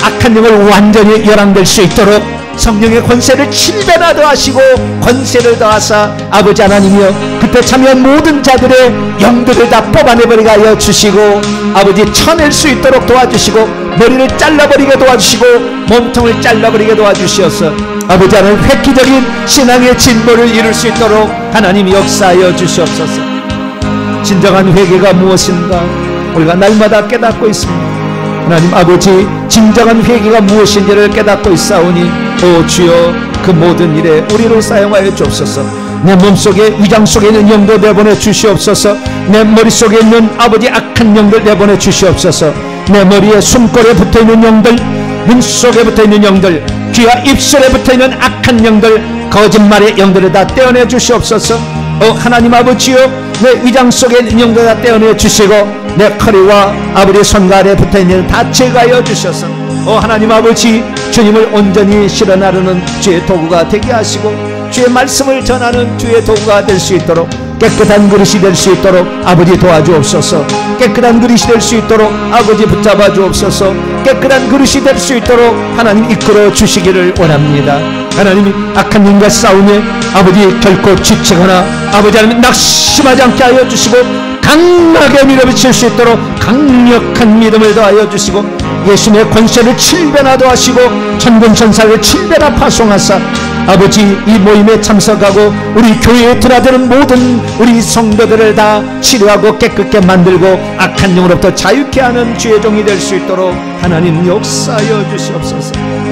악한 영을 완전히 열왕될 수 있도록 성령의 권세를 7배나 더하시고 권세를 더하사 아버지 하나님이여 그때 참여한 모든 자들의 영들을 다 뽑아내버리게 하여 주시고 아버지 쳐낼 수 있도록 도와주시고 머리를 잘라버리게 도와주시고 몸통을 잘라버리게 도와주시어서 아버지 하나님 획기적인 신앙의 진보를 이룰 수 있도록 하나님 역사하여 주시옵소서. 진정한 회개가 무엇인가 우리가 날마다 깨닫고 있습니다. 하나님 아버지 진정한 회개가 무엇인지를 깨닫고 있사오니 오 주여 그 모든 일에 우리를 사용하여 주옵소서. 내 몸속에 위장 속에 있는 영도 내보내 주시옵소서. 내 머릿속에 있는 아버지 악한 영들 내보내 주시옵소서. 내 머리에 숨골에 붙어있는 영들 눈 속에 붙어있는 영들 귀와 입술에 붙어있는 악한 영들 거짓말의 영들을 다 떼어내 주시옵소서. 하나님 아버지여 내 위장 속에 있는 영들 다 떼어내 주시고 내 허리와 아버지 손과 아래에 붙어있는 다 제거하여 주셔서 하나님 아버지 주님을 온전히 실현하려는 주의 도구가 되게 하시고 주의 말씀을 전하는 주의 도구가 될 수 있도록 깨끗한 그릇이 될 수 있도록 아버지 도와주옵소서. 깨끗한 그릇이 될 수 있도록 아버지 붙잡아 주옵소서. 깨끗한 그릇이 될 수 있도록 하나님 이끌어 주시기를 원합니다. 하나님이 악한 영과 싸우며 아버지 결코 지치거나 아버지 하나님 낙심하지 않게 하여 주시고 강하게 밀어붙일 수 있도록 강력한 믿음을 더하여 주시고 예수님의 권세를 7배나 더하시고 천군 천사를 7배나 파송하사 아버지 이 모임에 참석하고 우리 교회에 드나드는 모든 우리 성도들을 다 치료하고 깨끗게 만들고 악한 영으로부터 자유케 하는 주의 종이 될 수 있도록 하나님 역사하여 주시옵소서.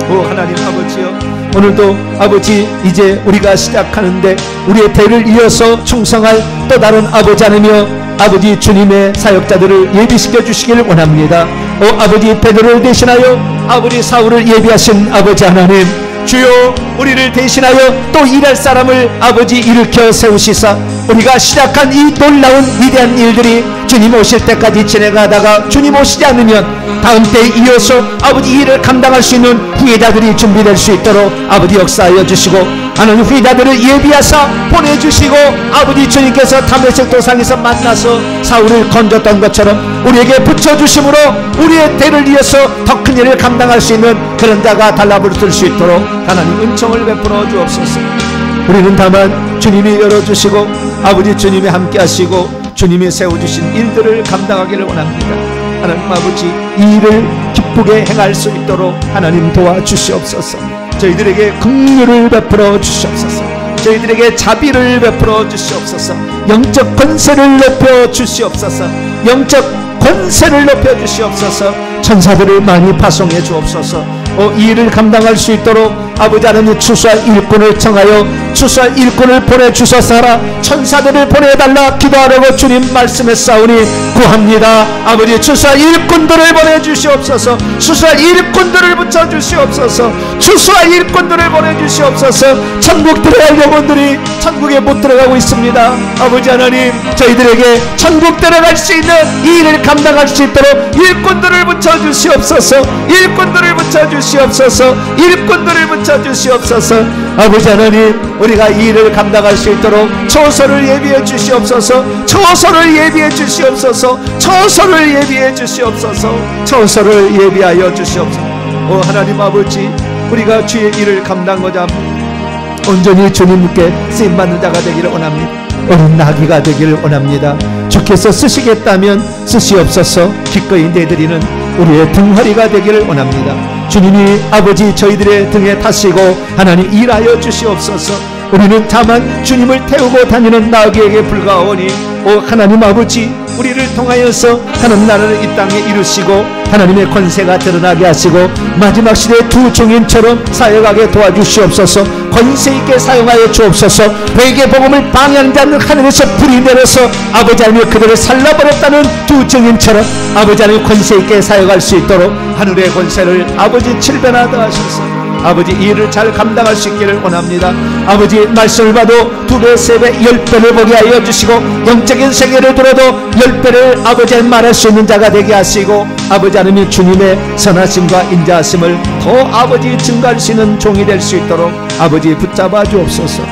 오 하나님 아버지여 오늘도 아버지 이제 우리가 시작하는데 우리의 대를 이어서 충성할 또 다른 아버지 하나님이여 아버지 주님의 사역자들을 예비시켜 주시기를 원합니다. 아버지 베드로를 대신하여 아버지 사울을 예비하신 아버지 하나님 주여 우리를 대신하여 또 일할 사람을 아버지 일으켜 세우시사 우리가 시작한 이 놀라운 위대한 일들이 주님 오실 때까지 진행하다가 주님 오시지 않으면 다음 때에 이어서 아버지 일을 감당할 수 있는 후계자들이 준비될 수 있도록 아버지 역사하여 주시고 하나님 후계자들을 예비하사 보내주시고 아버지 주님께서 다메섹 도상에서 만나서 사울을 건졌던 것처럼 우리에게 붙여주심으로 우리의 대를 이어서 더 큰 일을 감당할 수 있는 그런 자가 달라붙을 수 있도록 하나님 은총을 베풀어 주옵소서. 우리는 다만 주님이 열어주시고 아버지 주님이 함께 하시고 주님이 세워주신 일들을 감당하기를 원합니다. 하나님 아버지 이 일을 기쁘게 행할 수 있도록 하나님 도와주시옵소서. 저희들에게 긍휼을 베풀어 주시옵소서. 저희들에게 자비를 베풀어 주시옵소서. 영적 권세를 높여 주시옵소서. 영적 권세를 높여 주시옵소서. 천사들을 많이 파송해 주옵소서. 이 일을 감당할 수 있도록 아버지 하나님 추수할 일꾼을 청하여 추수할 일꾼을 보내주셔서 하라. 천사들을 보내달라 기도하라고 주님 말씀했사오니 구합니다. 아버지 추수할 일꾼들을 보내주시옵소서. 추수할 일꾼들을 붙여주시옵소서. 추수할 일꾼들을 보내주시옵소서. 천국 들어갈 영혼들이 천국에 못 들어가고 있습니다. 아버지 하나님 저희들에게 천국 들어갈 수 있는 이 일을 감당할 수 있도록 일꾼들을 붙여주시옵소서. 일꾼들을 붙여주시옵소서. 일꾼들을 붙여주시옵소서. 아버지 하나님 우리가 이 일을 감당할 수 있도록 처소를 예비해 주시옵소서. 처소를 예비해 주시옵소서. 처소를 예비해 주시옵소서. 처소를 예비하여 주시옵소서. 하나님 아버지 우리가 주의 일을 감당하고자 온전히 주님께 쓰임받는 자가 되기를 원합니다. 어린 나귀가 되기를 원합니다. 주께서 쓰시겠다면 쓰시옵소서. 기꺼이 내드리는 우리의 등허리가 되기를 원합니다. 주님이 아버지 저희들의 등에 타시고 하나님 일하여 주시옵소서. 우리는 다만 주님을 태우고 다니는 나귀에게 불과하오니 하나님 아버지 우리를 통하여서 하나님 나라를 이 땅에 이루시고 하나님의 권세가 드러나게 하시고 마지막 시대의 두 증인처럼 사역하게 도와주시옵소서. 권세 있게 사용하여 주옵소서. 회개 복음을 방해하는 자는 하늘에서 불이 내려서 아버지 하나님 그들을 살라버렸다는 두 증인처럼 아버지 하나님 권세 있게 사역할 수 있도록 하늘의 권세를 아버지 7배나 더하셔서 아버지 이 일을 잘 감당할 수 있기를 원합니다. 아버지 말씀을 봐도 2배, 3배, 10배를 보게 하여 주시고 영적인 세계를 들어도 10배를 아버지 말할 수 있는 자가 되게 하시고 아버지 하나님 주님의 선하심과 인자하심을 더 아버지 증가할 수 있는 종이 될 수 있도록 아버지 붙잡아 주옵소서.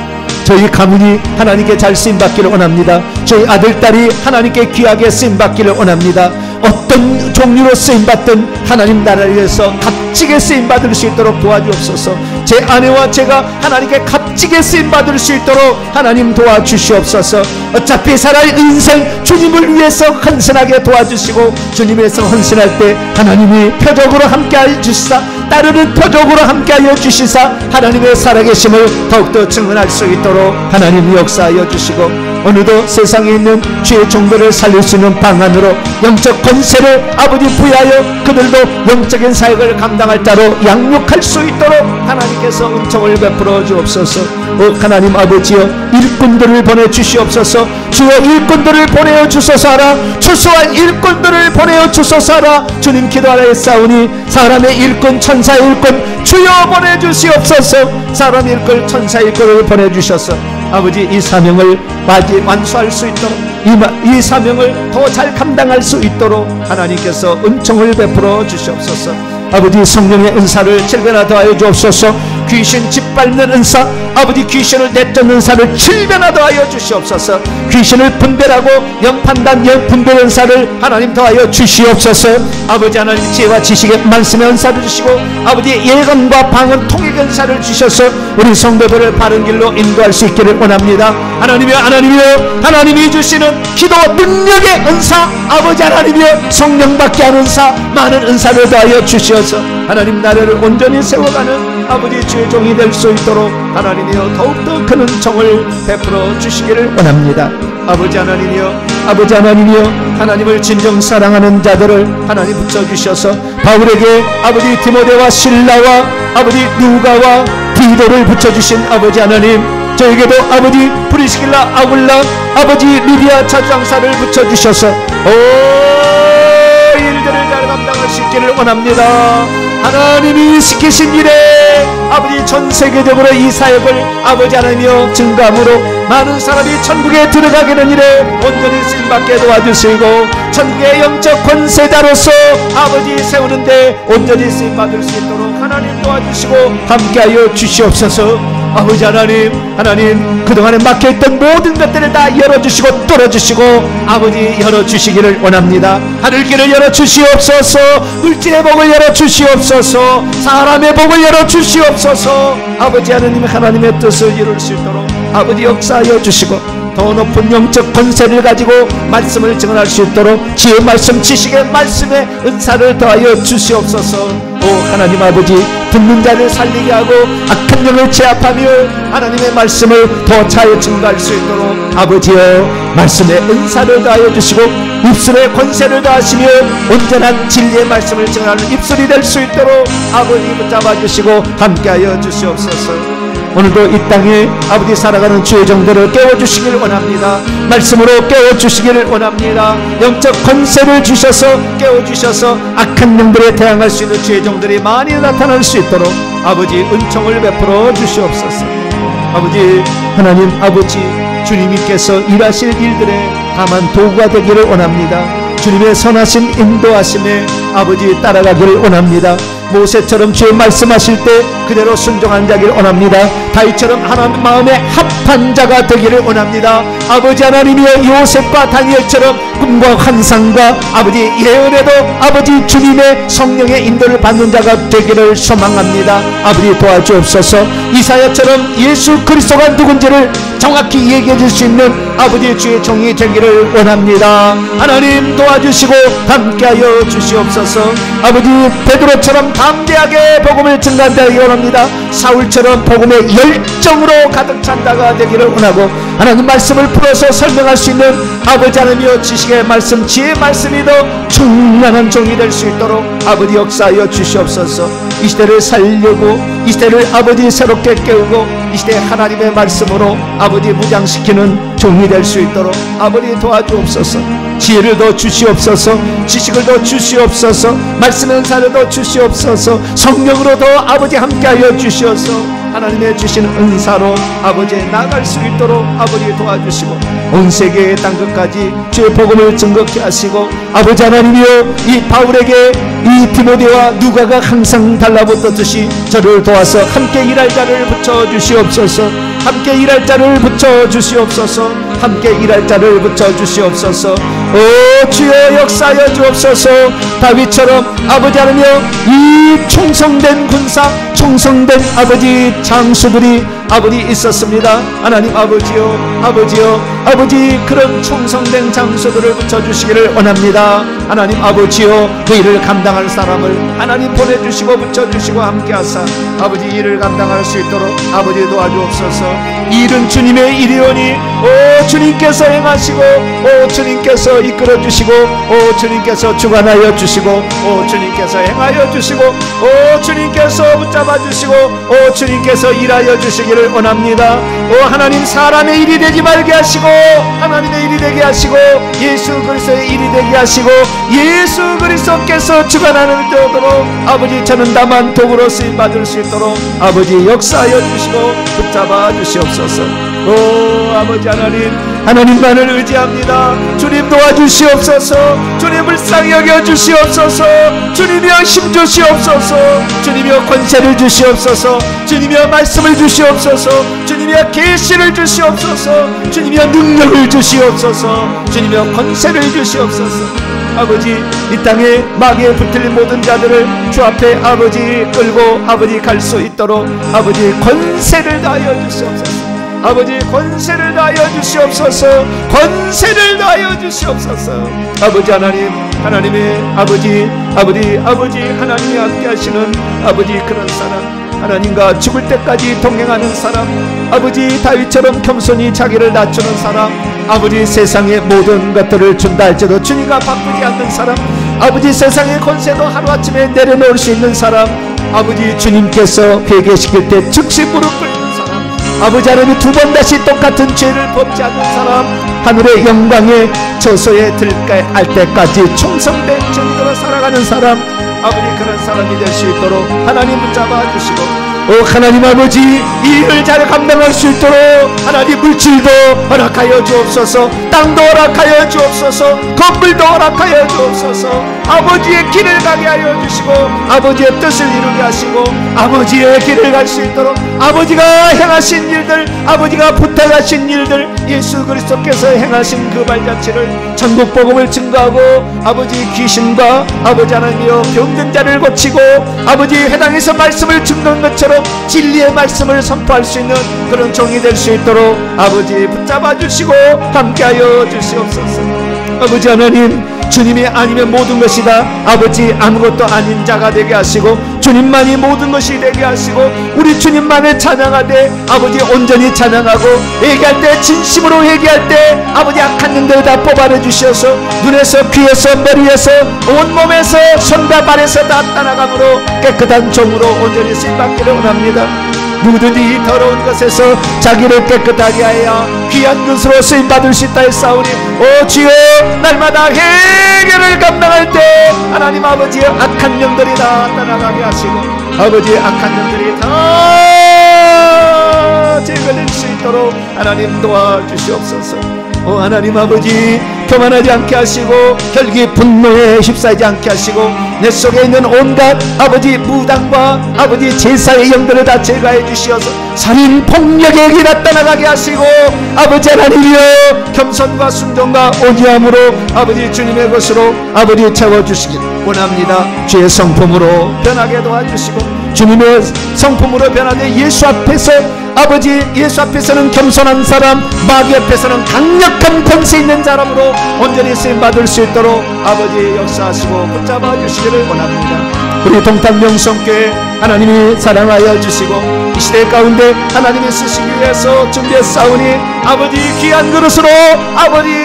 저희 가문이 하나님께 잘 쓰임받기를 원합니다. 저희 아들, 딸이 하나님께 귀하게 쓰임받기를 원합니다. 어떤 종류로 쓰임받든 하나님 나라를 위해서 값지게 쓰임받을 수 있도록 도와주옵소서. 제 아내와 제가 하나님께 값지게 쓰임받을 수 있도록 하나님 도와주시옵소서. 어차피 살아갈 인생 주님을 위해서 헌신하게 도와주시고 주님에서 헌신할 때 하나님이 표적으로 함께하여 주시사 따르는 표적으로 함께하여 주시사 하나님의 살아계심을 더욱더 증언할 수 있도록 하나님 역사하여 주시고 어느덧 세상에 있는 주의 종들을 살릴 수 있는 방안으로 영적 권세를 아버지 부여하여 그들도 영적인 사역을 감당할 자로 양육할 수 있도록 하나님께서 은총을 베풀어 주옵소서. 하나님 아버지여 일꾼들을 보내주시옵소서. 주여 일꾼들을 보내어 주소서 하라. 추수한 일꾼들을 보내어 주소서 하라. 주님 기도하였사오니 사람의 일꾼 천사의 일꾼 주여 보내주시옵소서. 사람 일꾼 천사 일꾼을 보내주셔서 아버지 이 사명을 완수할 수 있도록 이 사명을 더 잘 감당할 수 있도록 하나님께서 은총을 베풀어 주시옵소서. 아버지 성령의 은사를 7배나 더하여 주옵소서. 귀신 짓밟는 은사 아버지 귀신을 내쫓는 은사를 7배나 더하여 주시옵소서. 귀신을 분별하고 영판단 영분별 은사를 하나님 더하여 주시옵소서. 아버지 하나님 지혜와 지식의 말씀의 은사를 주시고 아버지 예언과 방언 통역 은사를 주셔서 우리 성도들을 바른 길로 인도할 수 있기를 원합니다. 하나님이여 하나님이 주시는 기도 능력의 은사 아버지 하나님이여 성령받게 하는 은사 많은 은사를 더하여 주시어서 하나님 나라를 온전히 세워가는 아버지 주의 종이 될 수 있도록 하나님이여 더욱더 큰 은총을 베풀어 주시기를 원합니다. 아버지 하나님이여 하나님을 진정 사랑하는 자들을 하나님 붙여주셔서 바울에게 아버지 디모데와 실라와 아버지 누가와 디도를 붙여주신 아버지 하나님 저에게도 아버지 프리스길라 아굴라 아버지 리디아 차장사를 붙여주셔서 일들을 잘 감당할 수 있기를 원합니다. 하나님이 시키신 일에 아버지 전 세계적으로 이 사역을 아버지 하나님이여 증감으로 많은 사람이 천국에 들어가게 된 일에 온전히 쓰임받게 도와주시고 천국의 영적 권세자로서 아버지 세우는데 온전히 쓰임받을 수 있도록 하나님 도와주시고 함께하여 주시옵소서. 아버지 하나님 그동안에 막혀있던 모든 것들을 다 열어주시고 뚫어주시고 아버지 열어주시기를 원합니다. 하늘길을 열어주시옵소서. 물질의 복을 열어주시옵소서. 사람의 복을 열어주시옵소서. 아버지 하나님의 뜻을 이룰 수 있도록 아버지 역사하여 주시고 더 높은 영적 권세를 가지고 말씀을 증언할 수 있도록 지혜의 말씀, 지식의 말씀에 은사를 더하여 주시옵소서. 오 하나님 아버지, 듣는 자를 살리게 하고 악한 영을 제압하며 하나님의 말씀을 더 잘 증거할 수 있도록 아버지여 말씀에 은사를 더하여 주시고 입술에 권세를 더하시며 온전한 진리의 말씀을 증언하는 입술이 될 수 있도록 아버지 붙잡아 주시고 함께하여 주시옵소서. 오늘도 이 땅에 아버지 살아가는 주의 종들을 깨워주시길 원합니다. 말씀으로 깨워주시기를 원합니다. 영적 권세를 주셔서 깨워주셔서 악한 영들에 대항할 수 있는 주의 종들이 많이 나타날 수 있도록 아버지 은총을 베풀어 주시옵소서. 아버지 하나님 아버지, 주님께서 일하실 일들에 다만 도구가 되기를 원합니다. 주님의 선하신 인도하심에 아버지 따라가기를 원합니다. 모세처럼 주의 말씀하실 때 그대로 순종한 자기를 원합니다. 다윗처럼 하나님 마음에 합한 자가 되기를 원합니다. 아버지 하나님이여 요셉과 다니엘처럼 꿈과 환상과 아버지 예언에도 아버지 주님의 성령의 인도를 받는 자가 되기를 소망합니다. 아버지 도와주옵소서. 이사야처럼 예수 그리스도가 누군지를 정확히 얘기해 줄 수 있는 아버지 주의 종이 되기를 원합니다. 하나님 도와주시고 함께하여 주시옵소서. 아버지 베드로처럼 담대하게 복음을 증거한다기 원합니다. 사울처럼 복음의 열정으로 가득 찬다가 되기를 원하고 하나님 말씀을 풀어서 설명할 수 있는 아버지 하나님이여 지식의 말씀, 지혜의 말씀이 더 충만한 종이 될 수 있도록 아버지 역사하여 주시옵소서. 이 시대를 살리고 이 시대를 아버지 새롭게 깨우고 이 시대 하나님의 말씀으로 아버지 무장시키는 종이 될 수 있도록 아버지 도와주옵소서. 지혜를 더 주시옵소서. 지식을 더 주시옵소서. 말씀의 은사를 더 주시옵소서. 성령으로 더 아버지 함께하여 주시옵소서. 하나님의 주신 은사로 아버지에 나갈 수 있도록 아버지 도와주시고 온 세계의 땅끝까지 주의 복음을 증거케 하시고 아버지 하나님이여 이 바울에게 이 디모데와 누가가 항상 달라붙었듯이 저를 도와서 함께 일할 자를 붙여주시옵소서. 함께 일할 자를 붙여주시옵소서. 함께 일할 자를 붙여주시옵소서. 오 주여 역사하여 주옵소서. 다윗처럼 아버지 하나님이여 이 충성된 군사, 충성된 아버지 장수들이 아버지 있었습니다. 하나님 아버지요, 아버지요, 아버지 그런 충성된 장수들을 붙여주시기를 원합니다. 하나님 아버지요, 그 일을 감당할 사람을 하나님 보내주시고 붙여주시고 함께하사 아버지 일을 감당할 수 있도록 아버지 도와주옵소서. 이 일은 주님의 일이오니 오 주님께서 행하시고 오 주님께서 이끌어주시고 오 주님께서 주관하여 주시고 오 주님께서 행하여 주시고 오 주님께서 붙잡아 주시고 오 주님께서 일하여 주시기를 원합니다. 오 하나님 사람의 일이 되지 말게 하시고 하나님의 일이 되게 하시고 예수 그리스도의 일이 되게 하시고 예수 그리스도께서 주관하는 되도록 아버지 저는 다만 도구로 쓰임받을 수 있도록 아버지 역사하여 주시고 붙잡아 주시옵소서. 오 아버지 하나님만을 의지합니다. 주님 도와주시옵소서. 주님 불쌍히 여겨주시옵소서. 주님이여 힘 주시옵소서. 주님이여 권세를 주시옵소서. 주님이여 말씀을 주시옵소서. 주님이여 계시를 주시옵소서. 주님이여 능력을 주시옵소서. 주님이여 권세를 주시옵소서. 아버지 이 땅에 마귀에 붙을 모든 자들을 주 앞에 아버지 끌고 아버지 갈 수 있도록 아버지 권세를 다하여 주시옵소서. 아버지 권세를 다하여 주시옵소서. 권세를 다하여 주시옵소서. 아버지 하나님의 아버지 하나님이 함께 하시는 아버지 그런 사람, 하나님과 죽을 때까지 동행하는 사람, 아버지 다윗처럼 겸손히 자기를 낮추는 사람, 아버지 세상의 모든 것들을 준다 할지라도 주님과 바꾸지 않는 사람, 아버지 세상의 권세도 하루아침에 내려놓을 수 있는 사람, 아버지 주님께서 회개시킬 때 즉시 무릎 꿇는 사람, 아버지 하나님이 두 번 다시 똑같은 죄를 범지 않는 사람, 하늘의 영광에 저소에 들갈 때까지 충성된 정의로 살아가는 사람, 아버지 그런 사람이 될 수 있도록 하나님 붙잡아 주시고 오 하나님 아버지 이 일을 잘 감당할 수 있도록 하나님 물질도 허락하여 주옵소서. 땅도 허락하여 주옵소서. 건물도 허락하여 주옵소서. 아버지의 길을 가게 하여 주시고 아버지의 뜻을 이루게 하시고 아버지의 길을 갈 수 있도록 아버지가 행하신 일들, 아버지가 부탁하신 일들, 예수 그리스도께서 행하신 그 발자취를 전국 복음을 증거하고 아버지 귀신과 아버지 하나님이여 병든 자를 고치고 아버지 회당에서 말씀을 증거한 것처럼 진리의 말씀을 선포할 수 있는 그런 종이 될 수 있도록 아버지 붙잡아 주시고 함께하여 주시옵소서. 아버지 하나님, 주님이 아니면 모든 것이다. 아버지 아무것도 아닌 자가 되게 하시고 주님만이 모든 것이 되게 하시고 우리 주님만을 찬양하되 아버지 온전히 찬양하고 회개할 때 진심으로 회개할 때 아버지 악한 영들 다 뽑아내 주셔서 눈에서 귀에서 머리에서 온몸에서 손과 발에서 다 떠나감으로 깨끗한 종으로 온전히 쓰임받기를 원합니다. 누구든지 이 더러운 것에서 자기를 깨끗하게 하여 귀한 것으로 쓰임받을 수 있다 했사오니 오 주여, 날마다 회개를 감당할 때 하나님 아버지의 악한 영들이 다 떠나가게 하시고 아버지의 악한 영들이 다 제거될 수 있도록 하나님 도와주시옵소서. 오 하나님 아버지, 교만하지 않게 하시고 혈기 분노에 휩싸이지 않게 하시고 내 속에 있는 온갖 아버지 무당과 아버지 제사의 영들을 다 제거해 주시어서 살인 폭력의 길이 나타나가게 하시고 아버지 하나님이여 겸손과 순종과 온유함으로 아버지 주님의 것으로 아버지 채워주시길 원합니다. 주의 성품으로 변하게 도와주시고 주님의 성품으로 변하되 예수 앞에서 아버지 예수 앞에서는 겸손한 사람, 마귀 앞에서는 강력한 권세 있는 사람으로 온전히 쓰임받을 수 있도록 아버지 역사하시고 붙잡아 주시기를 원합니다. 우리 동탄명성교회 하나님이 사랑하여 주시고 이 시대 가운데 하나님이 쓰시기 위해서 준비했사오니 아버지 귀한 그릇으로 아버지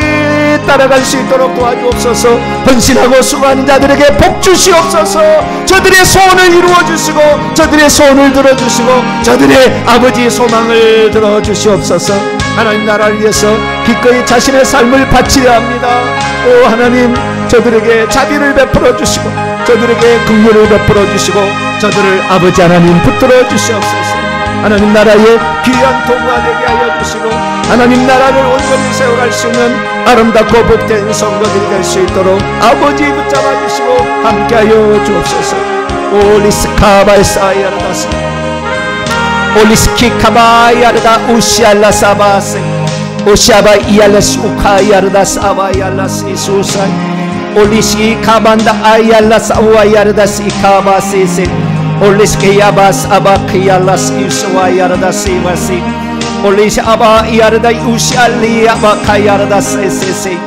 따라갈 수 있도록 도와주옵소서. 헌신하고 수고하는 자들에게 복 주시옵소서. 저들의 소원을 이루어 주시고 저들의 소원을 들어주시고 저들의 아버지 소망을 들어주시옵소서. 하나님 나라를 위해서 기꺼이 자신의 삶을 바치려 합니다. 오 하나님, 저들에게 자비를 베풀어 주시고 저들에게 긍휼을 베풀어 주시고 저들을 아버지 하나님 붙들어 주시옵소서. 하나님 나라의 귀한 도구가 되게 하여 주시고 하나님 나라를 온전히 세워갈 수 있는 아름답고 복된 성도들이 될 수 있도록 아버지 붙잡아 주시고 함께하여 주옵소서. 올리스카바이사이아르다스 올리스키카바이아르다 우시알라사바세 오시아바이알라스 우카이아르다스 아바이알라스 이수사이 올리시카반다 아이알라스 아와이아르다스 이카바세세 올리스케야바스 아바키알라스 이수와이아르다스 이바시 올리시 아바이아르다 우시알리 아바카이아르다스 에세세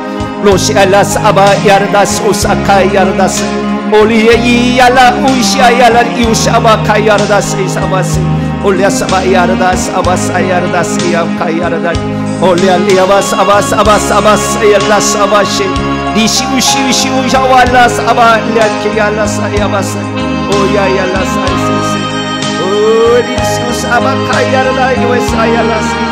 로시알라스 아바이아르다스 오사카이아르다스 올리에이알라 우시아이알라 이우시아바카이아르다스 이사바시 올리아사바이아르다스 아바사이아르다스 이아카이아르다 올리알리아바스 아바스 아바스 아바사이알라스 아바시 니시우시우시우샤왈라스 아발리아키알라스 아야바스 오야이알라스 아이세세 올리시우스 아바카이아르다 이웨사이알라스